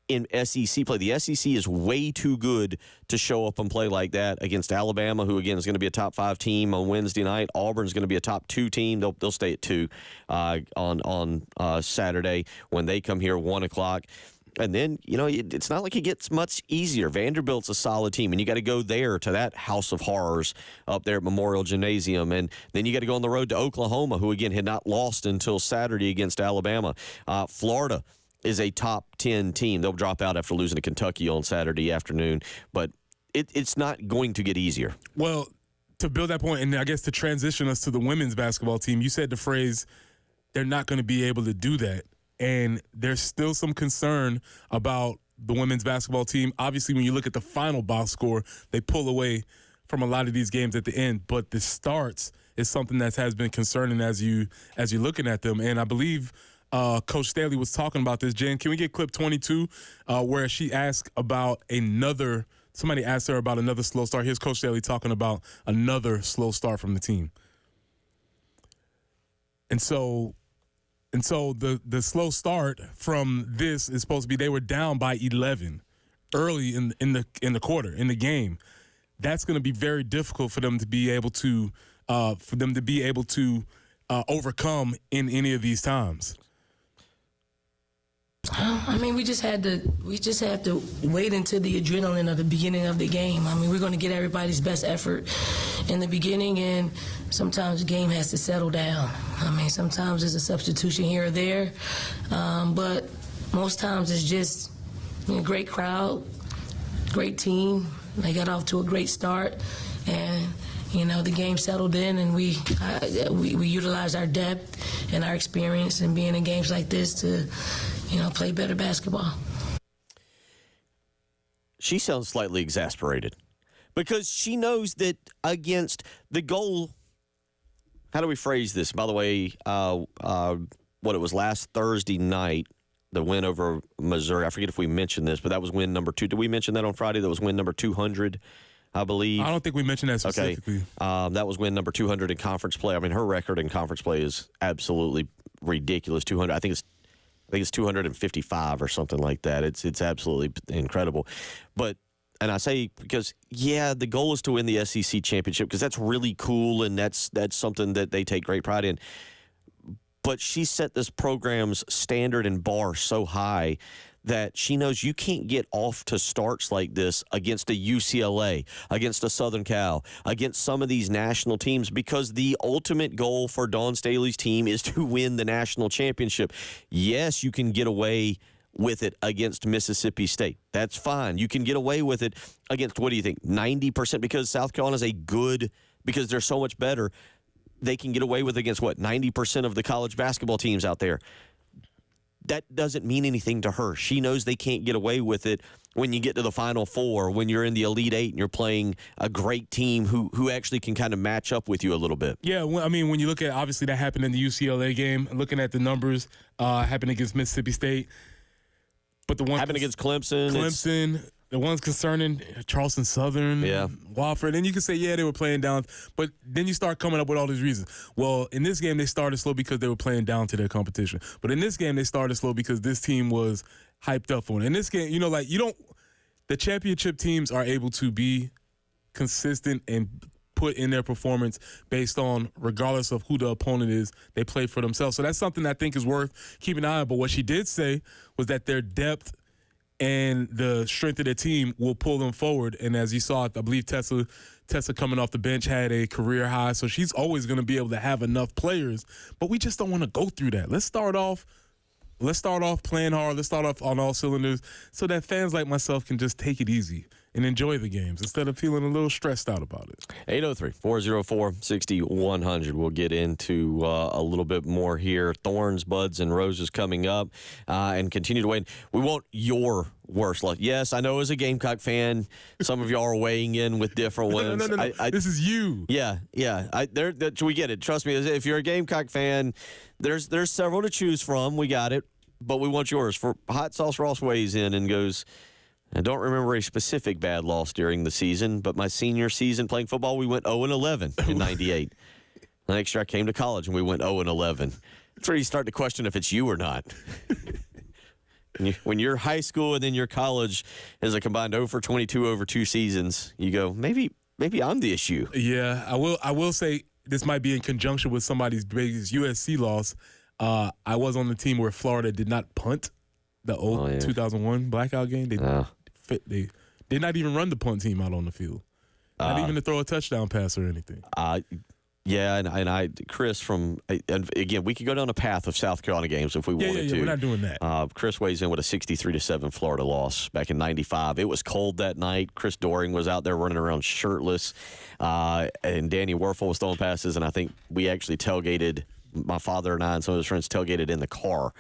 in SEC play. The SEC is way too good to show up and play like that against Alabama, who, again, is going to be a top 5 team on Wednesday night. Auburn's going to be a top 2 team. They'll stay at 2 on Saturday when they come here, 1 o'clock. And then, it's not like it gets much easier. Vanderbilt's a solid team, and you got to go there to that house of horrors up there at Memorial Gymnasium. And then you got to go on the road to Oklahoma, who, again, had not lost until Saturday against Alabama. Florida is a top 10 team. They'll drop out after losing to Kentucky on Saturday afternoon. But it's not going to get easier. Well, to build that point, and I guess to transition us to the women's basketball team, you said the phrase, they're not going to be able to do that. And there's still some concern about the women's basketball team. Obviously, when you look at the final box score, they pull away from a lot of these games at the end. But the starts is something that has been concerning as you're looking at them. And I believe Coach Staley was talking about this. Jen, can we get clip 22 where she asked about somebody asked her about another slow start. Here's Coach Staley talking about another slow start from the team. And so the slow start from this is supposed to be they were down by 11 early in the quarter, in the game. That's going to be very difficult for them to be able to overcome in any of these times. I mean, we just have to wait until the adrenaline of the beginning of the game. I mean, we're going to get everybody's best effort in the beginning, and sometimes the game has to settle down. I mean, sometimes there's a substitution here or there, but most times it's just a great crowd, great team. They got off to a great start, and the game settled in, and we utilized our depth and our experience in being in games like this to play better basketball. She sounds slightly exasperated because she knows that against the goal. How do we phrase this? By the way, what it was last Thursday night, the win over Missouri. I forget if we mentioned this, but that was win number 2. Did we mention that on Friday? That was win number 200, I believe. I don't think we mentioned that specifically. Okay. That was win number 200 in conference play. I mean, her record in conference play is absolutely ridiculous. 200. I think it's 255 or something like that. It's absolutely incredible. And I say because, the goal is to win the SEC championship because that's really cool and that's something that they take great pride in. But she set this program's standard and bar so high that she knows you can't get off to starts like this against a UCLA, against a Southern Cal, against some of these national teams because the ultimate goal for Dawn Staley's team is to win the national championship. Yes, you can get away with it against Mississippi State. That's fine. You can get away with it against, what do you think, 90%? Because South Carolina's because they're so much better, they can get away with against, 90% of the college basketball teams out there. That doesn't mean anything to her. She knows they can't get away with it when you get to the Final Four, when you're in the Elite Eight and you're playing a great team who actually can kind of match up with you a little bit. Yeah, I mean, when you look at, obviously that happened in the UCLA game, looking at the numbers, happened against Mississippi State. But the one happened against Clemson. The ones concerning Charleston Southern, Wofford, and you can say, they were playing down, but then you start coming up with all these reasons. Well, in this game, they started slow because they were playing down to their competition. But in this game, they started slow because this team was hyped up for it. In this game, the championship teams are able to be consistent and put in their performance based on, regardless of who the opponent is, they play for themselves. So that's something I think is worth keeping an eye on. But what she did say was that their depth and the strength of their team will pull them forward. And as you saw, I believe Tessa coming off the bench had a career high. So she's always going to be able to have enough players. But we just don't want to go through that. Let's start off playing hard. Let's start off on all cylinders so that fans like myself can just take it easy and enjoy the games instead of feeling a little stressed out about it. 803-404-6100. We'll get into a little bit more here. Thorns, buds, and roses coming up and continue to wait. We want your worst luck. Yes, I know as a Gamecock fan, some of y'all are weighing in with different ones. No. This is you. Yeah. We get it. Trust me, if you're a Gamecock fan, there's several to choose from. We got it. But we want yours. For Hot Sauce Ross weighs in and goes, I don't remember a specific bad loss during the season, but my senior season playing football, we went 0-11 in 98. The next year I came to college and we went 0-11. That's where you start to question if it's you or not. When you're high school and then your college is a combined 0-22 over 2 seasons, you go, maybe I'm the issue. Yeah, I will say this might be in conjunction with somebody's biggest USC loss. I was on the team where Florida did not punt the 2001 blackout game. They did not even run the punt team out on the field. Not even to throw a touchdown pass or anything. Chris and again, we could go down a path of South Carolina games if we wanted to. We're not doing that. Chris weighs in with a 63-7 Florida loss back in '95. It was cold that night. Chris Doring was out there running around shirtless, and Danny Werfel was throwing passes, and I think we actually tailgated. My father and I and some of his friends tailgated in the car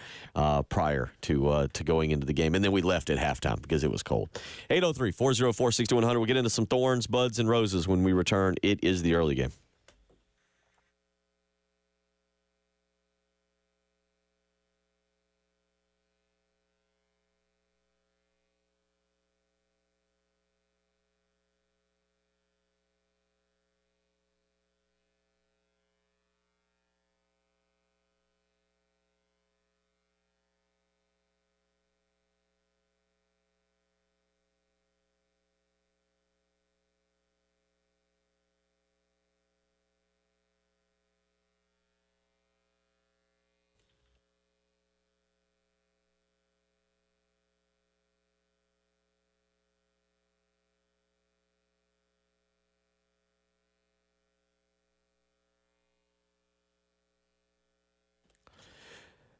prior to going into the game. And then we left at halftime because it was cold. 803-404-6100. We'll get into some Thorns, Buds, and Roses when we return. It is the early game.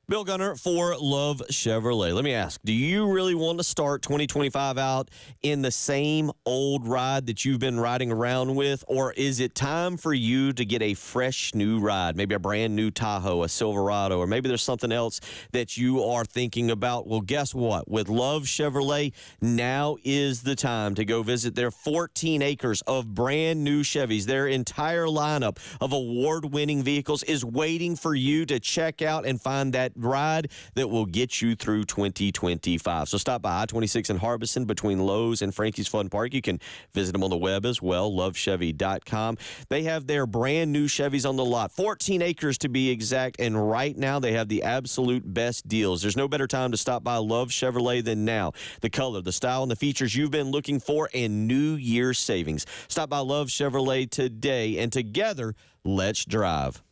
Bill Gunner for Love Chevrolet. Let me ask, do you really want to start 2025 out in the same old ride that you've been riding around with, or is it time for you to get a fresh new ride, maybe a brand new Tahoe, a Silverado, or maybe there's something else that you are thinking about? Well, guess what? With Love Chevrolet, now is the time to go visit their 14 acres of brand new Chevys. Their entire lineup of award-winning vehicles is waiting for you to check out and find that ride that will get you through 2025. So stop by I-26 in Harbison between Lowe's and Frankie's Fun Park. You can visit them on the web as well, lovechevy.com. They have their brand new Chevys on the lot, 14 acres to be exact, and right now they have the absolute best deals. There's no better time to stop by Love Chevrolet than now. The color, the style, and the features you've been looking for, and New Year's savings. Stop by Love Chevrolet today, and together, let's drive.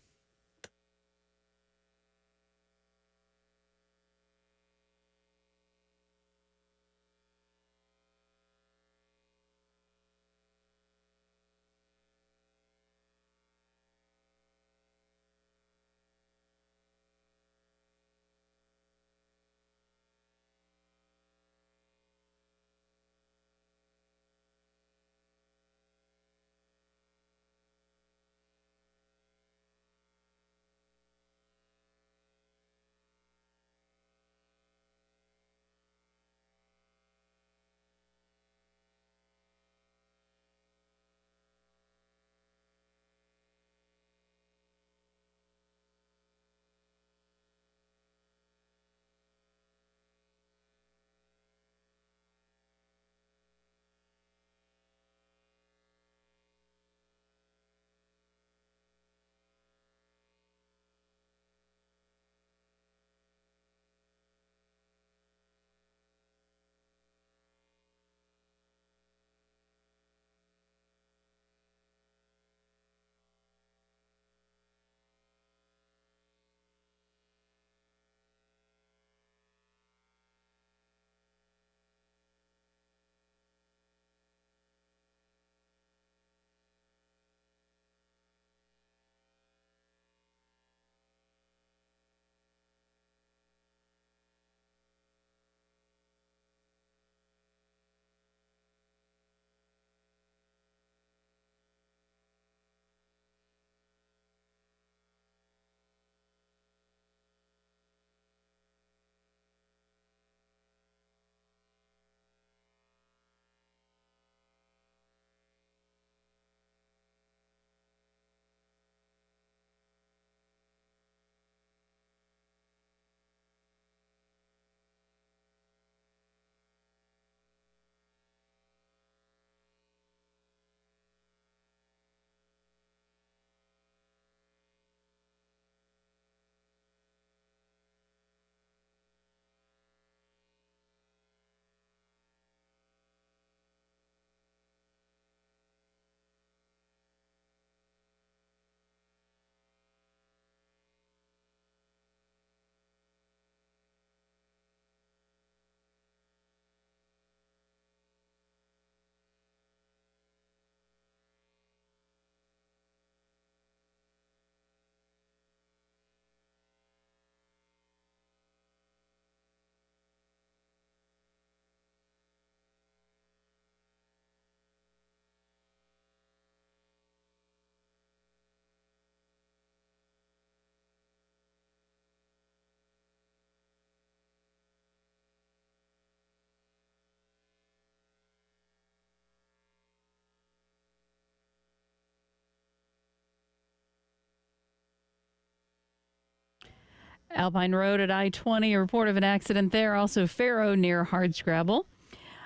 Alpine Road at I-20, a report of an accident there. Also, Faro near Hardscrabble.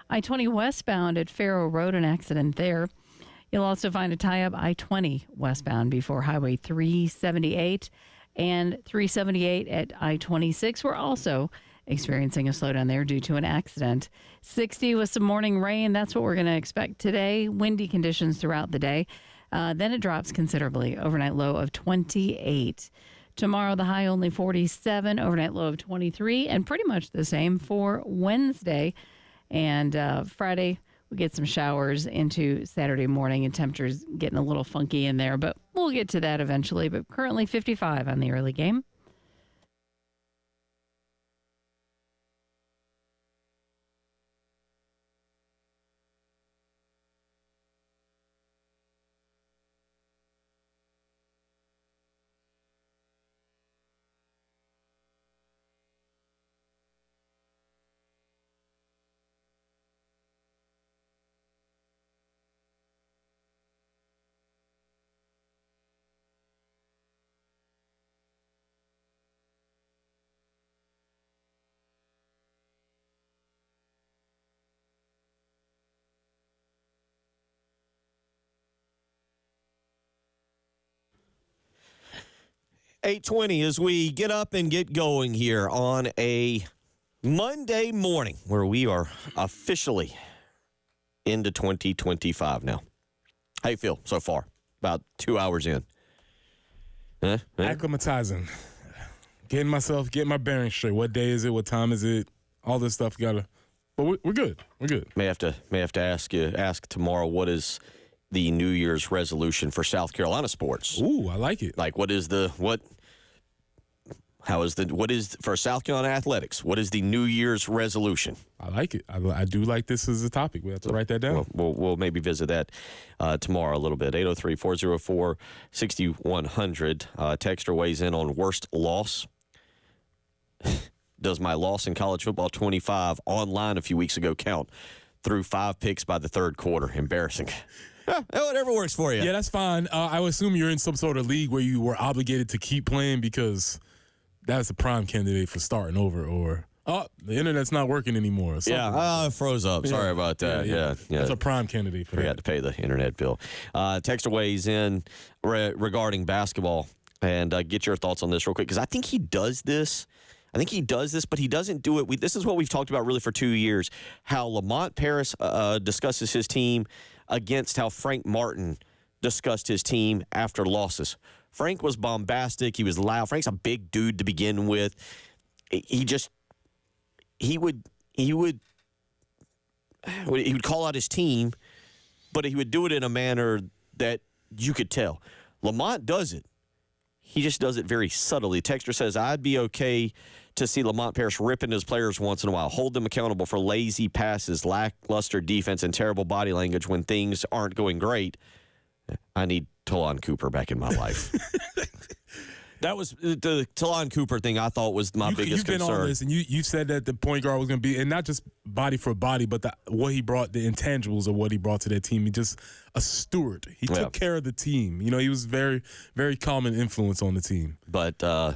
I-20 westbound at Faro Road, an accident there. You'll also find a tie-up I-20 westbound before Highway 378 and 378 at I-26. We're also experiencing a slowdown there due to an accident. 60 with some morning rain. That's what we're going to expect today. Windy conditions throughout the day. Then it drops considerably. Overnight low of 28. Tomorrow, the high only 47, overnight low of 23, and pretty much the same for Wednesday. And Friday, we get some showers into Saturday morning, and temperatures getting a little funky in there, but we'll get to that eventually. But currently 55 on the early game. 8:20 as we get up and get going here on a Monday morning where we are officially into 2025 now. How you feel so far? About 2 hours in. Acclimatizing. Getting my bearings straight. What day is it? What time is it? All this stuff but we're good. We're good. May have to ask tomorrow, what is the New Year's resolution for South Carolina sports? Ooh, I like it. Like, what is for South Carolina athletics? What is the New Year's resolution? I like it. I do like this as a topic. We have to write that down. We'll maybe visit that tomorrow a little bit. 803-404-6100. Texter weighs in on worst loss. Does my loss in college football 25 online a few weeks ago count? Threw 5 picks by the third quarter. Embarrassing. Whatever works for you. Yeah, that's fine. I would assume you're in some sort of league where you were obligated to keep playing because that's a prime candidate for starting over, or the internet's not working anymore. It froze up. Yeah. Sorry about that. Yeah. That's a prime candidate for Forgot that. to pay the internet bill. Texter weighs in regarding basketball, and get your thoughts on this real quick, because I think he does this. But he doesn't do it. This is what we've talked about really for 2 years, how Lamont Paris discusses his team against how Frank Martin discussed his team after losses. Frank was bombastic. He was loud. Frank's a big dude to begin with. He would call out his team, but he would do it in a manner that you could tell. Lamont does it. He just does it very subtly. Texter says, I'd be okay to see Lamont Paris ripping his players once in a while, hold them accountable for lazy passes, lackluster defense, and terrible body language when things aren't going great. I need Talon Cooper back in my life. That was the Talon Cooper thing. I thought was my biggest concern. You've been on this, and you said that the point guard was going to be, and not just body for body, but what he brought, the intangibles of what he brought to that team. He just a steward. He took care of the team. He was very, very calm and influence on the team. But to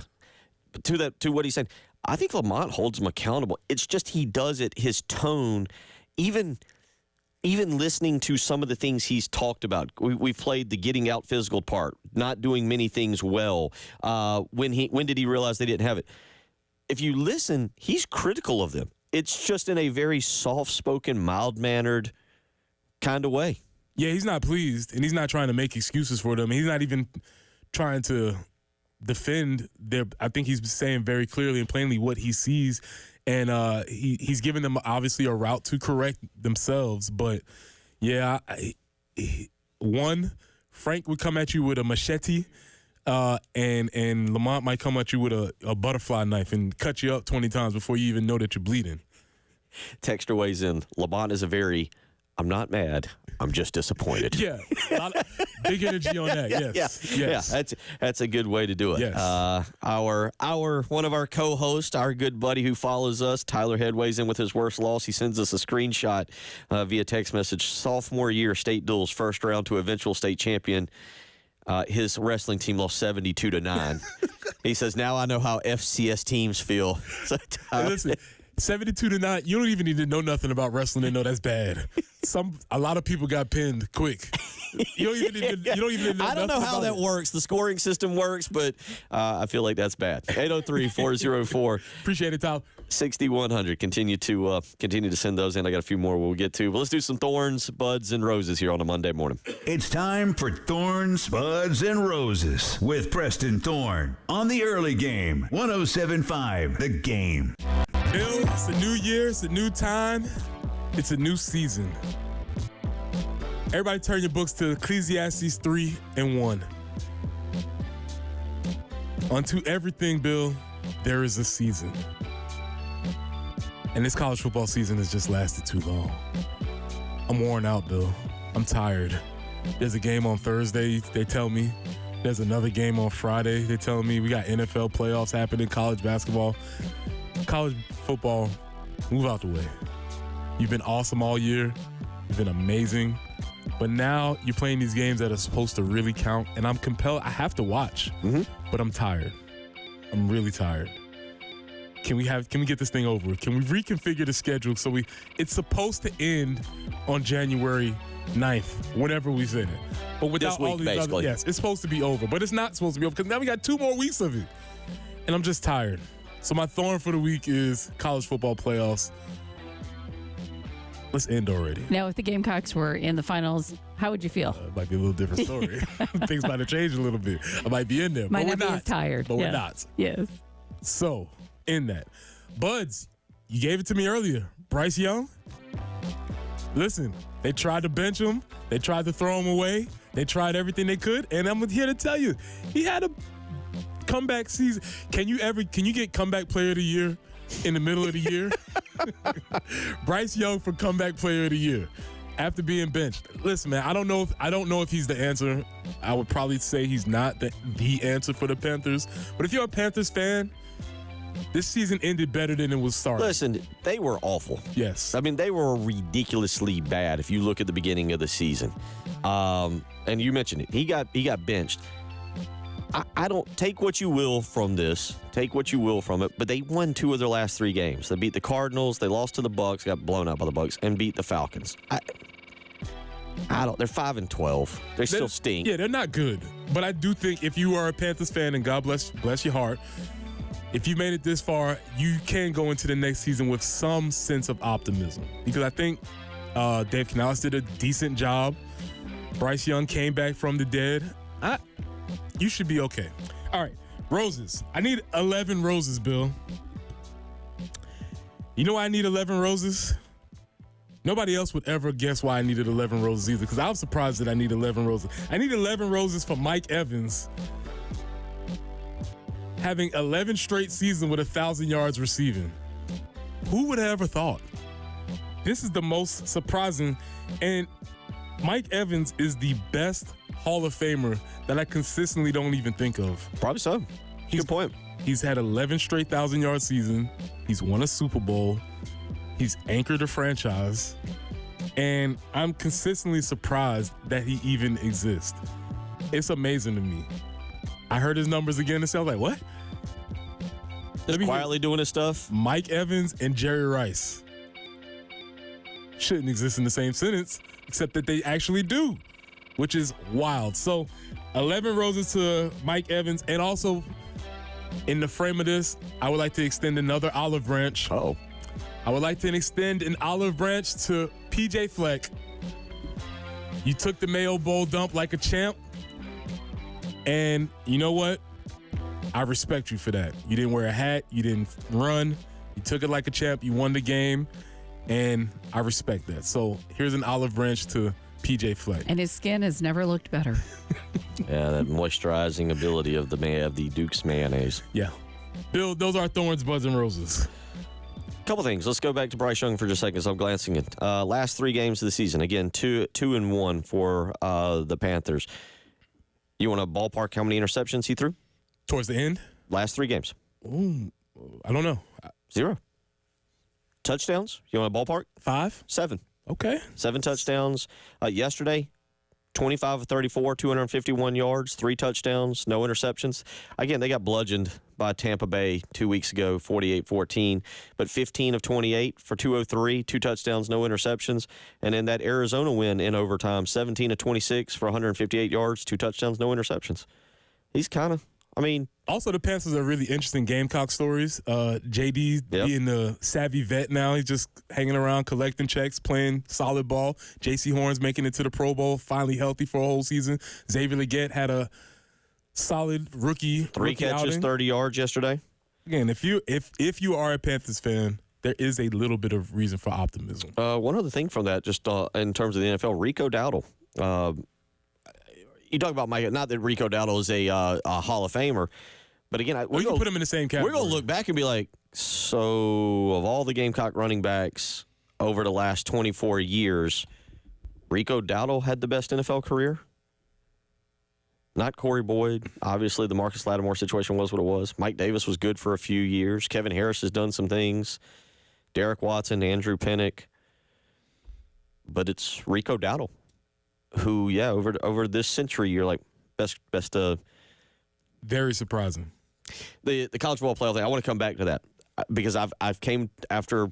what he said, I think Lamont holds him accountable. It's just he does it. His tone, even listening to some of the things he's talked about. We've played the getting out physical part, not doing many things well. When did he realize they didn't have it? If you listen, he's critical of them. It's just in a very soft-spoken, mild-mannered kind of way. Yeah, he's not pleased, and he's not trying to make excuses for them. He's not even trying to defend their. I think he's saying very clearly and plainly what he sees. And he's giving them, obviously, a route to correct themselves. But, yeah, Frank would come at you with a machete, and Lamont might come at you with a butterfly knife and cut you up 20 times before you even know that you're bleeding. Texter weighs in. Lamont is I'm not mad. I'm just disappointed. Yeah, big energy on that. Yes, yeah. That's a good way to do it. Yes. One of our co-hosts, our good buddy who follows us, Tyler Head, weighs in with his worst loss. He sends us a screenshot via text message. Sophomore year state duels, first round to eventual state champion. His wrestling team lost 72-9. He says, "Now I know how FCS teams feel." So, hey, listen. 72-9. You don't even need to know nothing about wrestling to know that's bad. A lot of people got pinned quick. You don't even know. I don't know how that works. The scoring system works, but I feel like that's bad. 803-404. Appreciate it, Tyler. 6100. Continue to send those in. I got a few more we'll get to. But let's do some Thorns, Buds, and Roses here on a Monday morning. It's time for Thorns, Buds, and Roses with Preston Thorn on the early game. 107.5 The Game. Bill, it's a new year. It's a new time. It's a new season. Everybody turn your books to Ecclesiastes 3:1. Unto everything, Bill, there is a season. And this college football season has just lasted too long. I'm worn out, Bill. I'm tired. There's a game on Thursday, they tell me. There's another game on Friday, they tell me. We got NFL playoffs happening, college basketball. College football, move out the way. You've been awesome all year. You've been amazing. But now you're playing these games that are supposed to really count, and I'm compelled. I have to watch, but I'm tired. I'm really tired. Can we get this thing over with? Can we reconfigure the schedule so it's supposed to end on January 9th, whenever we say that. But without week, all these basically. other, yes, it's supposed to be over, but it's not supposed to be over because now we got 2 more weeks of it, and I'm just tired. So my thorn for the week is college football playoffs. Let's end already. Now, if the Gamecocks were in the finals, how would you feel? It might be a little different story. Things might have changed a little bit. I might be in there, Might but not we're be not. as tired. But Yeah. we're not. Yes. So, in that. Buds, you gave it to me earlier. Bryce Young, listen, they tried to bench him. They tried to throw him away. They tried everything they could, and I'm here to tell you, he had a comeback season. Can you get comeback player of the year in the middle of the year? Bryce Young for comeback player of the year after being benched. Listen, man, I don't know if he's the answer. I would probably say he's not the answer for the Panthers. But if you're a Panthers fan, this season ended better than it was started. Listen, they were awful. Yes. I mean, they were ridiculously bad if you look at the beginning of the season. And you mentioned it. He got benched. I don't take what you will from this. Take what you will from it. But they won 2 of their last 3 games. They beat the Cardinals. They lost to the Bucks. Got blown out by the Bucks and beat the Falcons. I don't. They're 5-12. They still stink. Yeah, they're not good. But I do think if you are a Panthers fan, and God bless your heart, if you made it this far, you can go into the next season with some sense of optimism. Because I think Dave Canales did a decent job. Bryce Young came back from the dead. You should be okay. All right, roses. I need 11 roses, Bill. You know why I need 11 roses? Nobody else would ever guess why I needed 11 roses either, because I was surprised that I need 11 roses. I need 11 roses for Mike Evans having 11 straight seasons with 1,000 yards receiving. Who would have ever thought? This is the most surprising, and Mike Evans is the best Hall of Famer that I consistently don't even think of. Probably so. Good point. He's had 11 straight 1,000-yard season. He's won a Super Bowl. He's anchored a franchise. And I'm consistently surprised that he even exists. It's amazing to me. I heard his numbers again and said, I was like, what? Just quietly doing his stuff. Mike Evans and Jerry Rice shouldn't exist in the same sentence, except that they actually do, which is wild. So 11 roses to Mike Evans. And also, in the frame of this, I would like to extend another olive branch. Uh-oh. I would like to extend an olive branch to PJ Fleck. You took the Mayo Bowl dump like a champ. And you know what? I respect you for that. You didn't wear a hat. You didn't run. You took it like a champ. You won the game. And I respect that. So here's an olive branch to PJ Fleck. And his skin has never looked better. Yeah, that moisturizing ability of the Duke's mayonnaise. Yeah. Bill, those are Thorns, Buds, and Roses. Couple things. Let's go back to Bryce Young for just a second. So I'm glancing at last 3 games of the season. Again, 2-1 for the Panthers. You want to ballpark how many interceptions he threw? Towards the end? Last 3 games. Ooh, I don't know. 0. Touchdowns? You want a ballpark? 5? 7. Okay. 7 touchdowns. Yesterday, 25 of 34, 251 yards, 3 touchdowns, no interceptions. Again, they got bludgeoned by Tampa Bay 2 weeks ago, 48-14. But 15 of 28 for 203, 2 touchdowns, no interceptions. And in that Arizona win in overtime, 17 of 26 for 158 yards, 2 touchdowns, no interceptions. He's kind of, Also, the Panthers are really interesting Gamecock stories. JD being the savvy vet now. He's just hanging around, collecting checks, playing solid ball. J.C. Horns making it to the Pro Bowl, finally healthy for a whole season. Xavier Legette had a solid rookie 3 catches, outing. 30 yards yesterday. Again, if you are a Panthers fan, there is a little bit of reason for optimism. One other thing from that, just in terms of the NFL, Rico Dowdle. You talk about not that Rico Dowdle is a Hall of Famer, but again, you can put him in the same category. We're going to look back and be like, so of all the Gamecock running backs over the last 24 years, Rico Dowdle had the best NFL career? Not Corey Boyd. Obviously, the Marcus Lattimore situation was what it was. Mike Davis was good for a few years. Kevin Harris has done some things. Derek Watson, Andrew Pinnock. But it's Rico Dowdle, who, over this century, you're like, best. Very surprising. The college football playoff thing, I want to come back to that because I've came after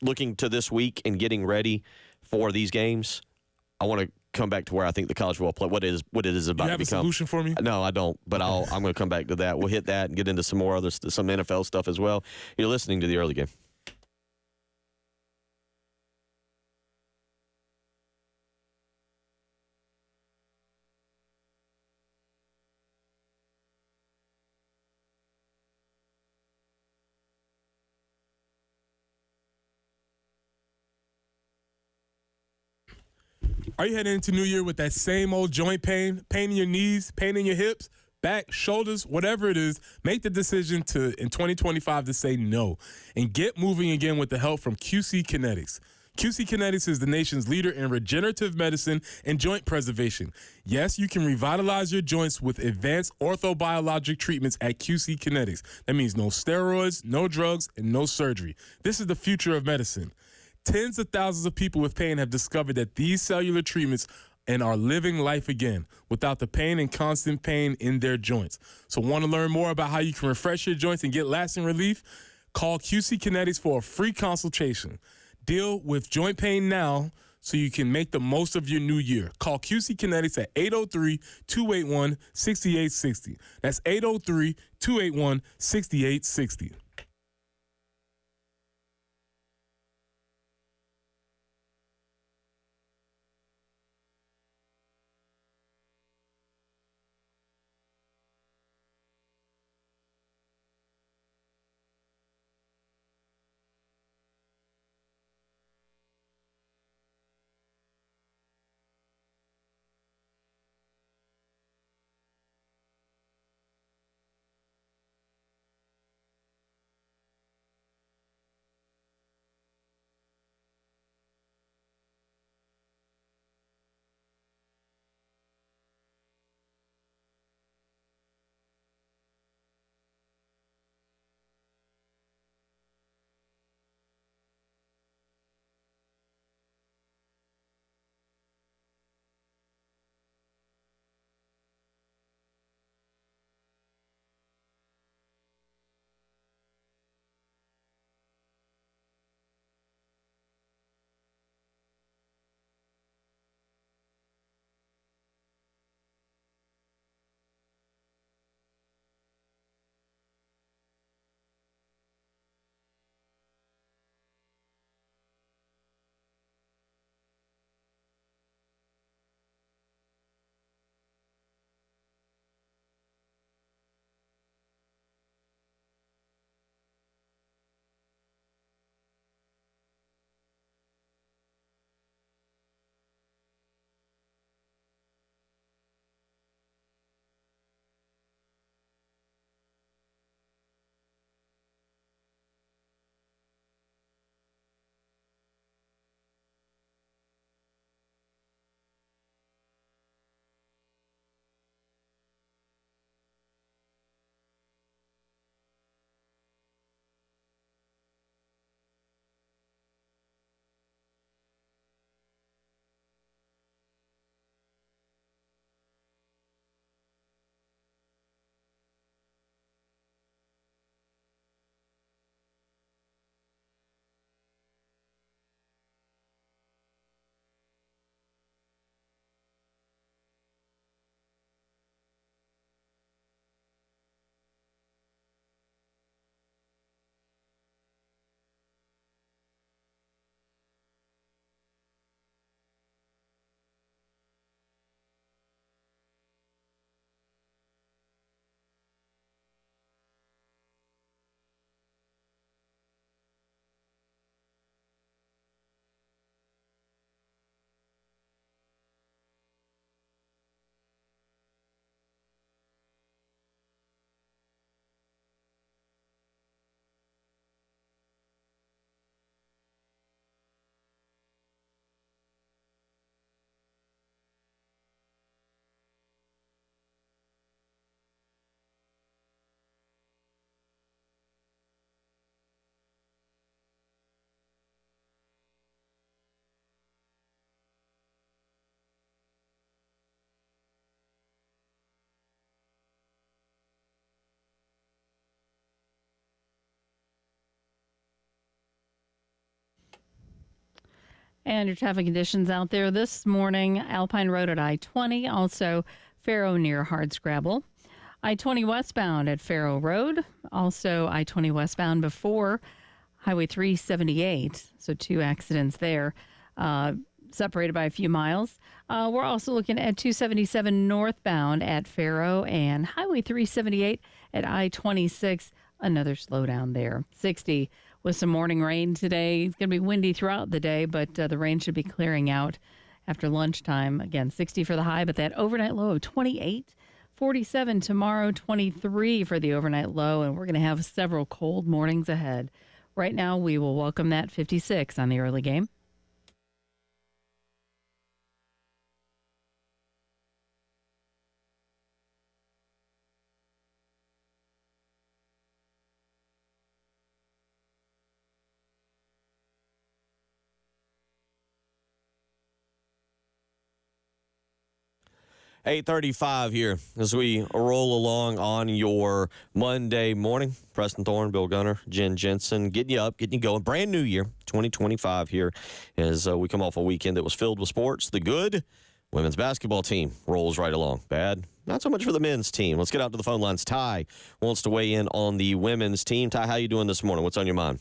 looking to this week and getting ready for these games. I want to come back to where I think the college football play, what it is about You have to a become. solution for me? No, I don't, but I'm going to come back to that. We'll hit that and get into some more some NFL stuff as well. You're listening to the early game. Are you heading into New Year with that same old joint pain in your knees, pain in your hips, back, shoulders, whatever it is? Make the decision in 2025 to say no and get moving again with the help from QC Kinetics. QC Kinetics is the nation's leader in regenerative medicine and joint preservation. Yes, you can revitalize your joints with advanced orthobiologic treatments at QC Kinetics. That means no steroids, no drugs, and no surgery. This is the future of medicine. Tens of thousands of people with pain have discovered that these cellular treatments and are living life again without the pain and constant pain in their joints. So want to learn more about how you can refresh your joints and get lasting relief? Call QC Kinetics for a free consultation. Deal with joint pain now so you can make the most of your new year. Call QC Kinetics at 803-281-6860. That's 803-281-6860. And your traffic conditions out there this morning, Alpine Road at I-20, also Faro near Hardscrabble. I-20 westbound at Faro Road, also I-20 westbound before Highway 378, so 2 accidents there, separated by a few miles. We're also looking at 277 northbound at Faro and Highway 378 at I-26, another slowdown there. 60 with some morning rain today. It's going to be windy throughout the day, but the rain should be clearing out after lunchtime. Again, 60 for the high, but that overnight low of 28. 47 tomorrow, 23 for the overnight low, and we're going to have several cold mornings ahead. Right now, we will welcome that 56 on the early game. $8:35 here as we roll along on your Monday morning. Preston Thorne, Bill Gunner, Jen Jensen, getting you up, getting you going. Brand new year, 2025 here as we come off a weekend that was filled with sports. The good women's basketball team rolls right along. Bad, not so much for the men's team. Let's get out to the phone lines. Ty wants to weigh in on the women's team. Ty, how you doing this morning? What's on your mind?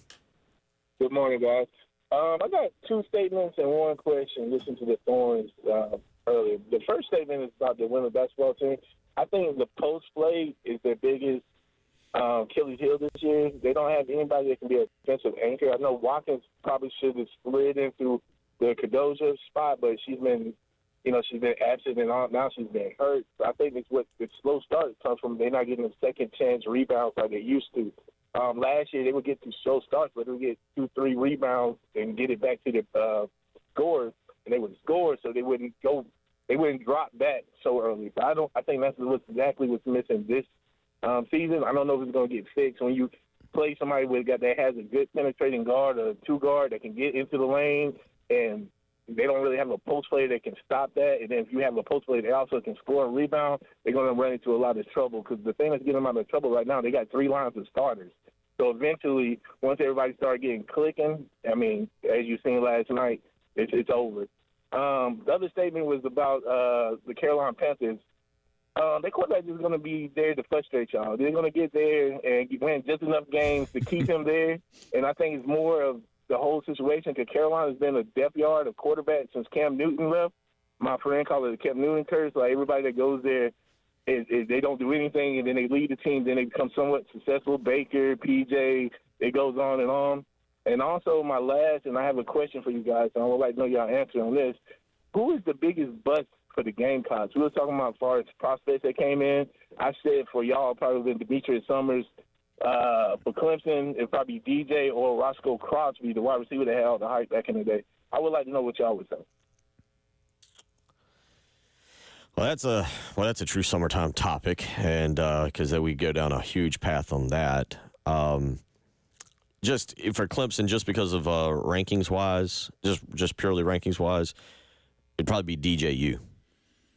Good morning, guys. I got 2 statements and 1 question. Listen to the Thorns earlier. The first statement is about the women's basketball team. I think the post play is their biggest Achilles heel this year. They don't have anybody that can be a defensive anchor. I know Watkins probably should have slid into the Kadoja spot, but she's been absent and now she's been hurt. I think it's what the slow start comes from. They're not getting a second chance rebounds like they used to. Last year they would get to slow starts, but they would get 2-3 rebounds and get it back to the scores, and they would score, so they wouldn't drop back so early. But I think that's exactly what's missing this season. I don't know if it's going to get fixed. When you play somebody that has a good penetrating guard or a 2 guard that can get into the lane, and they don't really have a post player that can stop that, and then if you have a post player that also can score and rebound, they're going to run into a lot of trouble, because the thing that's getting them out of trouble right now, they got 3 lines of starters. So eventually, once everybody starts getting clicking, I mean, as you've seen last night, it's over. The other statement was about the Carolina Panthers. Their quarterback is going to be there to frustrate y'all. They're going to get there and win just enough games to keep him there. And I think it's more of the whole situation, because Carolina has been a depth yard of quarterback since Cam Newton left. My friend called it the Cam Newton curse. Like, everybody that goes there, they don't do anything, and then they lead the team, then they become somewhat successful. Baker, PJ, it goes on and on. And also my last, and I have a question for you guys, and I would like to know your answer on this. Who is the biggest bust for the Gamecocks? We were talking about as far as prospects that came in. I said for y'all, probably Demetrius Summers. For Clemson, it'd probably be DJ or Roscoe Crosby, the wide receiver that had all the hype back in the day. I would like to know what y'all would say. Well, that's a true summertime topic, and because then we go down a huge path on that. Just for Clemson, just because of rankings wise, just purely rankings wise, it'd probably be DJU.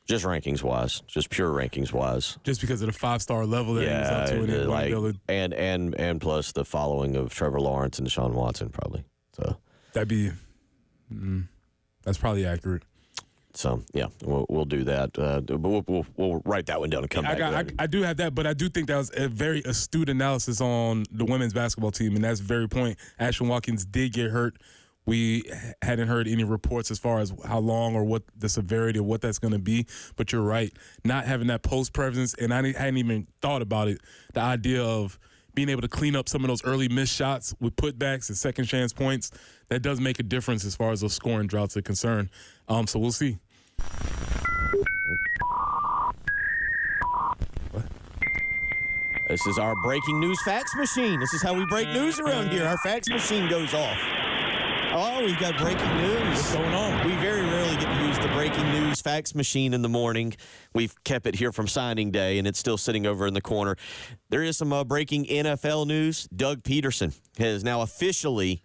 Just rankings wise, just pure rankings wise. Just because of the 5-star level that he was up to, and plus the following of Trevor Lawrence and Deshaun Watson, probably. So that's probably accurate. So yeah, we'll do that. But we'll write that one down and come back. I do have that, but I do think that was a very astute analysis on the women's basketball team, and that's the very point. Ashton Watkins did get hurt. We hadn't heard any reports as far as how long or what the severity of what that's going to be. But you're right, not having that post presence, and I hadn't even thought about it. The idea of being able to clean up some of those early missed shots with putbacks and second chance points, that does make a difference as far as those scoring droughts are concerned. So we'll see. This is our breaking news fax machine. This is how we break news around here. Our fax machine goes off. Oh, we've got breaking news. What's going on? We very rarely get to use the breaking news fax machine in the morning. We've kept it here from signing day, and it's still sitting over in the corner. There is some breaking NFL news. Doug Peterson has now officially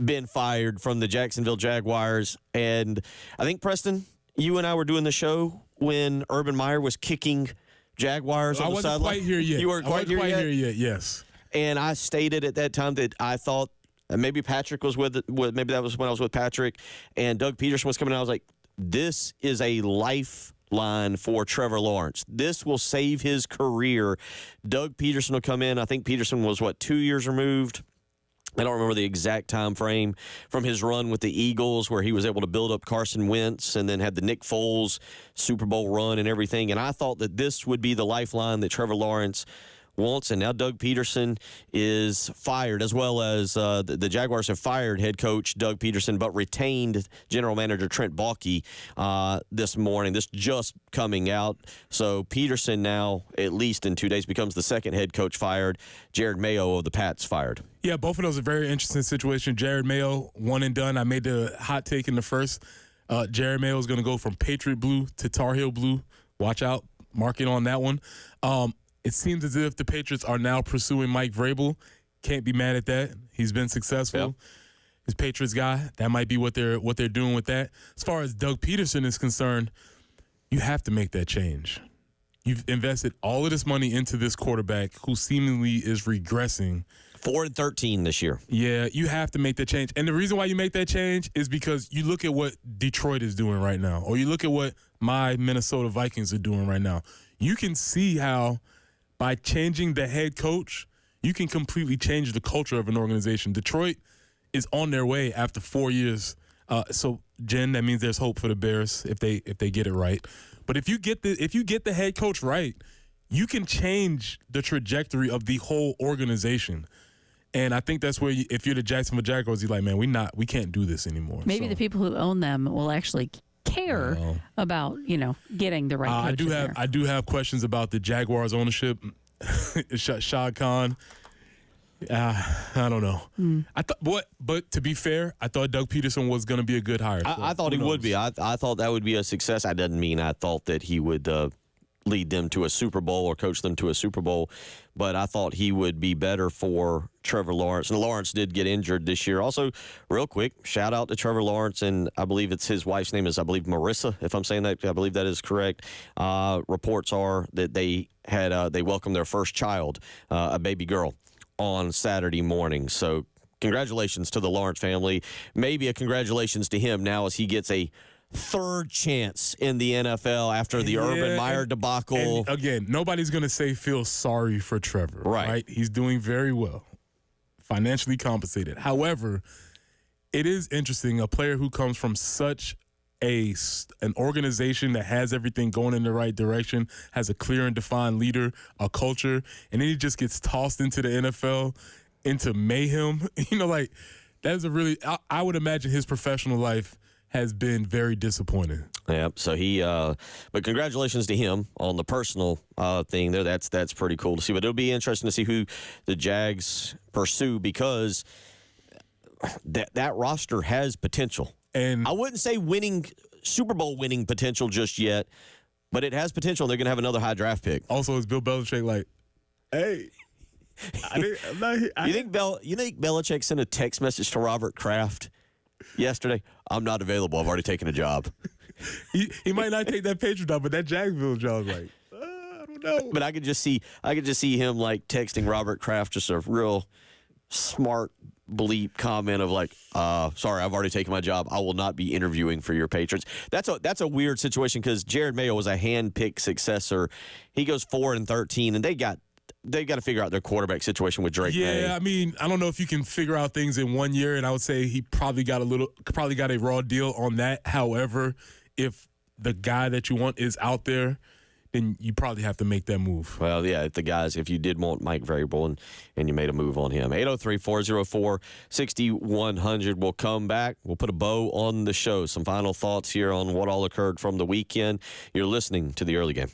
been fired from the Jacksonville Jaguars. And I think, Preston, you and I were doing the show when Urban Meyer was kicking Jaguars on the sideline. I wasn't quite here yet. You weren't quite here yet? Yes. And I stated at that time that I thought maybe Patrick was with it. Maybe that was when I was with Patrick, and Doug Peterson was coming out. I was like, this is a lifeline for Trevor Lawrence. This will save his career. Doug Peterson will come in. I think Peterson was, 2 years removed? I don't remember the exact time frame from his run with the Eagles where he was able to build up Carson Wentz and then had the Nick Foles Super Bowl run and everything. And I thought that this would be the lifeline that Trevor Lawrence wants, and now Doug Peterson is fired, as well as the Jaguars have fired head coach Doug Peterson, but retained general manager Trent Baalke this morning. This just coming out. So Peterson now, at least in 2 days, becomes the second head coach fired. Jared Mayo of the Pats fired. Yeah, both of those are very interesting situations. Jared Mayo, one and done. I made the hot take in the first. Jared Mayo is going to go from Patriot Blue to Tar Heel Blue. Watch out. Mark it on that one. It seems as if the Patriots are now pursuing Mike Vrabel. Can't be mad at that. He's been successful. Yep. He's a Patriots guy. That might be what they're doing with that. As far as Doug Peterson is concerned, you have to make that change. You've invested all of this money into this quarterback who seemingly is regressing. 4-13 this year. Yeah, you have to make that change. And the reason why you make that change is because you look at what Detroit is doing right now, or you look at what my Minnesota Vikings are doing right now. You can see how by changing the head coach, you can completely change the culture of an organization. Detroit is on their way after 4 years. So, Jen, that means there's hope for the Bears if they get it right. But if you get the head coach right, you can change the trajectory of the whole organization. And I think that's where, if you're the Jacksonville Jaguars, you're like, man, we can't do this anymore. Maybe the people who own them will actually care about, getting the right coach. I do have questions about the Jaguars ownership. Shad Khan. I don't know. But to be fair, I thought Doug Peterson was going to be a good hire. I thought he would be. I thought that would be a success. I didn't mean I thought that he would lead them to a Super Bowl or coach them to a Super Bowl, but I thought he would be better for Trevor Lawrence. And Lawrence did get injured this year. Also, real quick, shout out to Trevor Lawrence, and I believe it's his wife's name is, Marissa, if I'm saying that. I believe that is correct. Reports are that they welcomed their first child, a baby girl, on Saturday morning. So congratulations to the Lawrence family. Maybe a congratulations to him now as he gets a third chance in the NFL after the Urban Meyer debacle. And again, nobody's going to feel sorry for Trevor. Right? He's doing very well, financially compensated. However, it is interesting, a player who comes from such an organization that has everything going in the right direction, has a clear and defined leader, a culture, and then he just gets tossed into the NFL, into mayhem. That is I would imagine his professional life has been very disappointing. Yep. So but congratulations to him on the personal thing there. That's pretty cool to see. But it'll be interesting to see who the Jags pursue, because that roster has potential. And I wouldn't say Super Bowl winning potential just yet, but it has potential. They're going to have another high draft pick. Also, is Bill Belichick like, hey? You think Belichick sent a text message to Robert Kraft yesterday? I'm not available. I've already taken a job. he might not take that Patriot job, but that Jacksonville job, I don't know. But I could just see him texting Robert Kraft just a real smart bleep comment of sorry, I've already taken my job. I will not be interviewing for your Patriots. That's a weird situation because Jared Mayo was a hand-picked successor. He goes 4-13, and they got to figure out their quarterback situation with Drake May. Yeah, I mean, I don't know if you can figure out things in 1 year, and I would say he probably got a raw deal on that. However, if the guy that you want is out there, then you probably have to make that move. Well, yeah, if you did want Mike Vrabel and you made a move on him. 803-404-6100. We'll come back. We'll put a bow on the show. Some final thoughts here on what all occurred from the weekend. You're listening to The Early Game.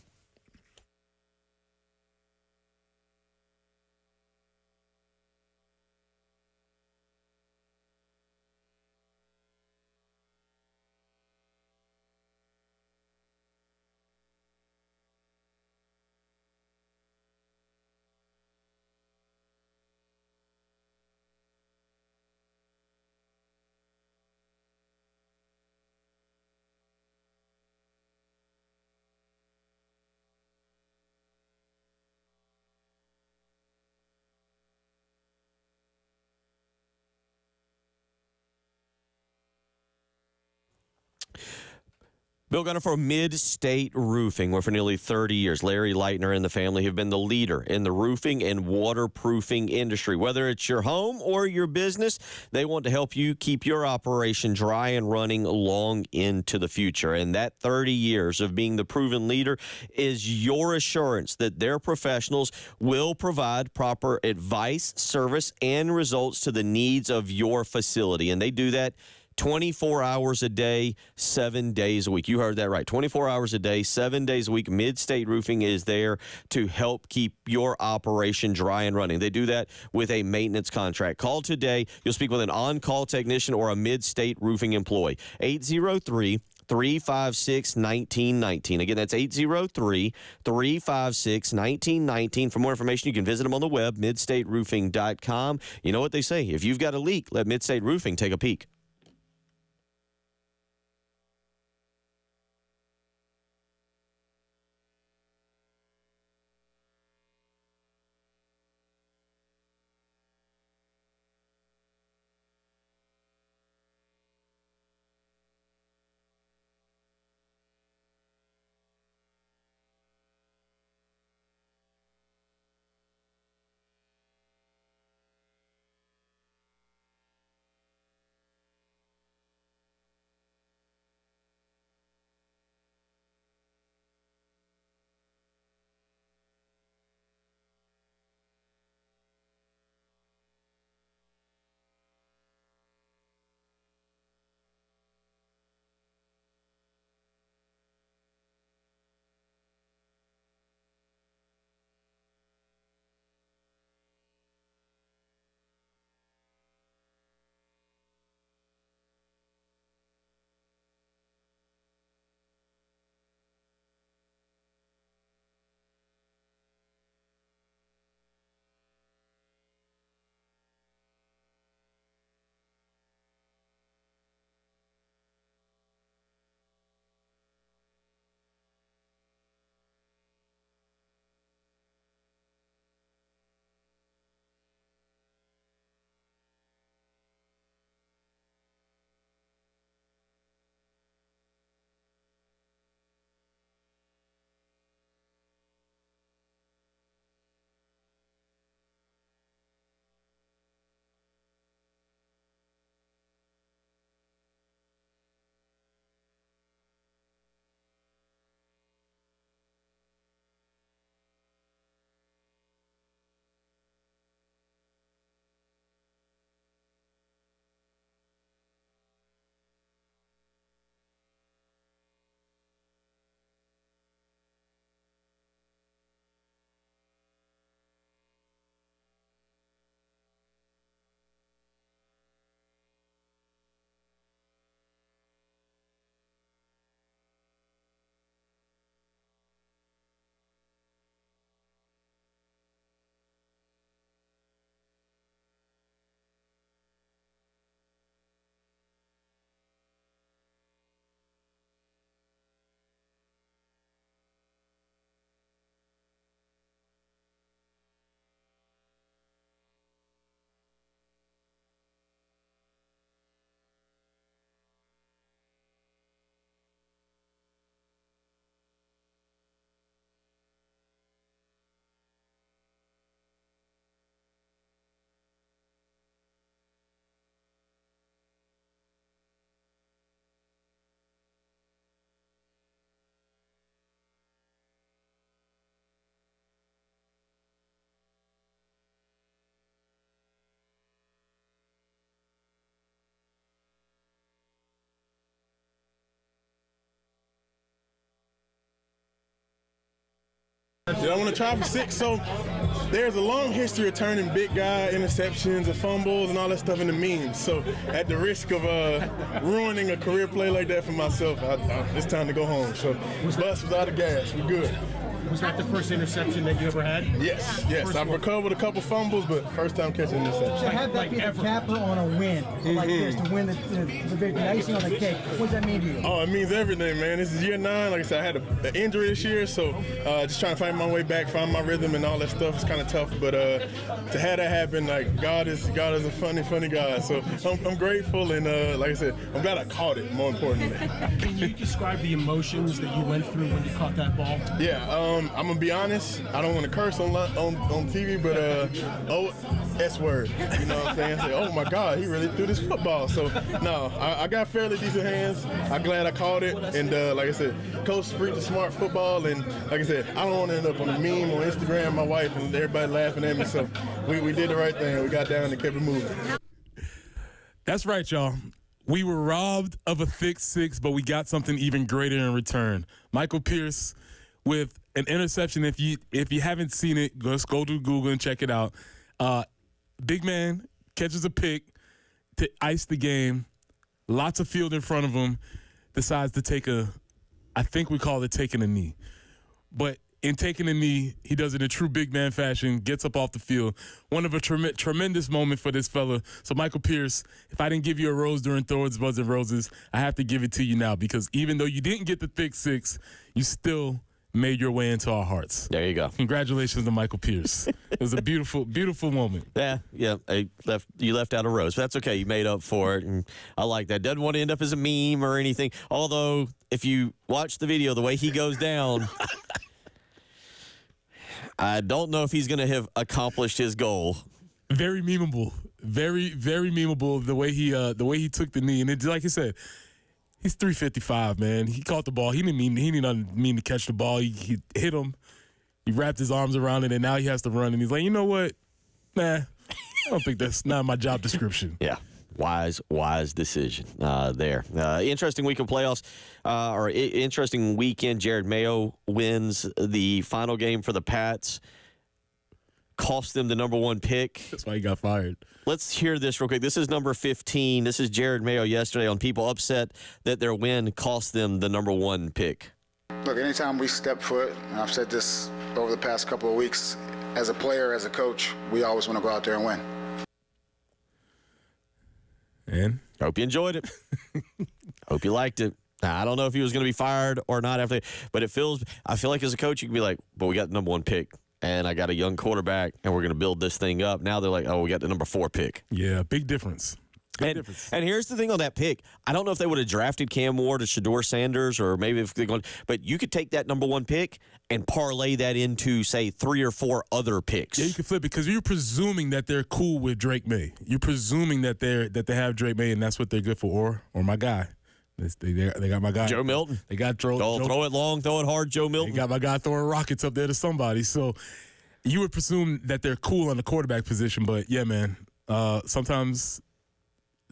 Bill Gunner for Mid-State Roofing, where for nearly 30 years, Larry Leitner and the family have been the leader in the roofing and waterproofing industry. Whether it's your home or your business, they want to help you keep your operation dry and running long into the future. And that 30 years of being the proven leader is your assurance that their professionals will provide proper advice, service, and results to the needs of your facility. And they do that 24 hours a day, 7 days a week. You heard that right. 24 hours a day, 7 days a week. Mid-State Roofing is there to help keep your operation dry and running. They do that with a maintenance contract. Call today. You'll speak with an on-call technician or a Mid-State Roofing employee. 803-356-1919. Again, that's 803-356-1919. For more information, you can visit them on the web, midstateroofing.com. You know what they say. If you've got a leak, let Mid-State Roofing take a peek. I want to try for 6. So there's a long history of turning big guy interceptions and fumbles and all that stuff into memes. So at the risk of ruining a career play like that for myself, it's time to go home. So bus was out of gas. We're good. Was that the first interception that you ever had? Yes. I've recovered a couple fumbles, but first time catching an interception. So had that be the capper on a win, like this, to win the victory, icing on the cake, what does that mean to you? Oh, it means everything, man. This is year 9. Like I said, I had an injury this year, so just trying to find find my way back, find my rhythm, and all that stuff is kind of tough. But to have that happen, like God is a funny God. So I'm grateful, and like I said, I'm glad I caught it. More importantly. Can you describe the emotions that you went through when you caught that ball? Yeah, I'm gonna be honest. I don't want to curse on TV, but S word. You know what I'm saying? Say, oh my God, he really threw this football. So no, I got fairly decent hands. I'm glad I caught it, and like I said, Coach Freak the smart football, and like I said, I don't want to end up on a meme on Instagram, my wife and everybody laughing at me. So we did the right thing. We got down and kept it moving. That's right, y'all. We were robbed of a thick six, but we got something even greater in return. Michael Pierce with an interception. If you haven't seen it, just go to Google and check it out. Big man catches a pick to ice the game. Lots of field in front of him. Decides to take I think we call it taking a knee. But in taking a knee, he does it in true big man fashion, gets up off the field. One of a tremendous moment for this fella. So, Michael Pierce, if I didn't give you a rose during Thorns, Buds, and Roses, I have to give it to you now, because even though you didn't get the thick six, you still made your way into our hearts. There you go. Congratulations to Michael Pierce. It was a beautiful, beautiful moment. Yeah. You left out a rose, but that's okay. You made up for it, and I like that. Doesn't want to end up as a meme or anything. Although, if you watch the video, the way he goes down, I don't know if he's going to have accomplished his goal. Very memeable. Very, very memeable the way he took the knee. And it, like I said, he's 355, man. He caught the ball. He didn't mean to catch the ball. He hit him. He wrapped his arms around it, and now he has to run. And he's like, you know what? Nah, I don't think that's not my job description. Yeah. Wise decision there. Interesting week of playoffs, or interesting weekend. Jared Mayo wins the final game for the Pats. Cost them the number 1 pick. That's why he got fired. Let's hear this real quick. This is number 15. This is Jared Mayo yesterday on people upset that their win cost them the number 1 pick. Look, anytime we step foot, and I've said this over the past couple of weeks, as a player, as a coach, we always want to go out there and win. And hope you enjoyed it. Hope you liked it. I don't know if he was going to be fired or not after, but I feel like as a coach, you can be like, but we got the number 1 pick, and I got a young quarterback, and we're going to build this thing up. Now they're like, oh, we got the number 4 pick. Yeah, big difference. And here's the thing on that pick. I don't know if they would have drafted Cam Ward or Shedeur Sanders, or maybe if they're going, but you could take that number 1 pick and parlay that into, say, 3 or 4 other picks. Yeah, you can flip it, because you're presuming that they're cool with Drake May. You're presuming that they have Drake May, and that's what they're good for. Or my guy. They got my guy. Joe Milton. They got throw it long, throw it hard, Joe Milton. They got my guy throwing rockets up there to somebody. So you would presume that they're cool on the quarterback position, but yeah, man, sometimes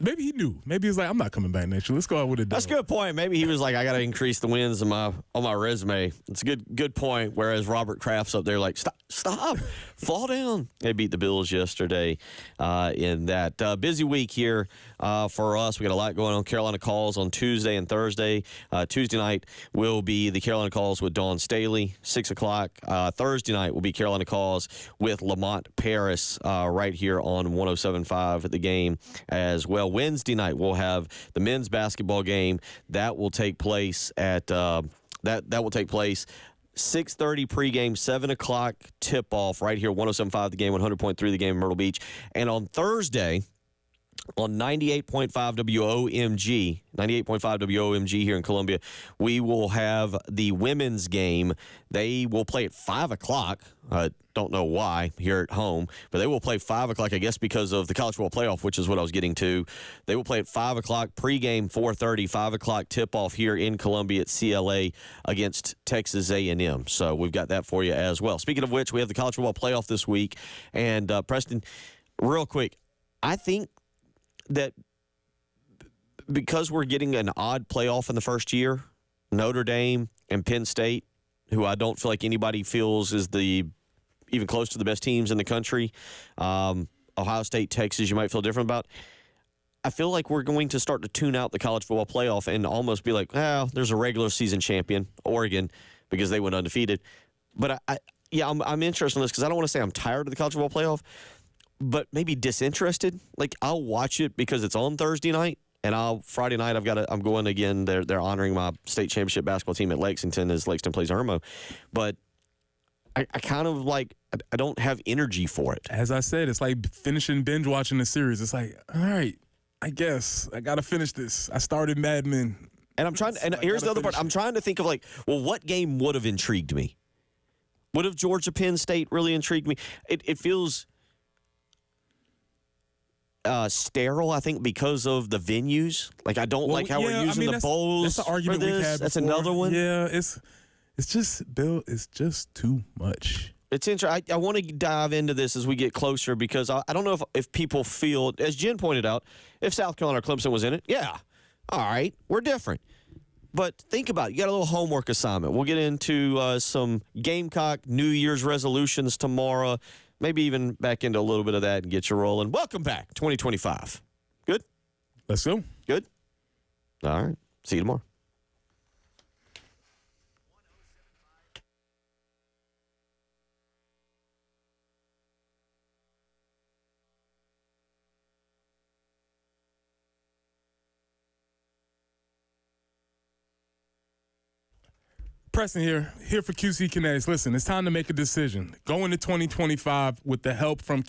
maybe he knew. Maybe he's like, I'm not coming back next year. Let's go out with it. That's a good point. Maybe he was like, I got to increase the wins on my resume. It's a good point. Whereas Robert Kraft's up there like, stop, fall down. They beat the Bills yesterday in that busy week here for us. We got a lot going on. Carolina Calls on Tuesday and Thursday. Tuesday night will be the Carolina Calls with Dawn Staley, 6 o'clock. Thursday night will be Carolina Calls with Lamont Paris right here on 107.5 at the Game as well. Wednesday night we'll have the men's basketball game that will take place at that will take place 6:30 pregame, 7 o'clock tip off right here 107.5 the Game, 100.3 the Game in Myrtle Beach. And on Thursday on 98.5 WOMG here in Columbia, we will have the women's game. They will play at 5 o'clock. Don't know why here at home, but they will play 5 o'clock, I guess because of the college football playoff, which is what I was getting to. They will play at 5 o'clock, pregame 4:30, 5 o'clock tip-off here in Columbia at CLA against Texas A&M. So we've got that for you as well. Speaking of which, we have the college football playoff this week. And, Preston, real quick, I think that because we're getting an odd playoff in the first year, Notre Dame and Penn State, who I don't feel like anybody feels is even close to the best teams in the country, Ohio State, Texas, you might feel different about. I feel like we're going to start to tune out the college football playoff and almost be like, there's a regular season champion, Oregon, because they went undefeated. But I'm interested in this because I don't want to say I'm tired of the college football playoff, but maybe disinterested. Like, I'll watch it because it's on Thursday night, and Friday night I'm going again. They're honoring my state championship basketball team at Lexington as Lexington plays Irmo. But I kind of like I don't have energy for it. As I said, it's like finishing binge watching a series. It's like, all right, I guess I got to finish this. I started Mad Men. And I'm trying. And here's the other part. I'm trying to think of like, well, what game would have intrigued me? Would have Georgia Penn State really intrigued me? It feels sterile, I think, because of the venues. Like I don't like how we're using the bowls. That's an argument for this. we've had before. That's another one. Yeah, it's just Bill. It's just too much. It's interesting. I want to dive into this as we get closer because I don't know if people feel, as Jen pointed out, if South Carolina or Clemson was in it, yeah, all right, we're different. But think about it. You got a little homework assignment. We'll get into some Gamecock New Year's resolutions tomorrow, maybe even back into a little bit of that and get you rolling. Welcome back, 2025. Good? Let's go. Good? All right. See you tomorrow. Preston here for QC Kinetics. Listen, it's time to make a decision. Go into 2025 with the help from